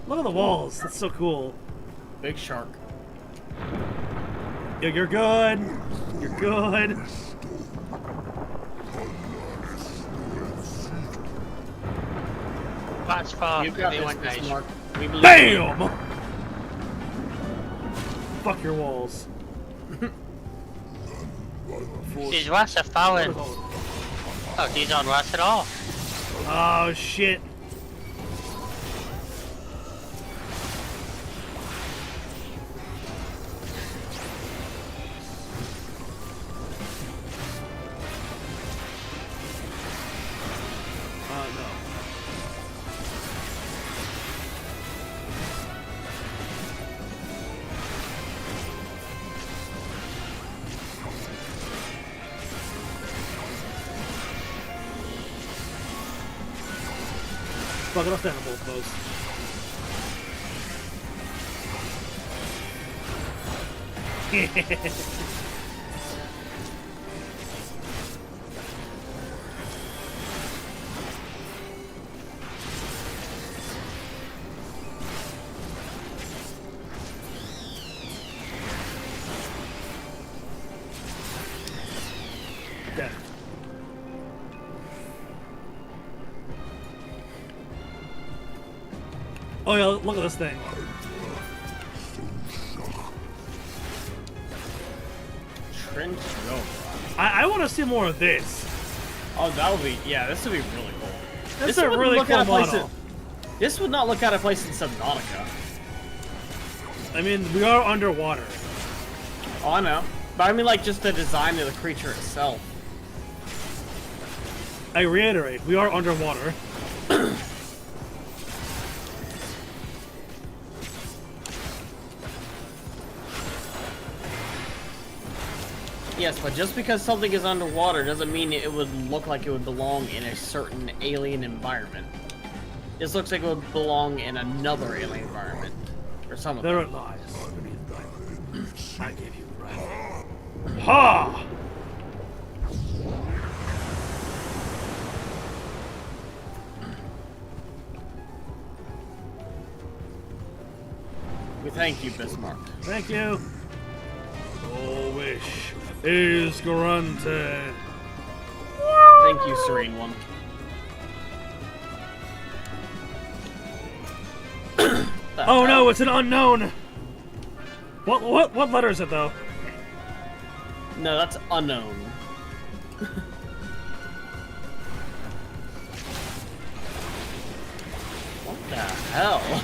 Look at the walls. That's so cool. Big shark. Yeah, you're good. You're good. Watch for You've got everyone, this, guys. Mark. We believe BAM! Fuck your walls. These rocks are falling. Oh, these aren't rocks at all. Oh shit. No. Fuck it, I'll stand on both of those. Death. Oh yeah, look at this thing. Trench Nova. I want to see more of this. Oh, that would be, yeah, this would be really cool. That's This a wouldn't really look cool out of place model. This would not look out of place in Subnautica. I mean, we are underwater. Oh, I know. But I mean, like, just the design of the creature itself. I reiterate, we are underwater. Yes, but just because something is underwater doesn't mean it would look like it would belong in a certain alien environment. This looks like it would belong in another alien environment. Or something. There it lies. I gave you breath. Ha! We thank you, Bismarck. Thank you. Your wish is granted. Thank you, Serene One. Oh no, it's an unknown. What letter is it though? No, that's unknown. What the hell?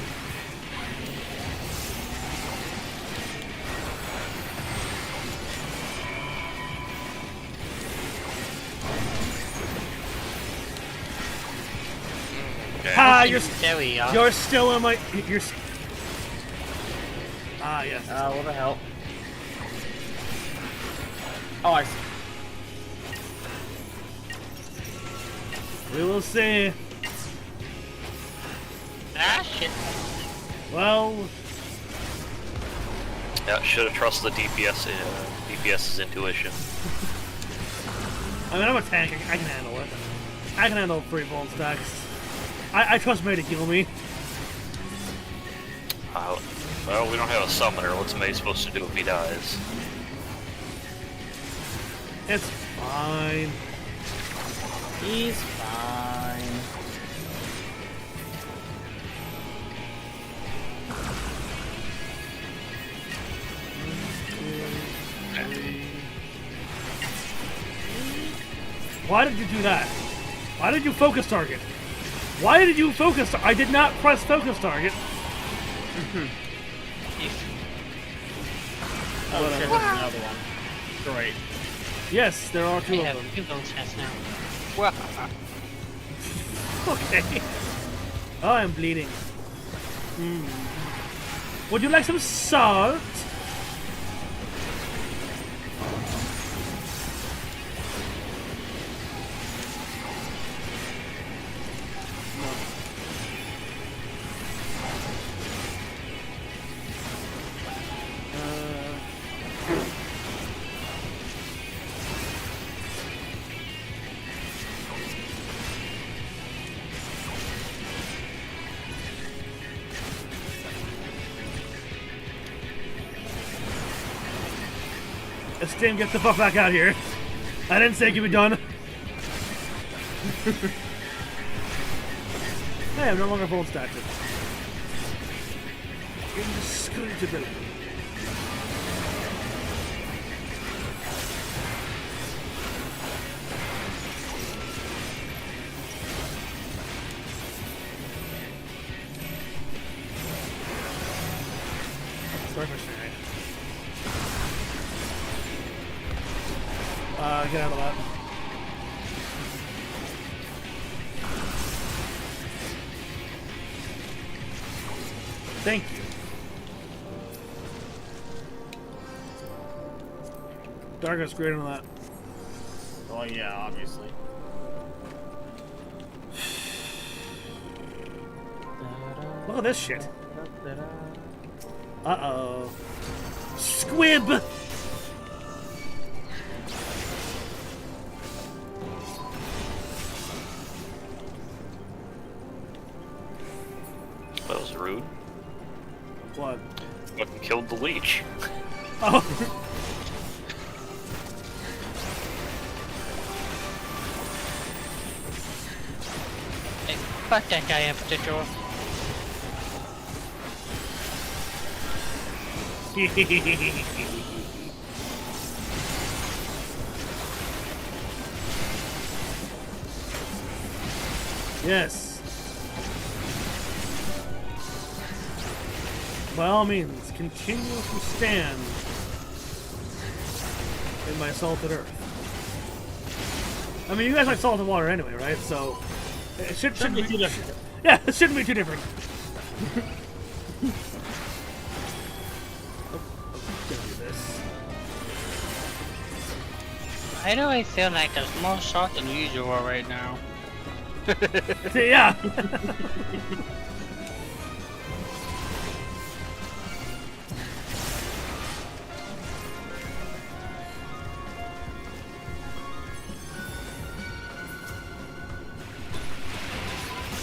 You're still in my. You're. Ah, yes. What the hell? Oh, I see. We will see. Ah, shit. Well. Yeah, should have trusted the DPS's intuition. I mean, I'm a tank. I can handle it. I can handle 3 bone stacks. I trust May to heal me. Well, we don't have a summoner. What's May supposed to do if he dies? It's fine. He's fine. Why did you do that? Why did you focus target? Why did you focus? I did not press focus target. Oh, shit, there's another one. Great. Yes, there are 2 I of have them. 2 bone sets now. Okay. Oh, I'm bleeding. Would you like some salt? Steam, get the fuck back out here. I didn't say it could be done. Hey, I'm no longer full stacked. Inscrutable. Sorry for sharing. Get out of that. Thank you. Dargo's great on that. Oh yeah, obviously. Look at this shit. Uh-oh. Squib! That was rude. What? Fucking killed the leech. Oh. Hey, fuck that guy up the door. Yes. By all means, continue to stand in my salted earth. I mean, you guys like salted water anyway, right? So it shouldn't be too different. Yeah, it shouldn't be too different. Why do I feel like there's more salt than usual right now? Yeah.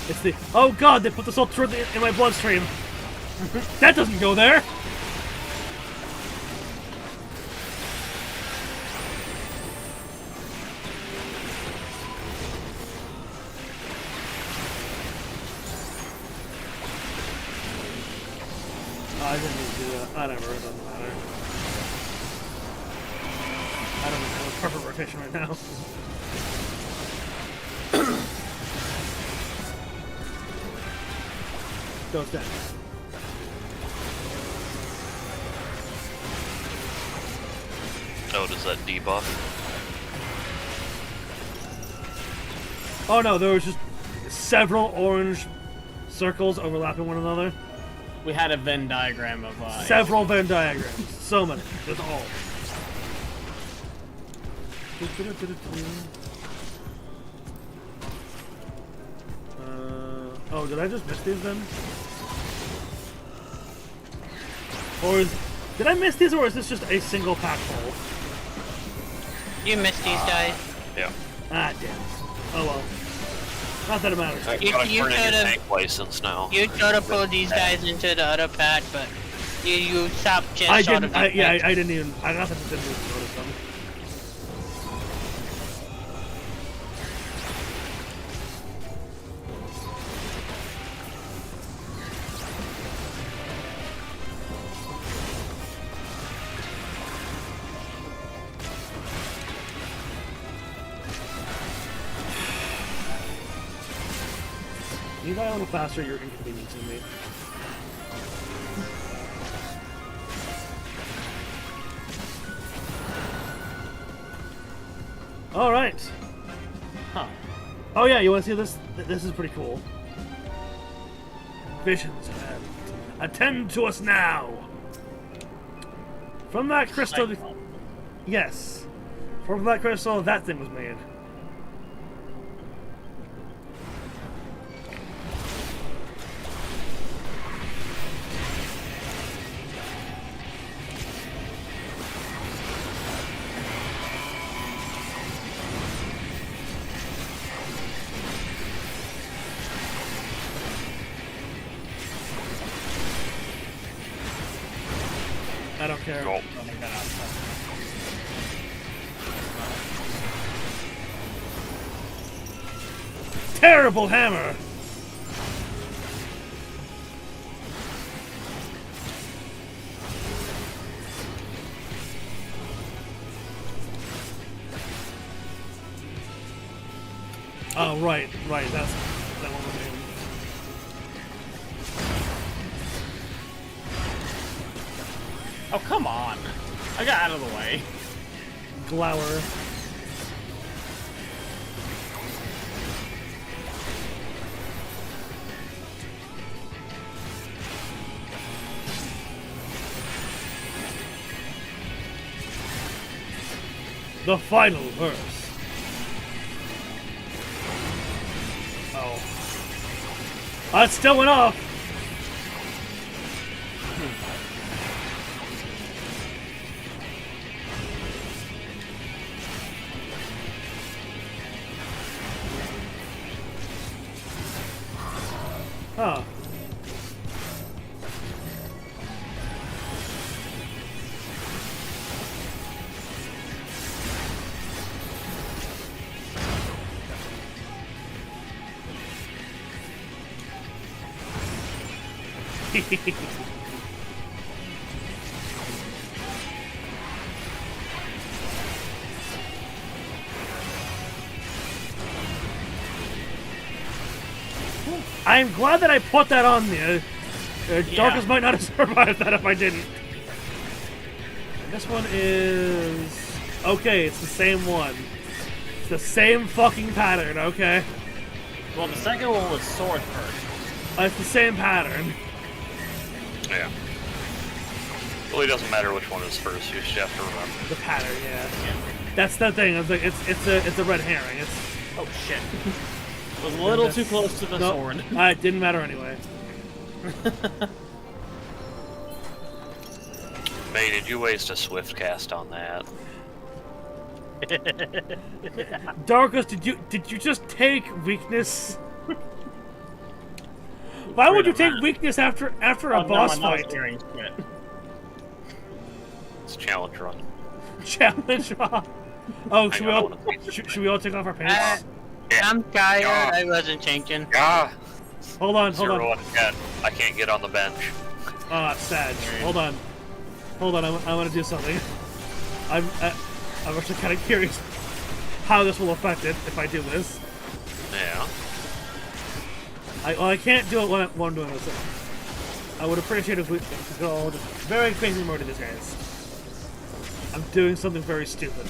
It's the oh god, they put the salt in my bloodstream. That doesn't go there. I didn't need to do that. Whatever, it doesn't matter. I don't know what's perfect rotation right now. Goes down. Oh, does that debuff? Oh no, there was just several orange circles overlapping one another. We had a Venn diagram of several Venn diagrams. So many. There's all. Oh, did I just miss these then? Or did I miss these, or is this just a single pack hole? You missed these guys. Yeah. Ah, damn. Oh well. Not that it matters. I got a tank license now. You could have pulled these guys into the other pack, but you stopped just I short didn't. of the pack. I didn't even. I got that didn't even notice them. You die a little faster, you're inconveniencing me. Alright. Huh. Oh yeah, you wanna see this? This is pretty cool. Visions ahead. Attend to us now! From that crystal... Yes. From that crystal, that thing was made. I don't care. Cool. Terrible hammer! Oh, right, that's that one was named. Oh, come on. I got out of the way. Glower. The final verse. Oh. That still went off. Huh. I'm glad that I put that on there. Darkus might not have survived that if I didn't. And this one is... Okay, it's the same one. It's the same fucking pattern, okay? Well, the second one was sword first. It's the same pattern. Yeah. Really doesn't matter which one is first. You just have to remember the pattern. Yeah. That's the thing. It's a red herring. It's oh shit. It was a little too close to the sword. It didn't matter anyway. May, did you waste a swift cast on that? Darkus, did you just take weakness? Why would you take weakness after a boss fight? It's a challenge run. Challenge run. Oh, should we all take off our pants? I'm tired. I wasn't changing. Hold on. 0 out of 10. I can't get on the bench. Ah, it's sad. Hold on. I want to do something. I'm actually kind of curious how this will affect it if I do this. Yeah. I can't do it when I'm doing this. I would appreciate if we could go very crazy mode in this, guys. I'm doing something very stupid.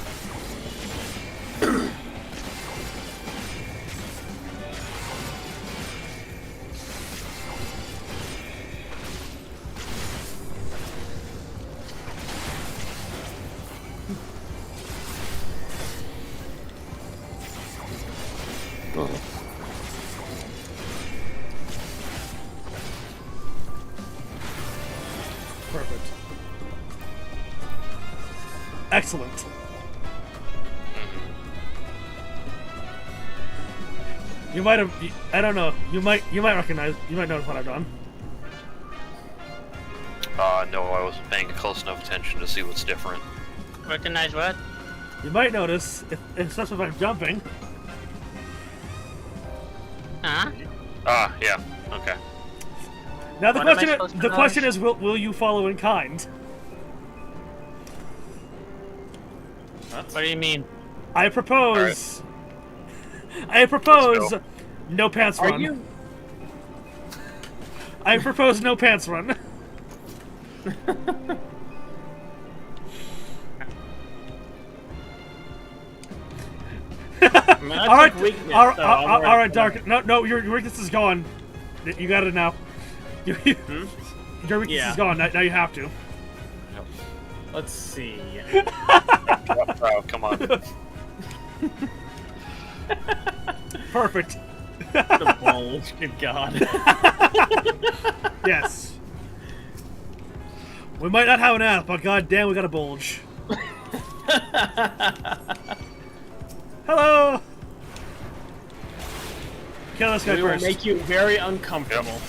Excellent. You might have. I don't know. You might recognize. You might notice what I've done. No, I wasn't paying close enough attention to see what's different. Recognize what? You might notice, especially if I'm jumping. Huh? Ah, yeah. Okay. Now the What am I question. supposed to The question notice? is, will you follow in kind? What do you mean? I propose. I propose no pants Are run. you? I propose no pants run. All right, all right, Dark. No, your weakness is gone. You got it now. Your weakness is gone. Now you have to. Let's see. Oh, come on. Perfect. The bulge. Good God. Yes. We might not have an app, but goddamn, we got a bulge. Hello. Kill this guy We first. will make you very uncomfortable.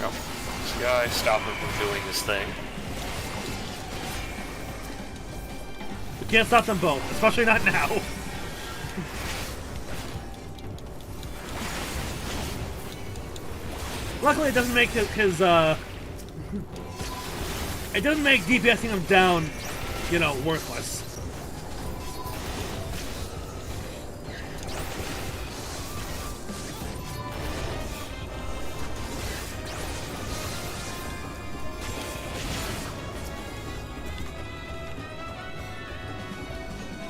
Yep. This guy, stop him from doing this thing. We can't stop them both, especially not now. Luckily, it doesn't make his it doesn't make DPSing him down, you know, worthless.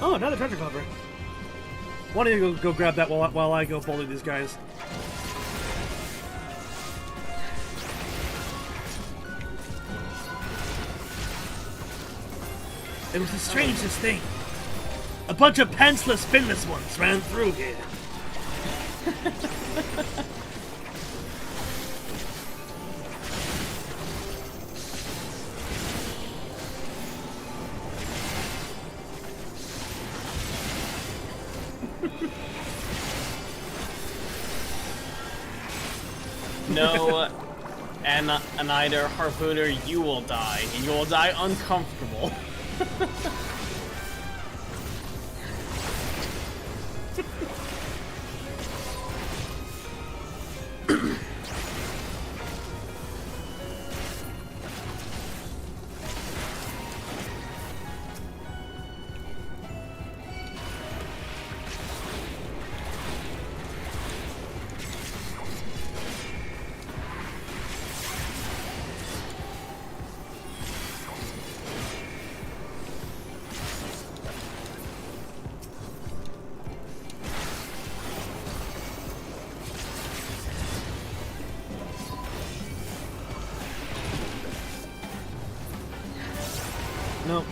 Oh, another treasure cover. Why don't you go grab that while I go bully these guys? It was the strangest thing. A bunch of pantsless, finless ones ran through here. No, and either harpooner, you will die, and you will die uncomfortable. No.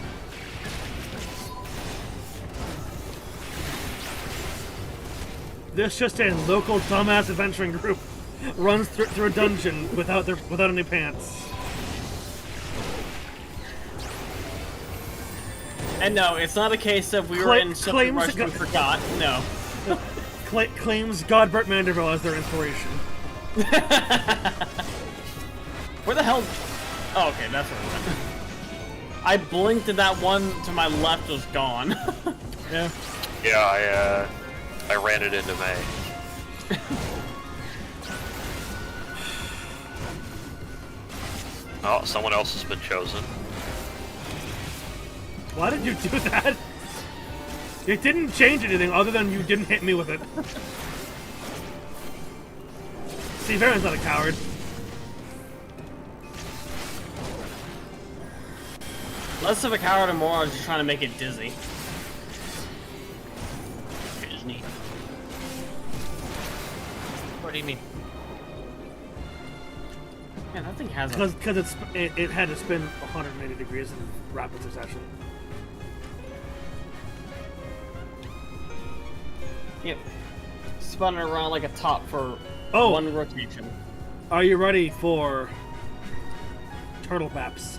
This just a local dumbass adventuring group runs through a dungeon without any pants. And no, it's not a case of we were in such a rush we forgot. No. Claims Godbert Manderville as their inspiration. Where the hell? Oh, okay, that's where it went. I blinked and that one to my left was gone. Yeah. Yeah, I ran it into May. Oh, someone else has been chosen. Why did you do that? It didn't change anything other than you didn't hit me with it. See, Varen's not a coward. Less of a coward and more, I was just trying to make it dizzy. Disney. What do you mean? Yeah, that thing has Because it had to spin 180 degrees in rapid succession. Yep. Spun it around like a top for one rotation. Are you ready for turtle baps?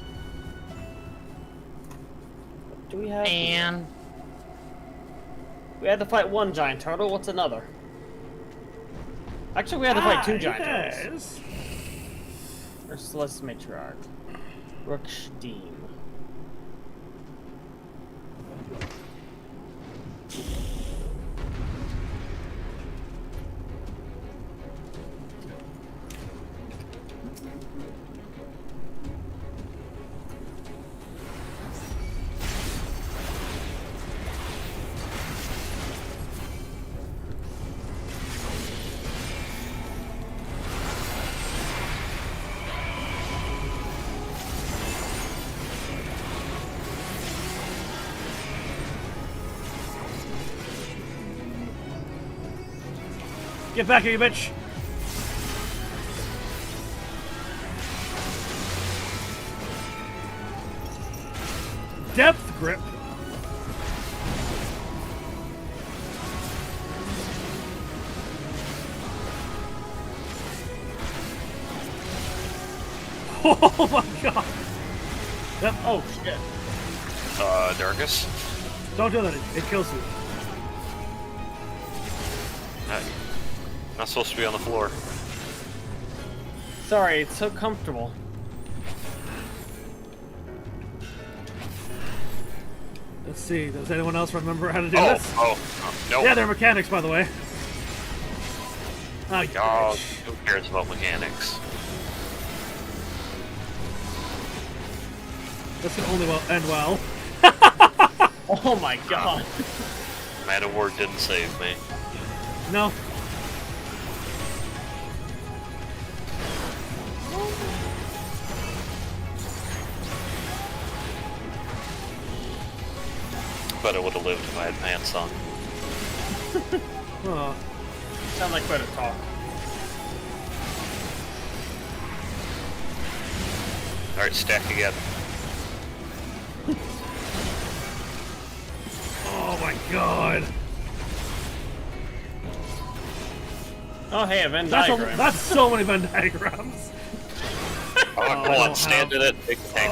do we have? And We had to fight one giant turtle. What's another? Actually, we had to fight two giant turtles. Merciless Matriarch. Rookstein. Get back here, you bitch! Depth grip. Oh my god! Yep. Oh shit. Darkus? Don't do that, it kills you. Not supposed to be on the floor. Sorry, it's so comfortable. Let's see, does anyone else remember how to do Oh, this? no. Yeah, they're mechanics, by the way. Oh, Oh, who cares about mechanics? This can only end well. Oh my god. Man of War didn't save me. No. But I would have lived if I had pants on. Oh. Sound like quite a talk. Alright, stack again. Oh my god. Oh hey, a Venn diagram. That's so many Venn diagrams. Oh, come on, stand in it. Take the tank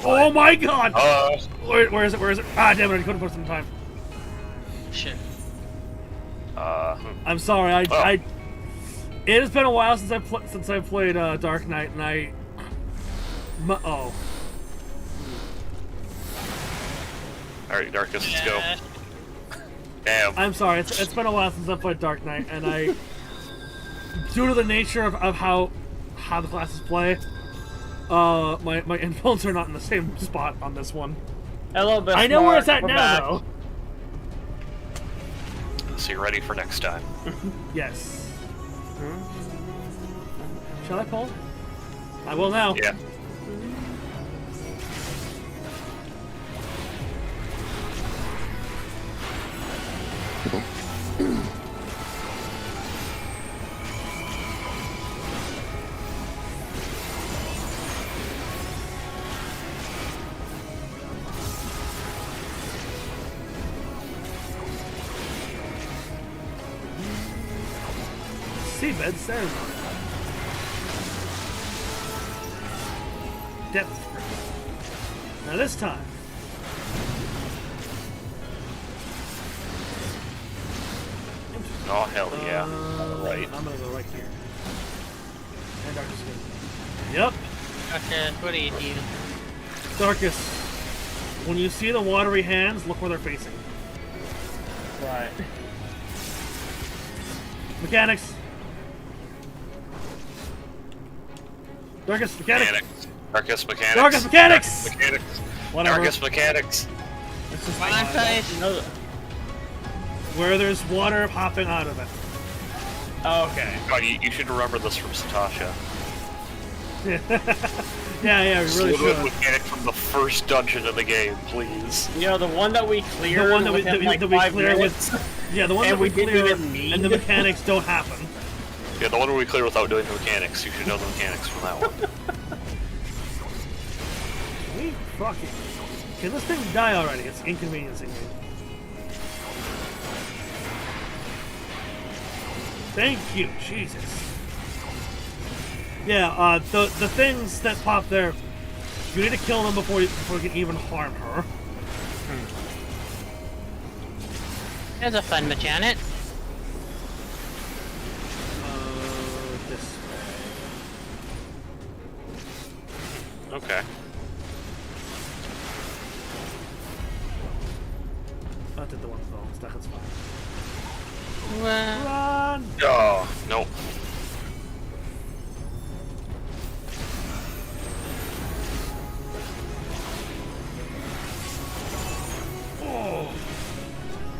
Oh my god! Where is it? Where is it? Ah, damn it! I couldn't put some time. shit. I'm sorry. I. It has been a while since I played Dark Knight, and I. Oh. Alright, Darkus, let's go. Damn. I'm sorry. It's been a while since I played Dark Knight, and I. Due to the nature of how the classes play, my influence are not in the same spot on this one. Hello, best I know where it's at We're now, back. though. So you're ready for next time. Yes. Shall I pull? I will now. Yeah. Seabed ceremony. Depth grip. Now this time. Oh, hell yeah. Right. I'm gonna go right here. And Darkus good. Yep. Okay, what do you do? Darkus. When you see the watery hands, look where they're facing. Right. Mechanics. Darkus mechanics. Darkus mechanics. Darkus mechanics. Darkus mechanics. Whatever. Darkus mechanics. It's just Come on, guys. where there's water popping out of it. Oh, okay. Oh, you should remember this from Satasha. yeah, we really Slow should. mechanic from the first dungeon of the game, please. You know, the one that we cleared The one that we, within, like, that we 5 clear minutes, with. Yeah, the one and that we didn't clear even need. and the mechanics don't happen. Yeah, the one where we clear without doing the mechanics. You should know the mechanics from that one. We fucking. Can this thing die already? It's inconveniencing me. Thank you, Jesus. Yeah, the things that pop there, you need to kill them before you can even harm her. There's a fun mechanic. This way. Okay. I did the one with all the stuff, it's fine. Well, Run! Oh, nope. Oh.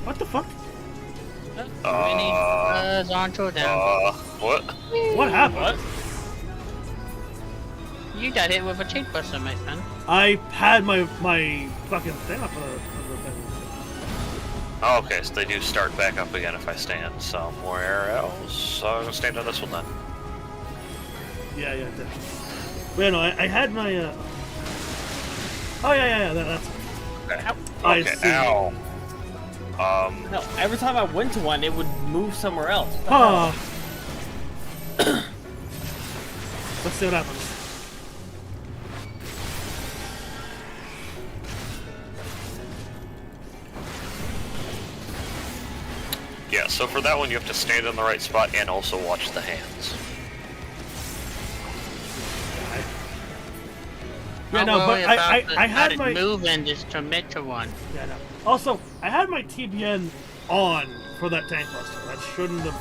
What the fuck? Zonto down. What? What happened? You got hit with a chain buster, my friend. I had my fucking thing up for the thing. Oh, okay, so they do start back up again if I stand somewhere else. So I'm gonna stand on this one then. Yeah, it did. Wait, no, I had my, Oh, yeah, that's... Okay. I Okay, see. ow. No, every time I went to one, it would move somewhere else. Huh. Let's see what happens. Yeah, so for that one you have to stand in the right spot and also watch the hands. Yeah, no, but I had my... move and just commit to one. Yeah, no. Also, I had my TBN on for that tank buster. That shouldn't have...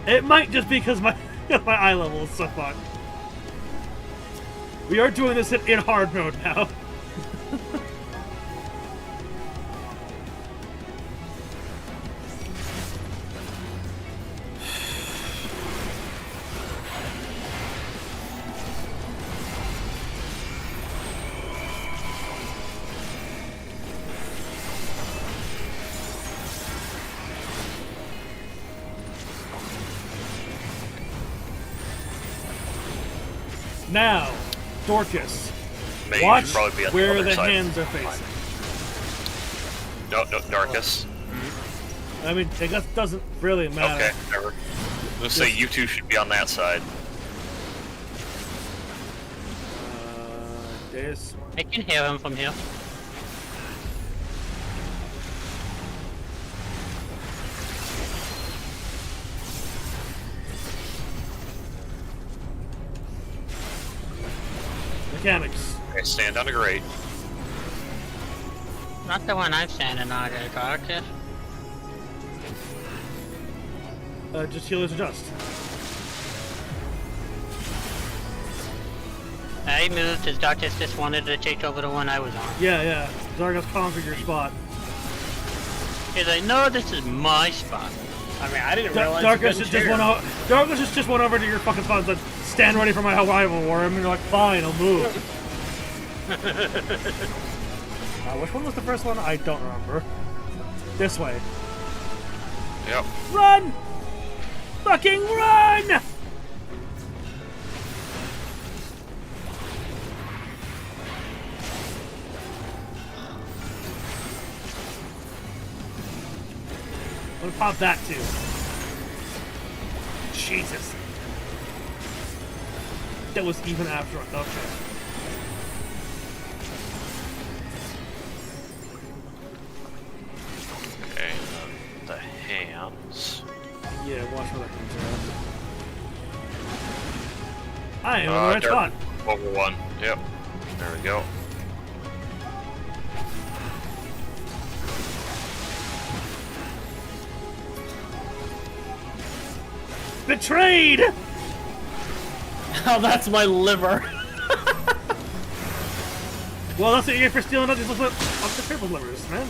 It might just be because my my eye level is so fucked. We are doing this in hard mode now. Now, Dorcas, Mage watch should probably be on where the the other side. hands are facing. No, Darkus. I mean, it just doesn't really matter. Okay, never. I'm gonna say you two should be on that side. This. I can hear him from here. Mechanics. Okay, stand on a grate. Not the one I'm standing on, Darkus. Just healers adjust. I moved as Darkus just wanted to take over the one I was on. Yeah. Zargus conquered your spot. He's like, no, this is my spot. I mean, I didn't realize Darkus just went over to your fucking spot and said, stand ready for my Hawaii war. And you're like, fine, I'll move. Which one was the first one? I don't remember. This way. Yep. Run! Fucking run! I'm gonna pop that too. Jesus. That was even after. Okay. Okay, the hands. Yeah, watch where that comes out. I am in the right spot. Over one. Yep. There we go. Betrayed! Oh, that's my liver. Well, that's what you get for stealing others. Look up the triple livers, man.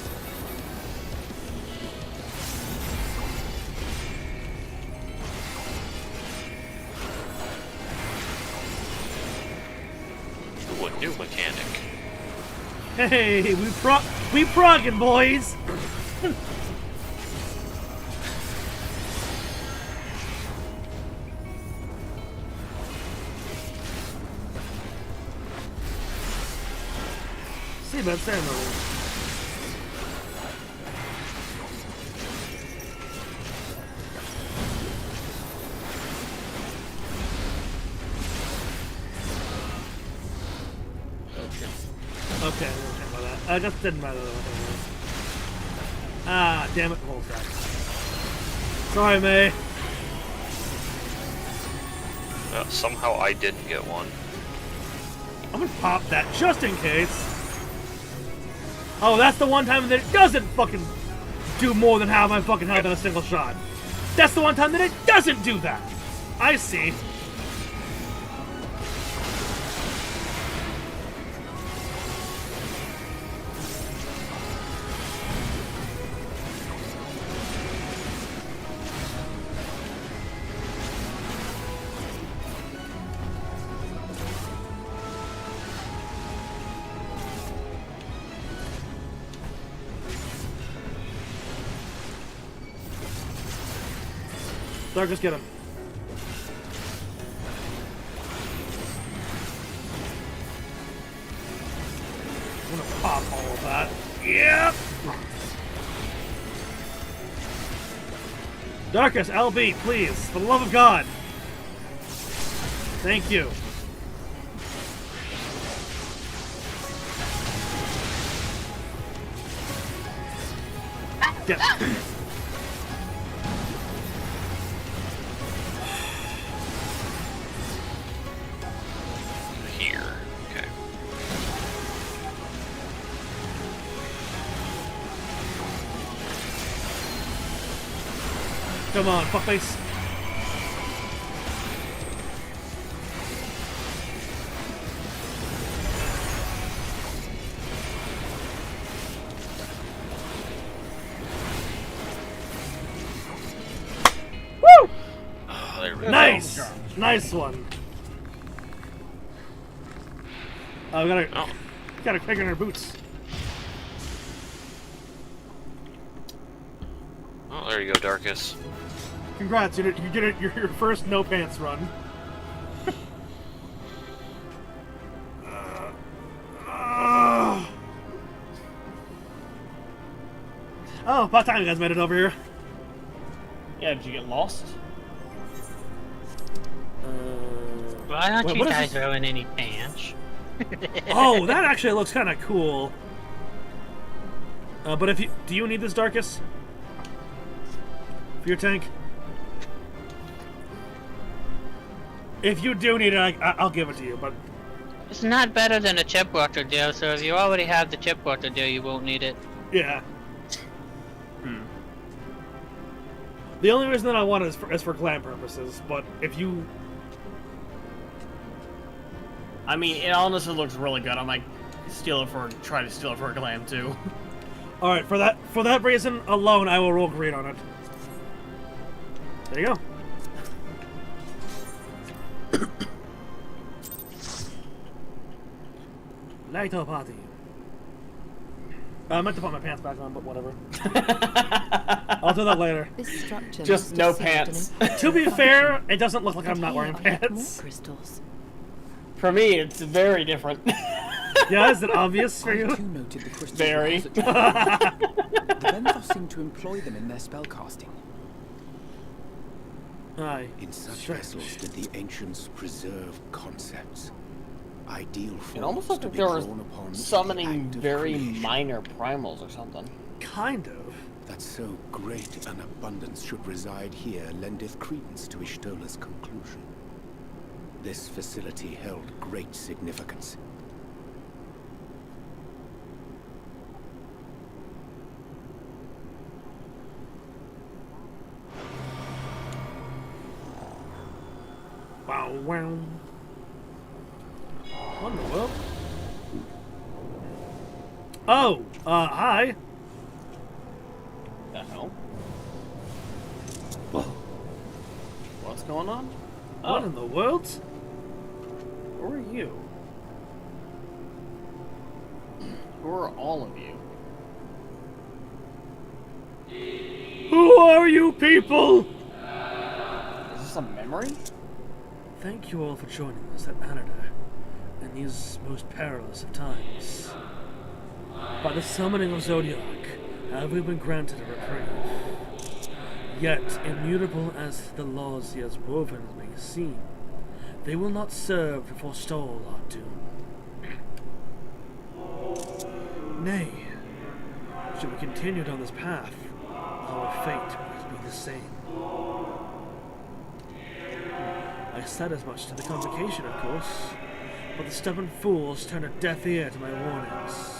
Ooh, a new mechanic. Hey, we progging, boys. See about ceremony. I guess it didn't matter. Ah, damn it, roll track. Sorry, May. Somehow I didn't get one. I'm gonna pop that just in case. Oh, that's the one time that it doesn't fucking do more than half my fucking health in a single shot. That's the one time that it doesn't do that. I see. Darkus, get him. I'm gonna pop all of that. Yep! Darkus, LB, please, for the love of God. Thank you. Get. Here. Okay. Come on, fuckface. Woo! Nice! Nice one. Oh, we got a crack in our boots. Oh, there you go, Darkus. Congrats, you did it your first no pants run. Oh, about time you guys made it over here. Yeah, did you get lost? Why don't Wait, you what is guys this? ruin any pants? Oh, that actually looks kind of cool. But if you do you need this, Darkus? For your tank? If you do need it, I'll give it to you. But It's not better than a chip water deal, so if you already have the chip water deal, you won't need it. yeah. The only reason that I want it is for clan purposes. But if you, I mean, it honestly looks really good. I might try to steal it for a glam too. all right, for that reason alone, I will roll green on it. There you go. Light party. I meant to put my pants back on, but whatever. I'll do that later. This structure Just no pants. To be fair, it doesn't look like I'm not wearing More pants. crystals. For me, it's very different. Yeah, is it obvious for I you? too noted the crystals. Very. The Venthos seem to employ them in their spellcasting. Aye. In such vessels did the ancients preserve concepts. Ideal It forms almost looked to like be they were drawn upon in the summoning act of very creation. minor primals or something. Kind of. That so great an abundance should reside here lendeth credence to Ishtola's conclusion. This facility held great significance. Wow, wow. What in the world? Oh, hi. The hell? What's going on? What in the world? Who are you? Who are all of you? Who are you people? Is this a memory? Thank you all for joining us at Anada in these most perilous of times. By the summoning of Zodiac, have we been granted a reprieve? Yet, immutable as the laws he has woven may seem, they will not serve to forestall our doom. Nay, should we continue down this path, our fate will be the same. I said as much to the convocation, of course, but the stubborn fools turned a deaf ear to my warnings.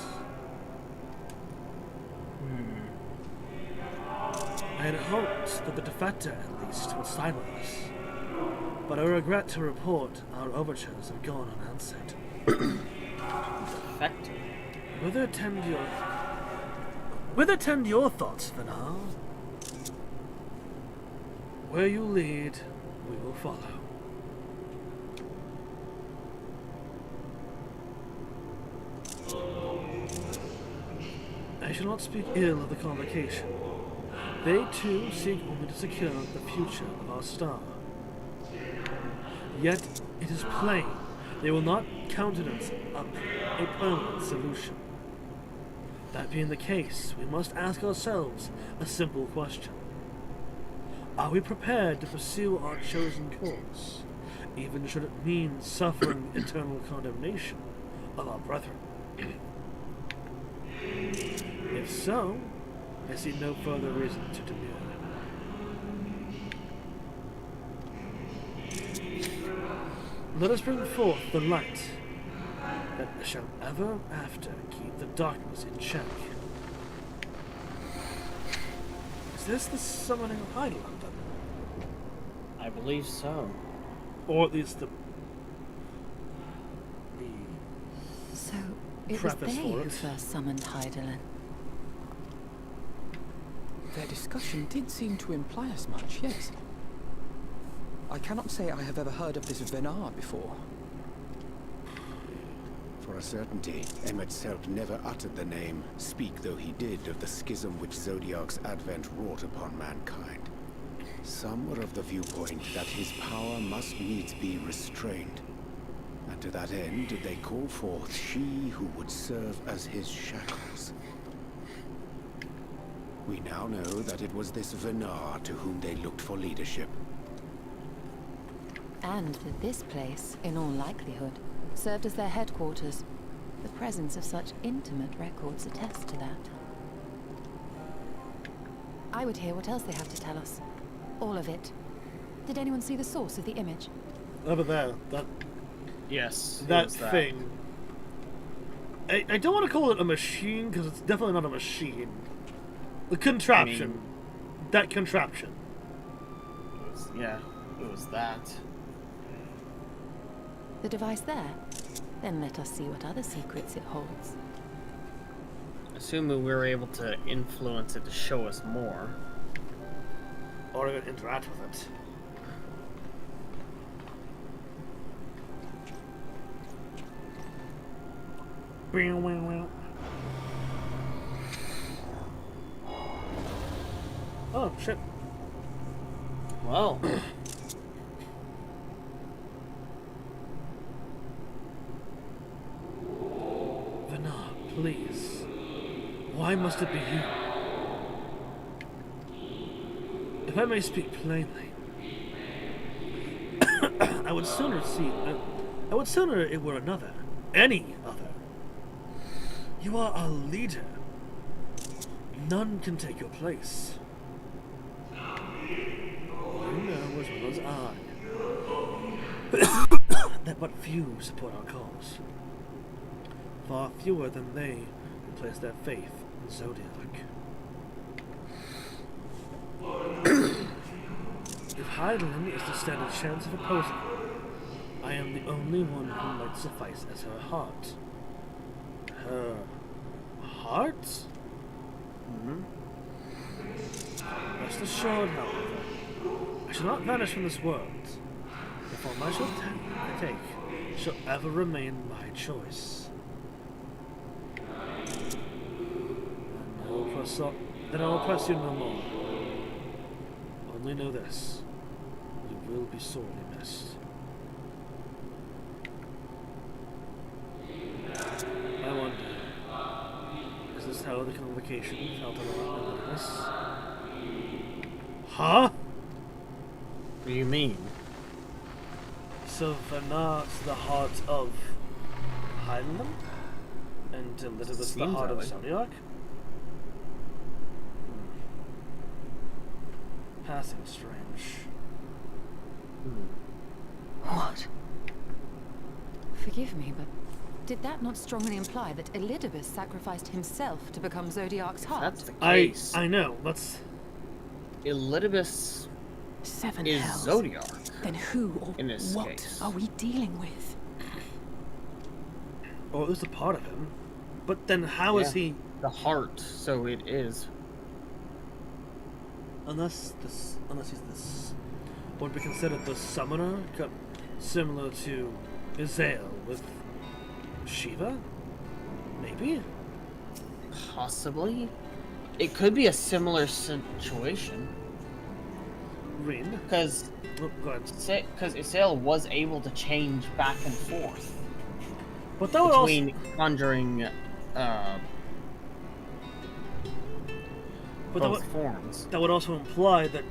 I had hoped that the defector, at least, would side with us, but I regret to report our overtures have gone unanswered. Defector? Whither tend your thoughts, Vinar? Where you lead, we will follow. I shall not speak ill of the convocation. They too seek only to secure the future of our star. Yet it is plain they will not countenance a permanent solution. That being the case, we must ask ourselves a simple question. Are we prepared to pursue our chosen course, even should it mean suffering eternal condemnation of our brethren? If so, I see no further reason to demur. Let us bring forth the light that shall ever after keep the darkness in check. Is this the summoning of Heidelberg? I believe so. Or at least the So it was preface they for who it. first summoned Heidelberg. Their discussion did seem to imply as much, yes. I cannot say I have ever heard of this Venar before. For a certainty, EmmetSelt never uttered the name, speak though he did of the schism which Zodiark's advent wrought upon mankind. Some were of the viewpoint that his power must needs be restrained. And to that end did they call forth she who would serve as his shackles. We now know that it was this Venar to whom they looked for leadership. And that this place, in all likelihood, served as their headquarters. The presence of such intimate records attests to that. I would hear what else they have to tell us. All of it. Did anyone see the source of the image? Over there, that Yes. that thing. I don't want to call it a machine because it's definitely not a machine. The contraption. That contraption. Yeah, it was that. The device there? Then let us see what other secrets it holds. Assuming we were able to influence it to show us more. Or even interact with it. Oh, shit. Well. Venar, please. Why must it be you? If I may speak plainly, I would sooner it were another. Any other. You are a leader. None can take your place. You know as well as I that but few support our cause. Far fewer than they who place their faith in Zodiark. If Heidelin is to stand a chance of opposing her, I am the only one who might suffice as her heart. Her heart? Rest assured, however, I shall not vanish from this world. The form I shall take shall ever remain my choice. Then I will press you no more. Only know this. You will be sorely missed. I wonder, is this how the convocation felt about this? Huh? What do you mean? So Venar's the heart of Heidelberg? And Elizabeth the Seems heart that of way. Zodiac? Passing strange. What? Forgive me, but did that not strongly imply that Elidibus sacrificed himself to become Zodiac's heart? That's the case. I know. That's Elidibus Seven is hells. Zodiac. Then who or In this what case. are we dealing with? or at least a part of him. But then how is Yeah. he? The heart, so it is. Unless he's this, would be considered the summoner, similar to Izael with Shiva? Maybe? Possibly. It could be a similar situation. Rin? Because Izael was able to change back and forth. But that would between conjuring but both forms. That would also imply that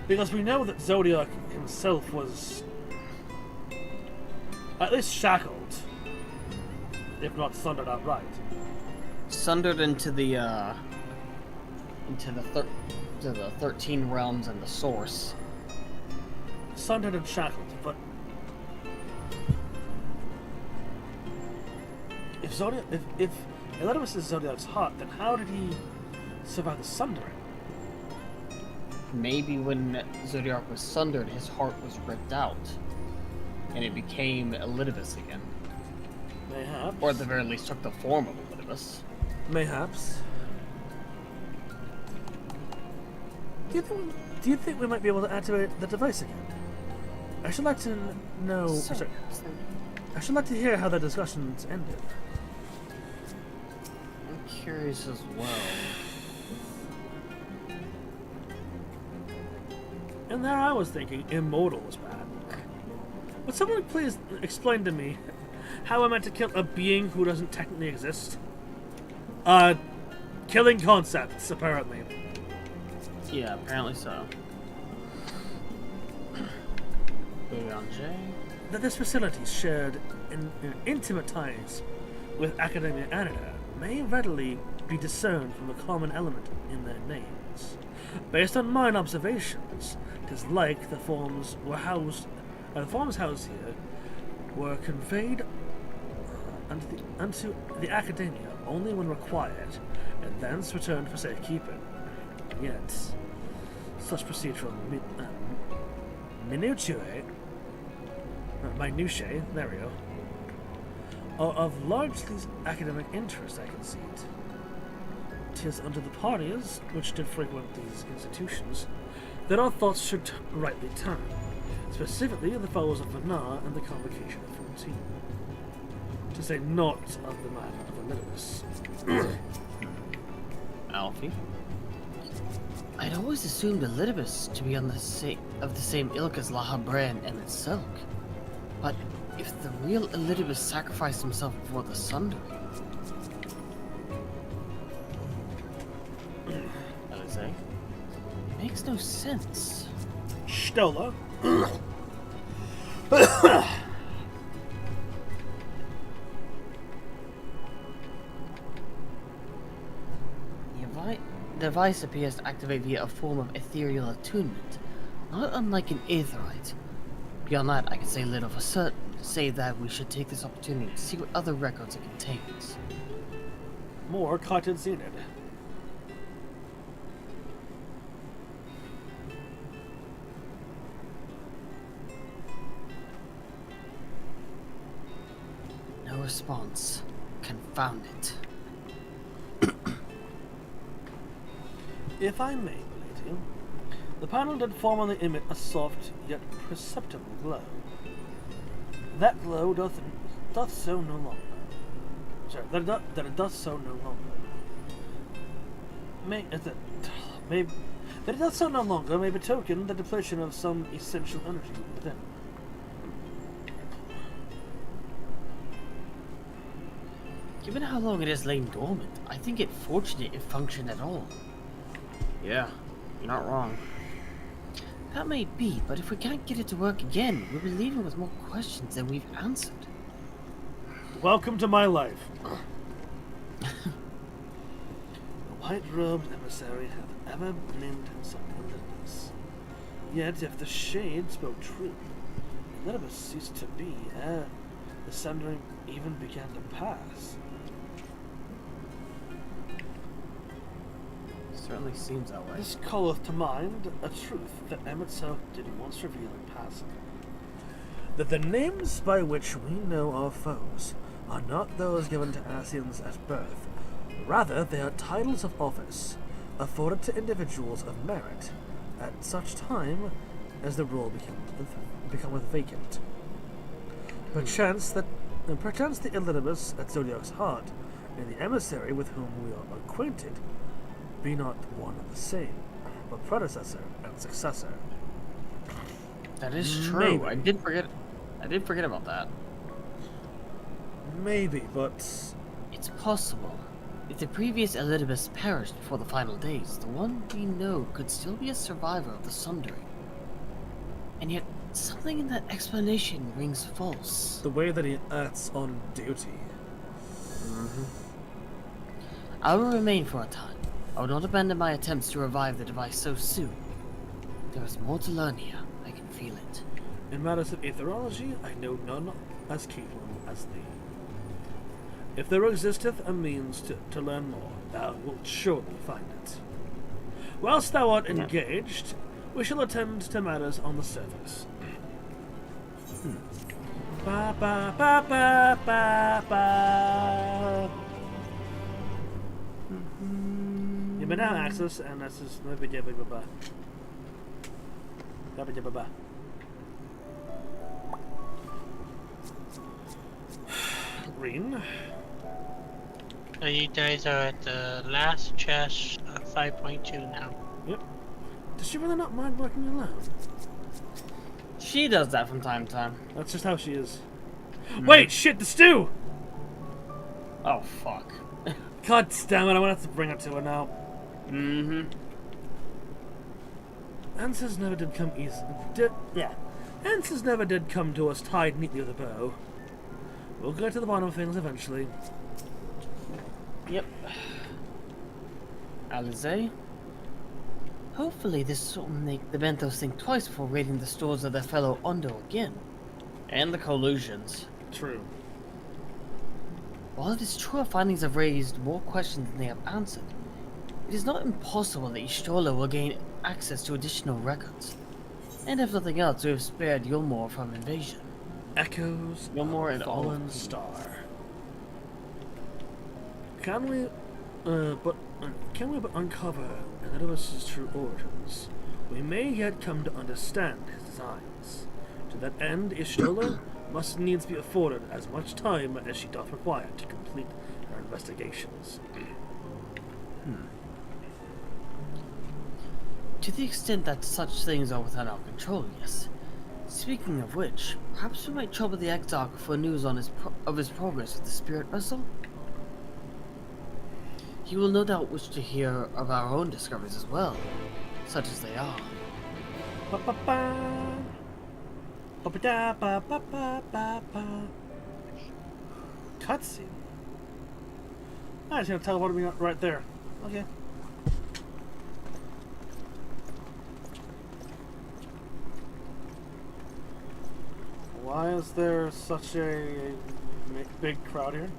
because we know that Zodiac himself was at least shackled, if not sundered outright. Sundered into the 13 realms and the source. Sundered and shackled, but if Elidibus is Zodiac's heart, then how did he survive the sundering? Maybe when Zodiac was sundered, his heart was ripped out, and it became Elidibus again. Mayhaps. Or at the very least took the form of Elidibus. Mayhaps. Do you think we might be able to activate the device again? I should like to know. Sorry. I should like to hear how the discussions ended. I'm curious as well. And there I was thinking immortal was bad. Would someone please explain to me how I'm meant to kill a being who doesn't technically exist? Killing concepts, apparently. Yeah, apparently so. Beyonce. That this facility shared in intimate ties with Academia Anida may readily be discerned from the common element in their names. Based on mine observations, it is like the forms were housed, the forms housed here were conveyed unto the Academia only when required, and thence returned for safekeeping. Yet, such procedural minutiae, there we go, are of largely academic interest, I concede. 'Tis unto the parties which did frequent these institutions that our thoughts should rightly turn, specifically the fellows of Vanar and the Convocation of 14, to say naught of the matter of Elidibus. Alfie? I'd always assumed Elidibus to be on the same ilk as Lahabre and Emmett Silk. But if the real Elidibus sacrificed himself before the Sundering... Elise? Makes no sense. Stola? The device appears to activate via a form of ethereal attunement, not unlike an aetherite. Beyond that, I can say little for certain, save that we should take this opportunity to see what other records it contains. More cottons needed. No response. Confound it. If I may, lady, the panel did formally emit a soft yet perceptible glow. That glow doth so no longer. Sorry, that it doth so no longer. That it doth so no longer may betoken the depletion of some essential energy within. Given how long it has lain dormant, I think it fortunate it functioned at all. Yeah, you're not wrong. That may be, but if we can't get it to work again, we'll be leaving with more questions than we've answered. Welcome to my life. The white-robed emissary hath ever named himself Elidibus. Yet, if the shade spoke true, Elidibus ceased to be ere the sundering even began to pass. Certainly seems that way. This calleth to mind a truth that M itself did once reveal in passing. That the names by which we know our foes are not those given to Asians at birth. Rather, they are titles of office, afforded to individuals of merit, at such time as the role becometh vacant. Perchance the Elidibus at Zodiac's heart, and the emissary with whom we are acquainted, be not one and the same, but predecessor and successor. That is true. Maybe. I did forget about that. Maybe, but it's possible. If the previous Elidibus perished before the final days, the one we know could still be a survivor of the Sundering. And yet, something in that explanation rings false. The way that he acts on duty. I will remain for a time. I will not abandon my attempts to revive the device so soon. There is more to learn here. I can feel it. In matters of aetherology, I know none as capable as thee. If there existeth a means to learn more, thou wilt surely find it. Whilst thou art engaged, we shall attend to matters on the surface. Ba ba ba ba ba ba. You may now access, and this is maybe ba ba ba. Ba ba ba. Green. So you guys are at the last chest of 5.2 now. Yep. Does she really not mind working alone? She does that from time to time. That's just how she is. Wait, shit, the stew! Oh, fuck. God damn it, I'm gonna have to bring it to her now. Answers never did come easy. Answers never did come to us tied neatly with a bow. We'll get to the bottom of things eventually. Yep. Alize? Hopefully this will make the Benthos think twice before raiding the stores of their fellow Ondo again. And the collusions. True. While it is true our findings have raised more questions than they have answered, it is not impossible that Y'shtola will gain access to additional records. And if nothing else, we have spared Yulmore from invasion. Echoes Yulmore of and a all fallen star. Can we but uncover Elidibus' true origins? We may yet come to understand his designs. To that end, Y'shtola must needs be afforded as much time as she doth require to complete her investigations. To the extent that such things are within our control, yes. Speaking of which, perhaps we might trouble the Exarch for news on his progress with the spirit vessel. He will no doubt wish to hear of our own discoveries as well, such as they are. Cutscene. I just gonna teleport me right there. Okay. Why is there such a big crowd here?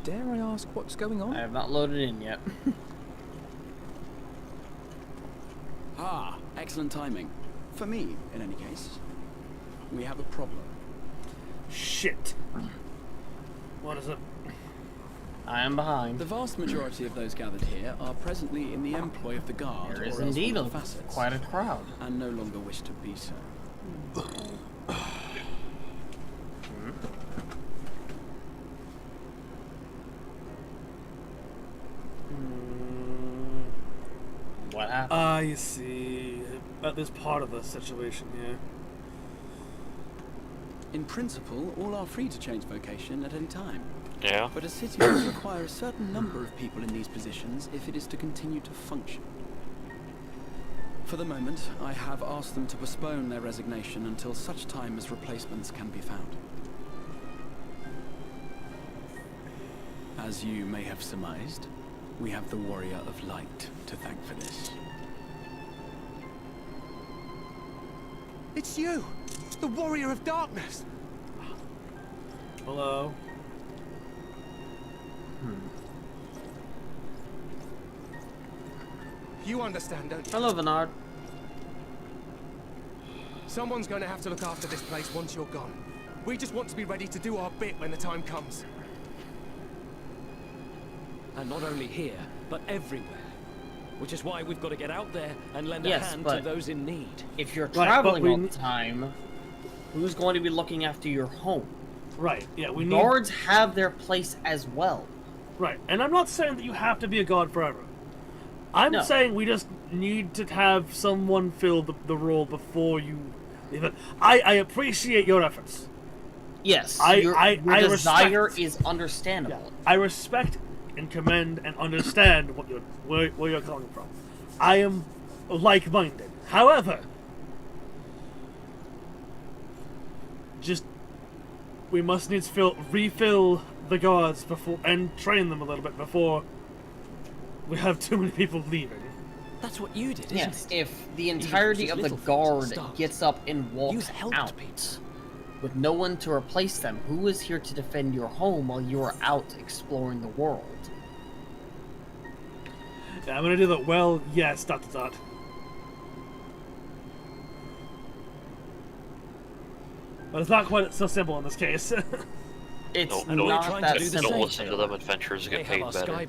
Dare I ask what's going on? I have not loaded in yet. Ah, excellent timing. For me, in any case. We have a problem. Shit. What is it? I am behind. The vast majority of those gathered here are presently in the employ of the guard, There is or else indeed one of the facets, quite a crowd. and no longer wish to be so. What happened? I see. There's part of the situation here. In principle, all are free to change vocation at any time. Yeah. But a city will require a certain number of people in these positions if it is to continue to function. For the moment, I have asked them to postpone their resignation until such time as replacements can be found. As you may have surmised, we have the Warrior of Light to thank for this. It's you! The Warrior of Darkness! Hello. You understand, don't you? Hello, Bernard. Someone's going to have to look after this place once you're gone. We just want to be ready to do our bit when the time comes. And not only here, but everywhere. Which is why we've got to get out there and lend a Yes, hand but to those in need. if you're Right, traveling but we all the time, who's going to be looking after your home? Right, yeah, we need... Guards have their place as well. Right, and I'm not saying that you have to be a god forever. I'm saying we just need to have someone fill the role before you leave it. I appreciate your efforts. Yes, your desire is understandable. Yeah, I respect and commend and understand what where you're coming from. I am like-minded. However, just we must needs refill the guards before and train them a little bit before we have too many people leaving. That's what you did, isn't Yes, it? if the entirety of the guard gets up and walks out with no one to replace them, who is here to defend your home while you are out exploring the world? Yeah, I'm gonna do that. Well, yes, ... But it's not quite so simple in this case. It's not that simple. Don't listen to them. Adventurers get paid better.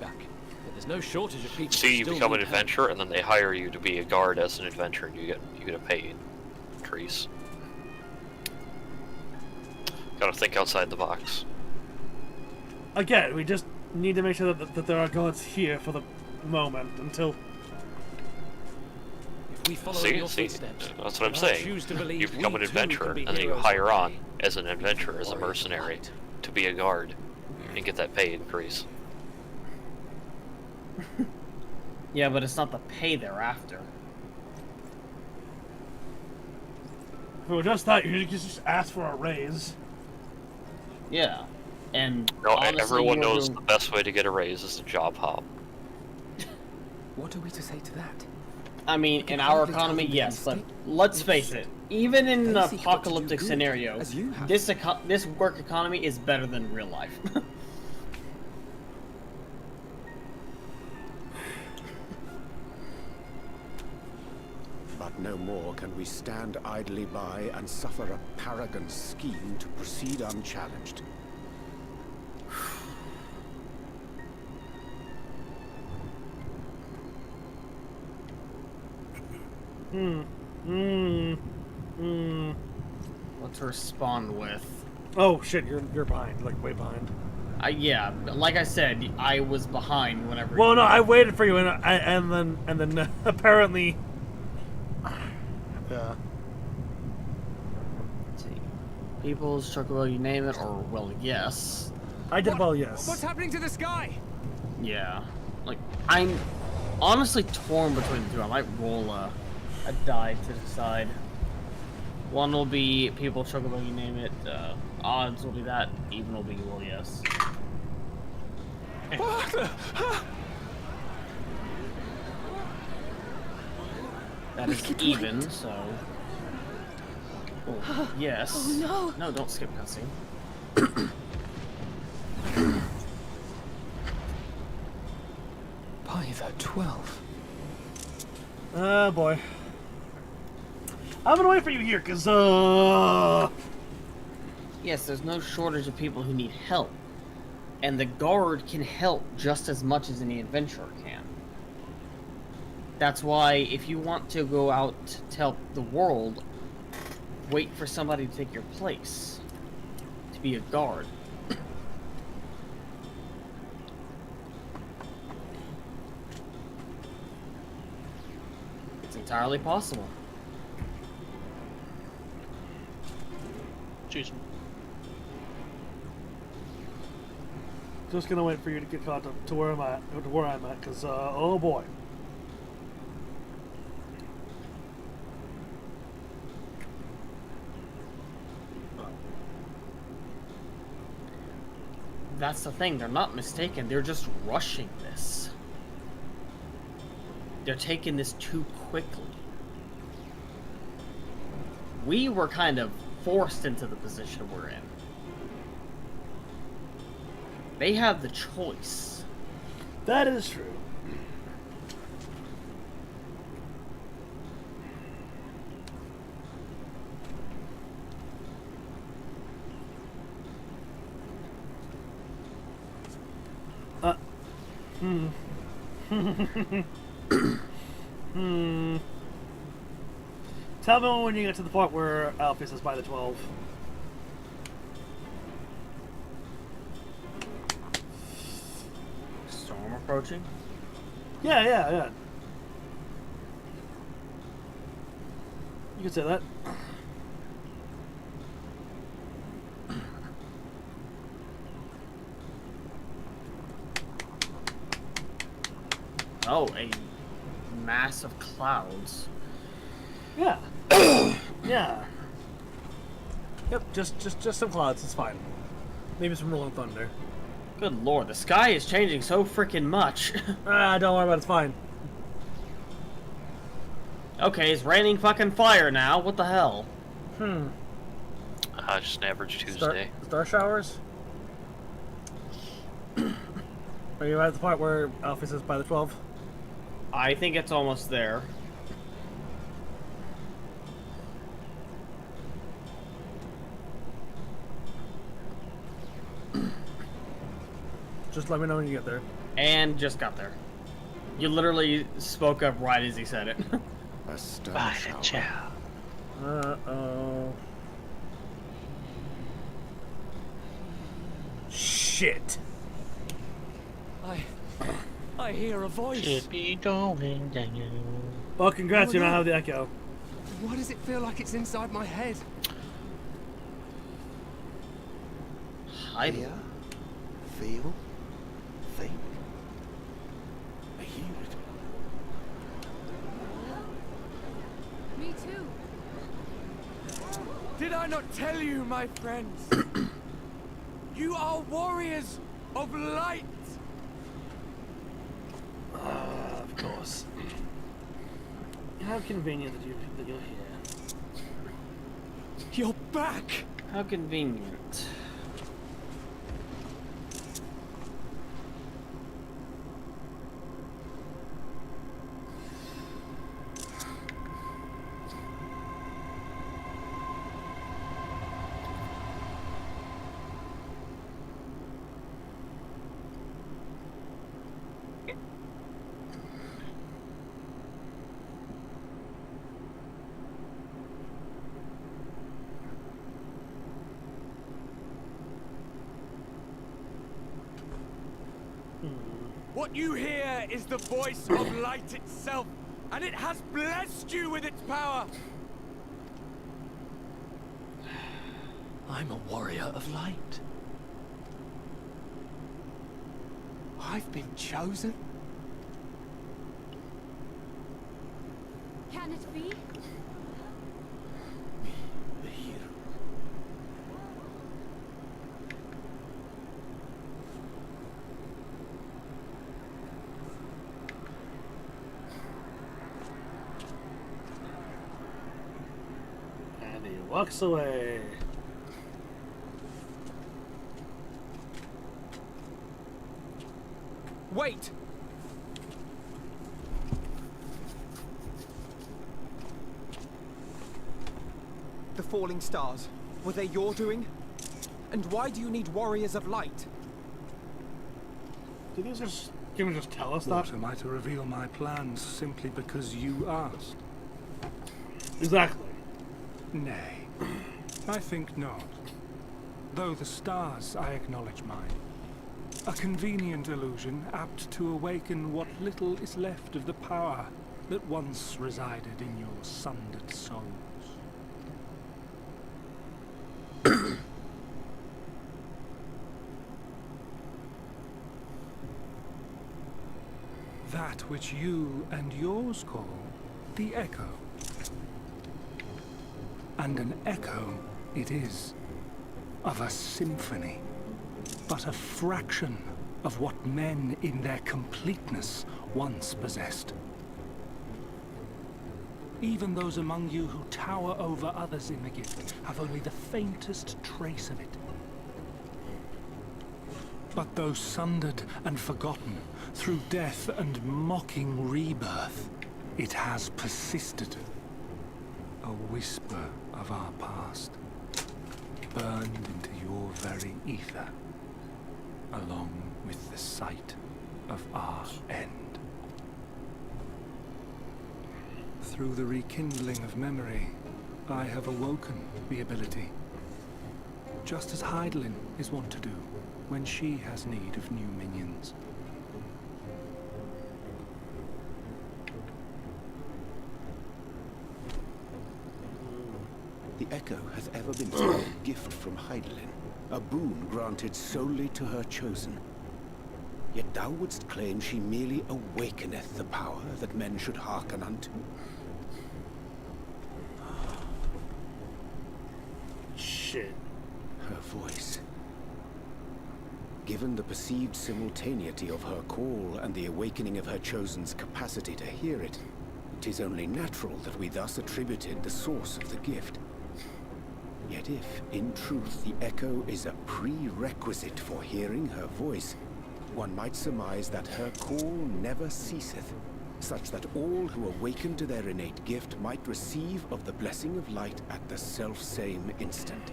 There's no shortage of people. See, you become an adventurer, and then they hire you to be a guard as an adventurer, and you get a pay increase. Gotta think outside the box. Again, we just need to make sure that there are guards here for the moment until. If we follow See, your footsteps, that's what I'm I saying. choose to believe You become we an too adventurer, can be and then you heroes hire of on as an adventurer, as a mercenary, to be a guard, and get that pay increase. Yeah, but it's not the pay they're after. If it were just that, you could just ask for a raise. Yeah, and No, honestly, everyone you're knows doing- the best way to get a raise is to job hop. What are we to say to that? I mean, in our economy, yes, but let's face it. Even in an apocalyptic scenario, this work economy is better than real life. But no more can we stand idly by and suffer a paragon scheme to proceed unchallenged. What to respond with? Oh shit, you're behind, like way behind. Yeah, like I said, I was behind whenever. Well, no, I waited for you, and then apparently. Yeah. Let's see. People's Chocobo, you name it, or well, yes. I did well, yes. What's happening to the sky? Yeah. Like, I'm honestly torn between the two. I might roll a die to decide. One will be people Chocobo, you name it. Odds will be that. Even will be well, yes. That is even, so. Oh, yes. Oh no! No, don't skip cutscene. By the 12. Oh boy. I'm gonna wait for you here, cause Yes, there's no shortage of people who need help. And the guard can help just as much as any adventurer can. That's why, if you want to go out to help the world, wait for somebody to take your place. To be a guard. It's entirely possible. Excuse me. just gonna wait for you to get caught up to where I'm at, cause oh boy. That's the thing, they're not mistaken, they're just rushing this. They're taking this too quickly. We were kind of forced into the position we're in. They have the choice. That is true. Tell me when you get to the part where Alphys is by the 12. Storm approaching? Yeah. You can say that. Oh, a mass of clouds. Yeah. Yeah. Yep, just some clouds, it's fine. Maybe some rolling thunder. Good lord, the sky is changing so freaking much. Don't worry about it, it's fine. Okay, it's raining fucking fire now. What the hell? Just an average Tuesday. Star showers? Are you at the part where Alphys is by the 12? I think it's almost there. Just let me know when you get there. And just got there. You literally spoke up right as he said it. A star shower. Uh-oh. Shit. I hear a voice. Should be going down. Well, congrats, Oh, you now no. have the echo. Why does it feel like it's inside my head? Hear, feel, think. I hear it. Me too. Did I not tell you, my friends? You are warriors of light. Of course. How convenient that you're here. You're back. How convenient. What you hear is the voice of light itself, and it has blessed you with its power. I'm a warrior of light. I've been chosen? Can it be? The hero. And he walks away. Wait! The falling stars, were they your doing? And why do you need warriors of light? Did you just tell us What, that? am I to reveal my plans simply because you asked? Exactly. Nay, I think not. Though the stars, I acknowledge mine. A convenient illusion, apt to awaken what little is left of the power that once resided in your sundered souls. That which you and yours call the echo. And an echo it is, of a symphony. but a fraction of what men in their completeness once possessed. Even those among you who tower over others in the gift have only the faintest trace of it. But though sundered and forgotten through death and mocking rebirth, it has persisted. A whisper of our past, burned into your very ether, along with the sight of our end. Through the rekindling of memory, I have awoken the ability, just as Heidelin is wont to do when she has need of new minions. The Echo has ever been a gift from Heidelin, a boon granted solely to her chosen. Yet thou wouldst claim she merely awakeneth the power that men should hearken unto. Shit. Her voice. Given the perceived simultaneity of her call and the awakening of her chosen's capacity to hear it, it is only natural that we thus attributed the source of the gift. Yet if, in truth, the Echo is a prerequisite for hearing her voice, one might surmise that her call never ceaseth, such that all who awaken to their innate gift might receive of the blessing of light at the self-same instant.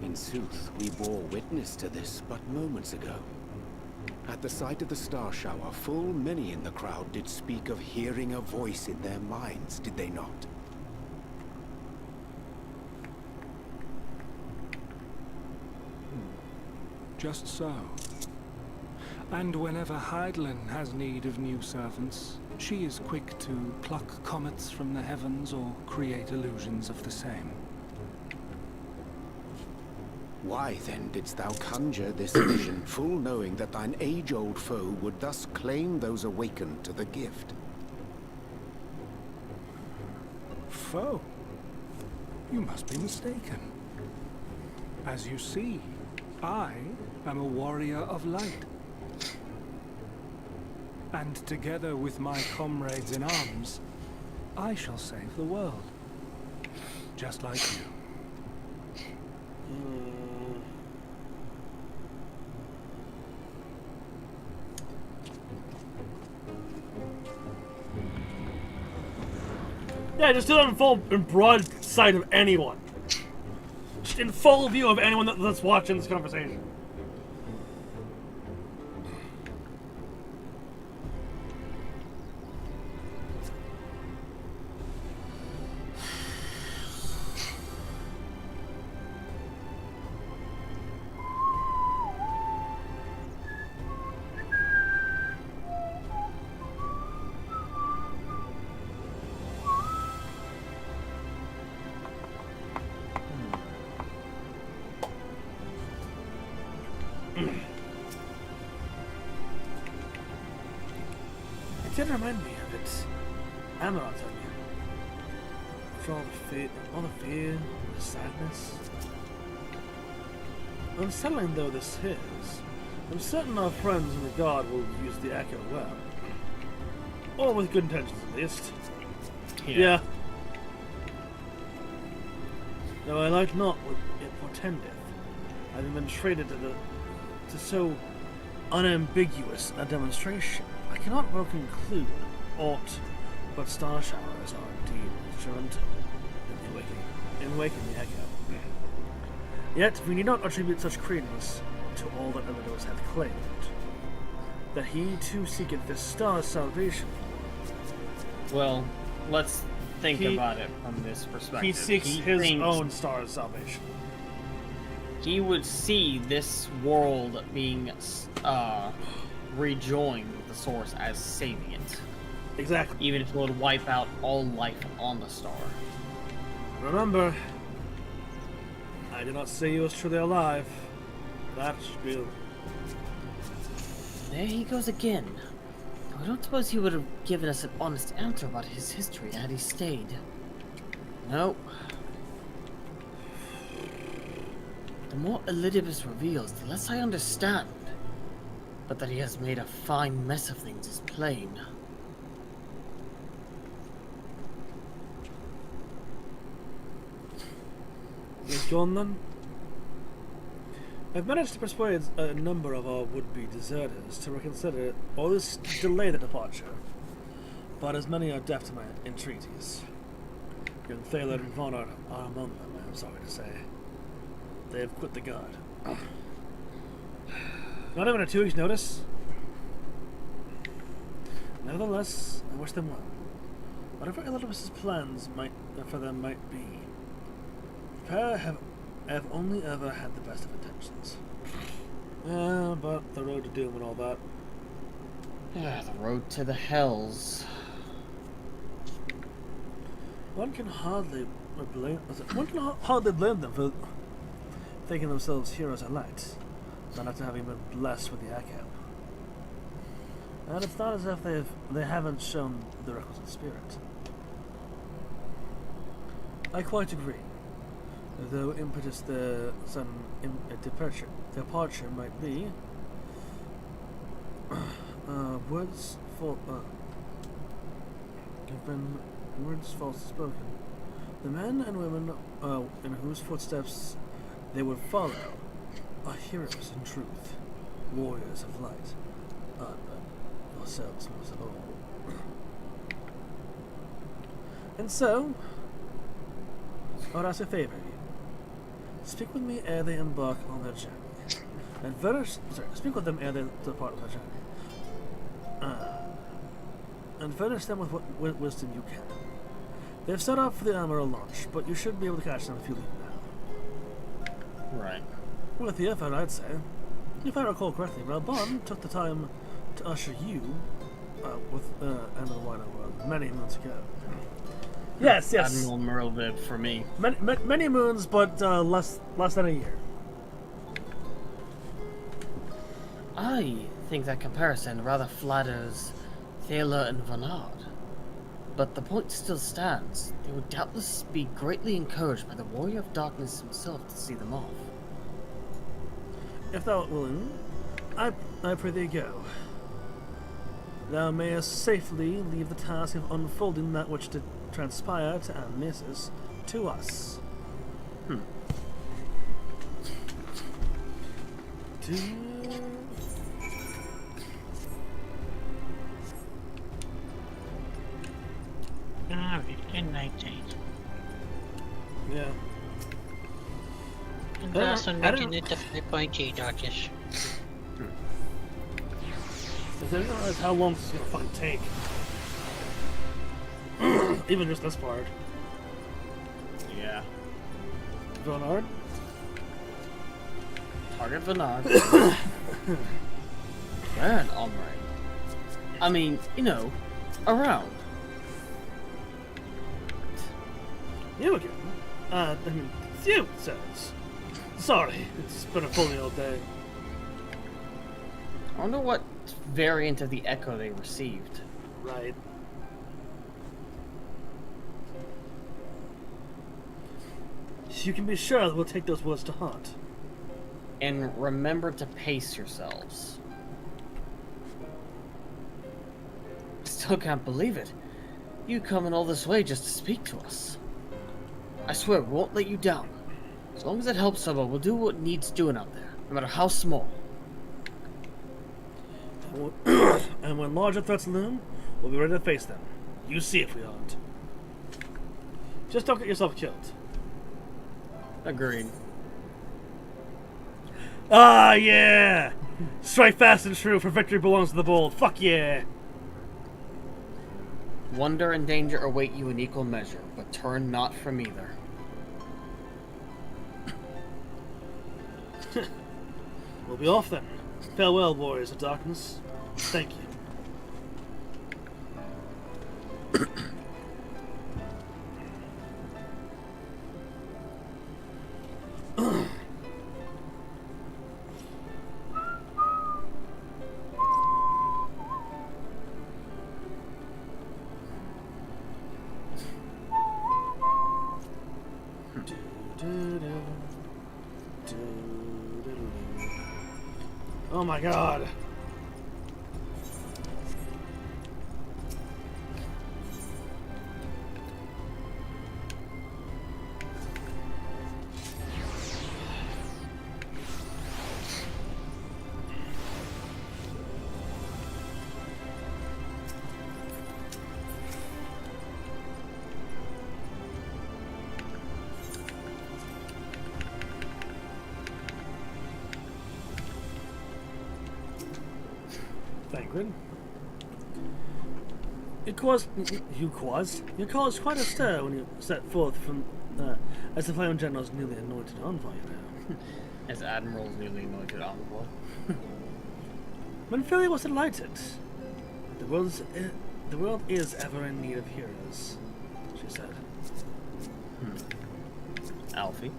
In sooth, we bore witness to this but moments ago. At the sight of the star shower, full many in the crowd did speak of hearing a voice in their minds, did they not? Just so. And whenever Heidelin has need of new servants, she is quick to pluck comets from the heavens or create illusions of the same. Why then didst thou conjure this vision, full knowing that thine age-old foe would thus claim those awakened to the gift? Foe? You must be mistaken. As you see, I am a warrior of light. And together with my comrades in arms, I shall save the world. Just like you. Yeah, just do it in full, in broad sight of anyone. Just in full view of anyone that's watching this conversation. It did remind me of it. Amarant on you. For all the fear, the sadness. Unsettling though this is, I'm certain our friends in the Guard will use the Echo well. Or with good intentions at least. Yeah. Though I like not what it portendeth, having been traded to so unambiguous a demonstration, I cannot well conclude aught but star showers are indeed instrumental in waking the Echo. Yet we need not attribute such credence to all that Elidors hath claimed, that he too seeketh this star's salvation. Well, let's think about it from this perspective. He seeks his own star's salvation. He would see this world being rejoined with the Source as saving it. Exactly. Even if it would wipe out all life on the star. Remember, I did not say he was truly alive. That's real. There he goes again. I don't suppose he would have given us an honest answer about his history had he stayed. Nope. The more Elidibus reveals, the less I understand. But that he has made a fine mess of things is plain. He's gone then? I've managed to persuade a number of our would-be deserters to reconsider or delay the departure, but as many are deaf to my entreaties. Young Thaler and Von are among them, I'm sorry to say. They have quit the guard. Not even a 2 weeks notice? Nevertheless, I wish them well. Whatever Elidibus's plans for them might be, the pair have only ever had the best of intentions. But the road to doom and all that. Yeah, the road to the hells. One can hardly blame them for thinking themselves heroes of light, not after having been blessed with the echo. And it's not as if they haven't shown the requisite spirit. I quite agree. Though impetus the sudden departure might be, words have been words falsely spoken. The men and women in whose footsteps they would follow are heroes in truth, warriors of light, but yourselves most of all. And so, I would ask a favor of you. Speak with me ere they embark on their journey. Speak with them ere they depart on their journey. And furnish them with what wisdom you can. They've set off for the Admiral launch, but you should be able to catch them if you leave now. Right. With the effort, I'd say. If I recall correctly, Ralbon took the time to usher you with End of the Wider World many moons ago. Yes. Admiral Merlvid for me. Many moons, but less than a year. I think that comparison rather flatters Thaler and Vanard. But the point still stands. They would doubtless be greatly encouraged by the Warrior of Darkness himself to see them off. If thou art willing, I pray thee go. Thou mayest safely leave the task of unfolding that which did transpire to Amnesis to us. Good night, Jane. Yeah. Congrats on making it to 5.8, Darkish. I didn't realize how long this is gonna fucking take. Even just this part. Yeah. Vanard? Target Vanard. Where an Omri? I mean, you know, around. You again? It's you, it says. Sorry, it's been a fully all day. I wonder what variant of the echo they received. Right. You can be sure that we'll take those words to heart. And remember to pace yourselves. Still can't believe it. You coming all this way just to speak to us. I swear we won't let you down. As long as it helps someone, we'll do what needs doing out there, no matter how small. And when larger threats loom, we'll be ready to face them. You see if we aren't. Just don't get yourself killed. Agreed. Ah, yeah! Strike fast and true, for victory belongs to the bold. Fuck yeah! Wonder and danger await you in equal measure, but turn not from either. We'll be off then. Farewell, warriors of darkness. Thank you. Oh my god. Thancred. You caused quite a stir when you set forth from as the Flame General's newly anointed envoy now. As Admiral's newly anointed envoy. Manfilia was delighted. The world is ever in need of heroes, she said. Alfie.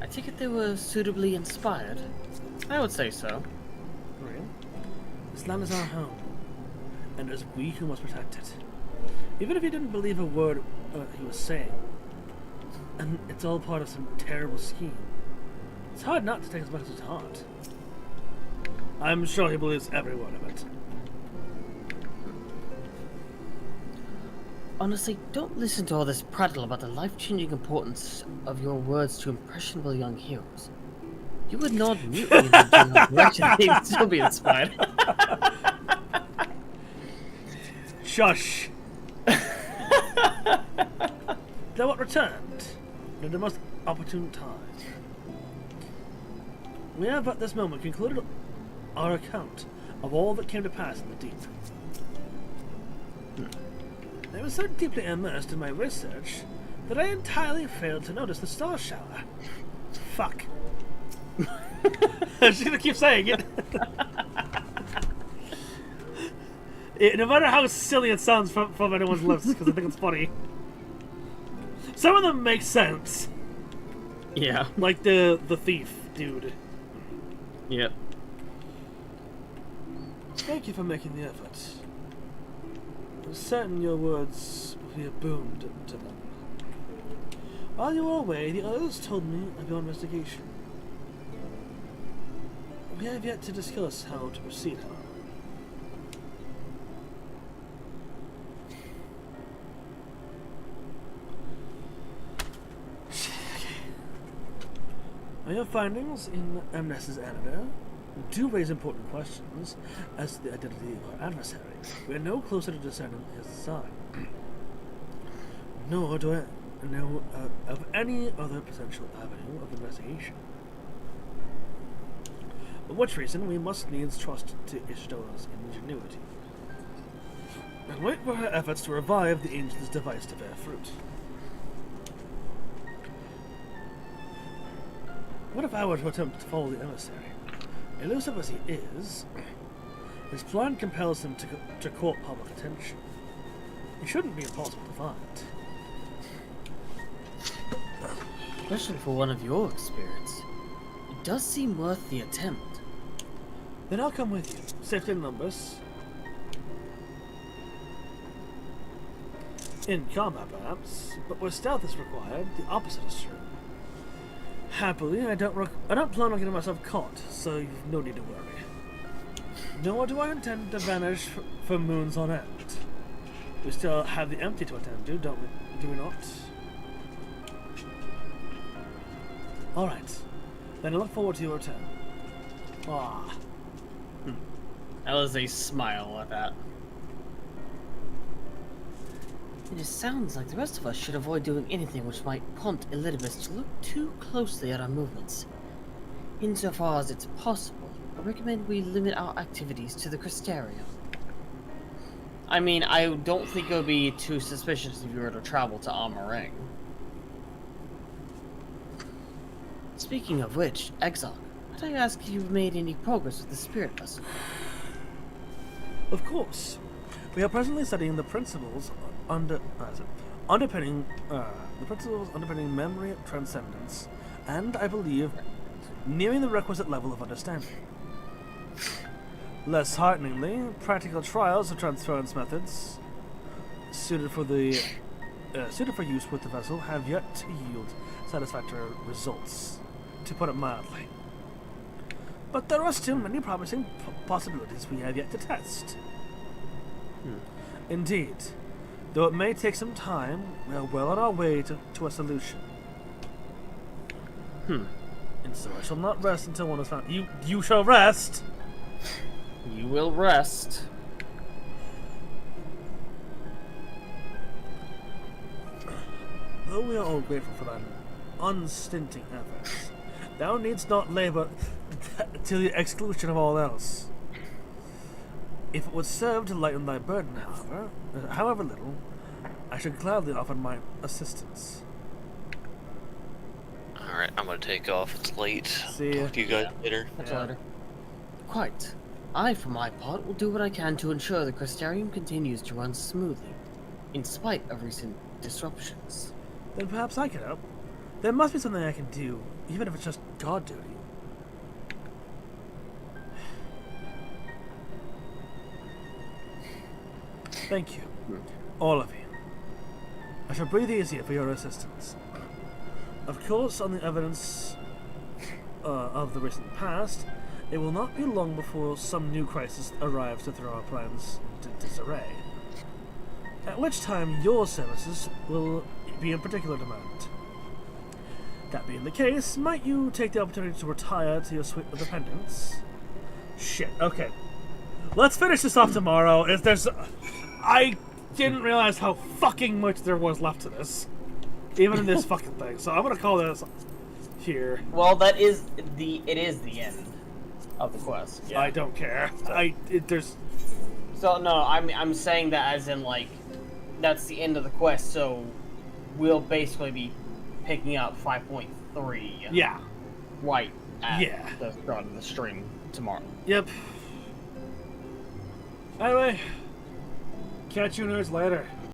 I take it they were suitably inspired. I would say so. Really? This land is our home, and it is we who must protect it. Even if you didn't believe a word he was saying, and it's all part of some terrible scheme, it's hard not to take as much as to heart. I'm sure he believes every word of it. Honestly, don't listen to all this prattle about the life-changing importance of your words to impressionable young heroes. You would nod mutely in the general direction, they would still be inspired. Shush! Thou art returned, at the most opportune time. We have at this moment concluded our account of all that came to pass in the deep. I was so deeply immersed in my research that I entirely failed to notice the star shower. Fuck. I'm just gonna keep saying it. No matter how silly it sounds from anyone's lips, because I think it's funny. Some of them make sense. Yeah. Like the thief dude. Yep. Thank you for making the effort. I'm certain your words will be a boon to them. While you were away, the others told me of your investigation. We have yet to discuss how to proceed, however. Your findings in Amnes's antidote do raise important questions as to the identity of our adversary. We are no closer to discerning his side. Nor do I know of any other potential avenue of investigation. For which reason we must needs trust to Ishtora's ingenuity, and wait for her efforts to revive the angel's device to bear fruit. What if I were to attempt to follow the emissary? Elusive as he is, his plan compels him to court public attention. He shouldn't be impossible to find. Especially for one of your experience. It does seem worth the attempt. Then I'll come with you. Safety in numbers. In combat, perhaps, but where stealth is required, the opposite is true. Happily, I don't plan on getting myself caught, so you've no need to worry. Nor do I intend to vanish for moons on end. We still have the empty to attend to, don't we? Do we not? Alright. Then I look forward to your return. Ah. That was a smile at that. It just sounds like the rest of us should avoid doing anything which might prompt Elizabeth to look too closely at our movements. Insofar as it's possible, I recommend we limit our activities to the Crystarium. I mean, I don't think it would be too suspicious if you were to travel to Amaring. Speaking of which, Exarch, might I ask if you've made any progress with the spirit vessel? Of course. We are presently studying the principles underpinning memory transcendence, and I believe nearing the requisite level of understanding. Less hearteningly, practical trials of transference methods suited for use with the vessel have yet to yield satisfactory results. to put it mildly. But there are still many promising possibilities we have yet to test. Indeed. Though it may take some time, we are well on our way to a solution. And so I shall not rest until one is found. You shall rest! You will rest. Though we are all grateful for thine unstinting efforts, thou needst not labour to the exclusion of all else. If it would serve to lighten thy burden, however little, I should gladly offer my assistance. Alright, I'm gonna take off. It's late. See ya. Talk to you guys later. That's later. Quite. I, for my part, will do what I can to ensure the Crystarium continues to run smoothly, in spite of recent disruptions. Then perhaps I can help. There must be something I can do, even if it's just guard duty. Thank you, all of you. I shall breathe easier for your assistance. Of course, on the evidence of the recent past, it will not be long before some new crisis arrives to throw our plans into disarray. At which time your services will be in particular demand. That being the case, might you take the opportunity to retire to your suite of dependents? Shit, okay. Let's finish this off tomorrow. I didn't realize how fucking much there was left to this. Even in this fucking thing. So I'm gonna call this here. Well, it is the end of the quest. Yeah. I don't care. So no, I'm saying that as in like that's the end of the quest. So we'll basically be picking up 5.3. Yeah. Right at the start of the stream tomorrow. Yep. Anyway, catch you nerds later.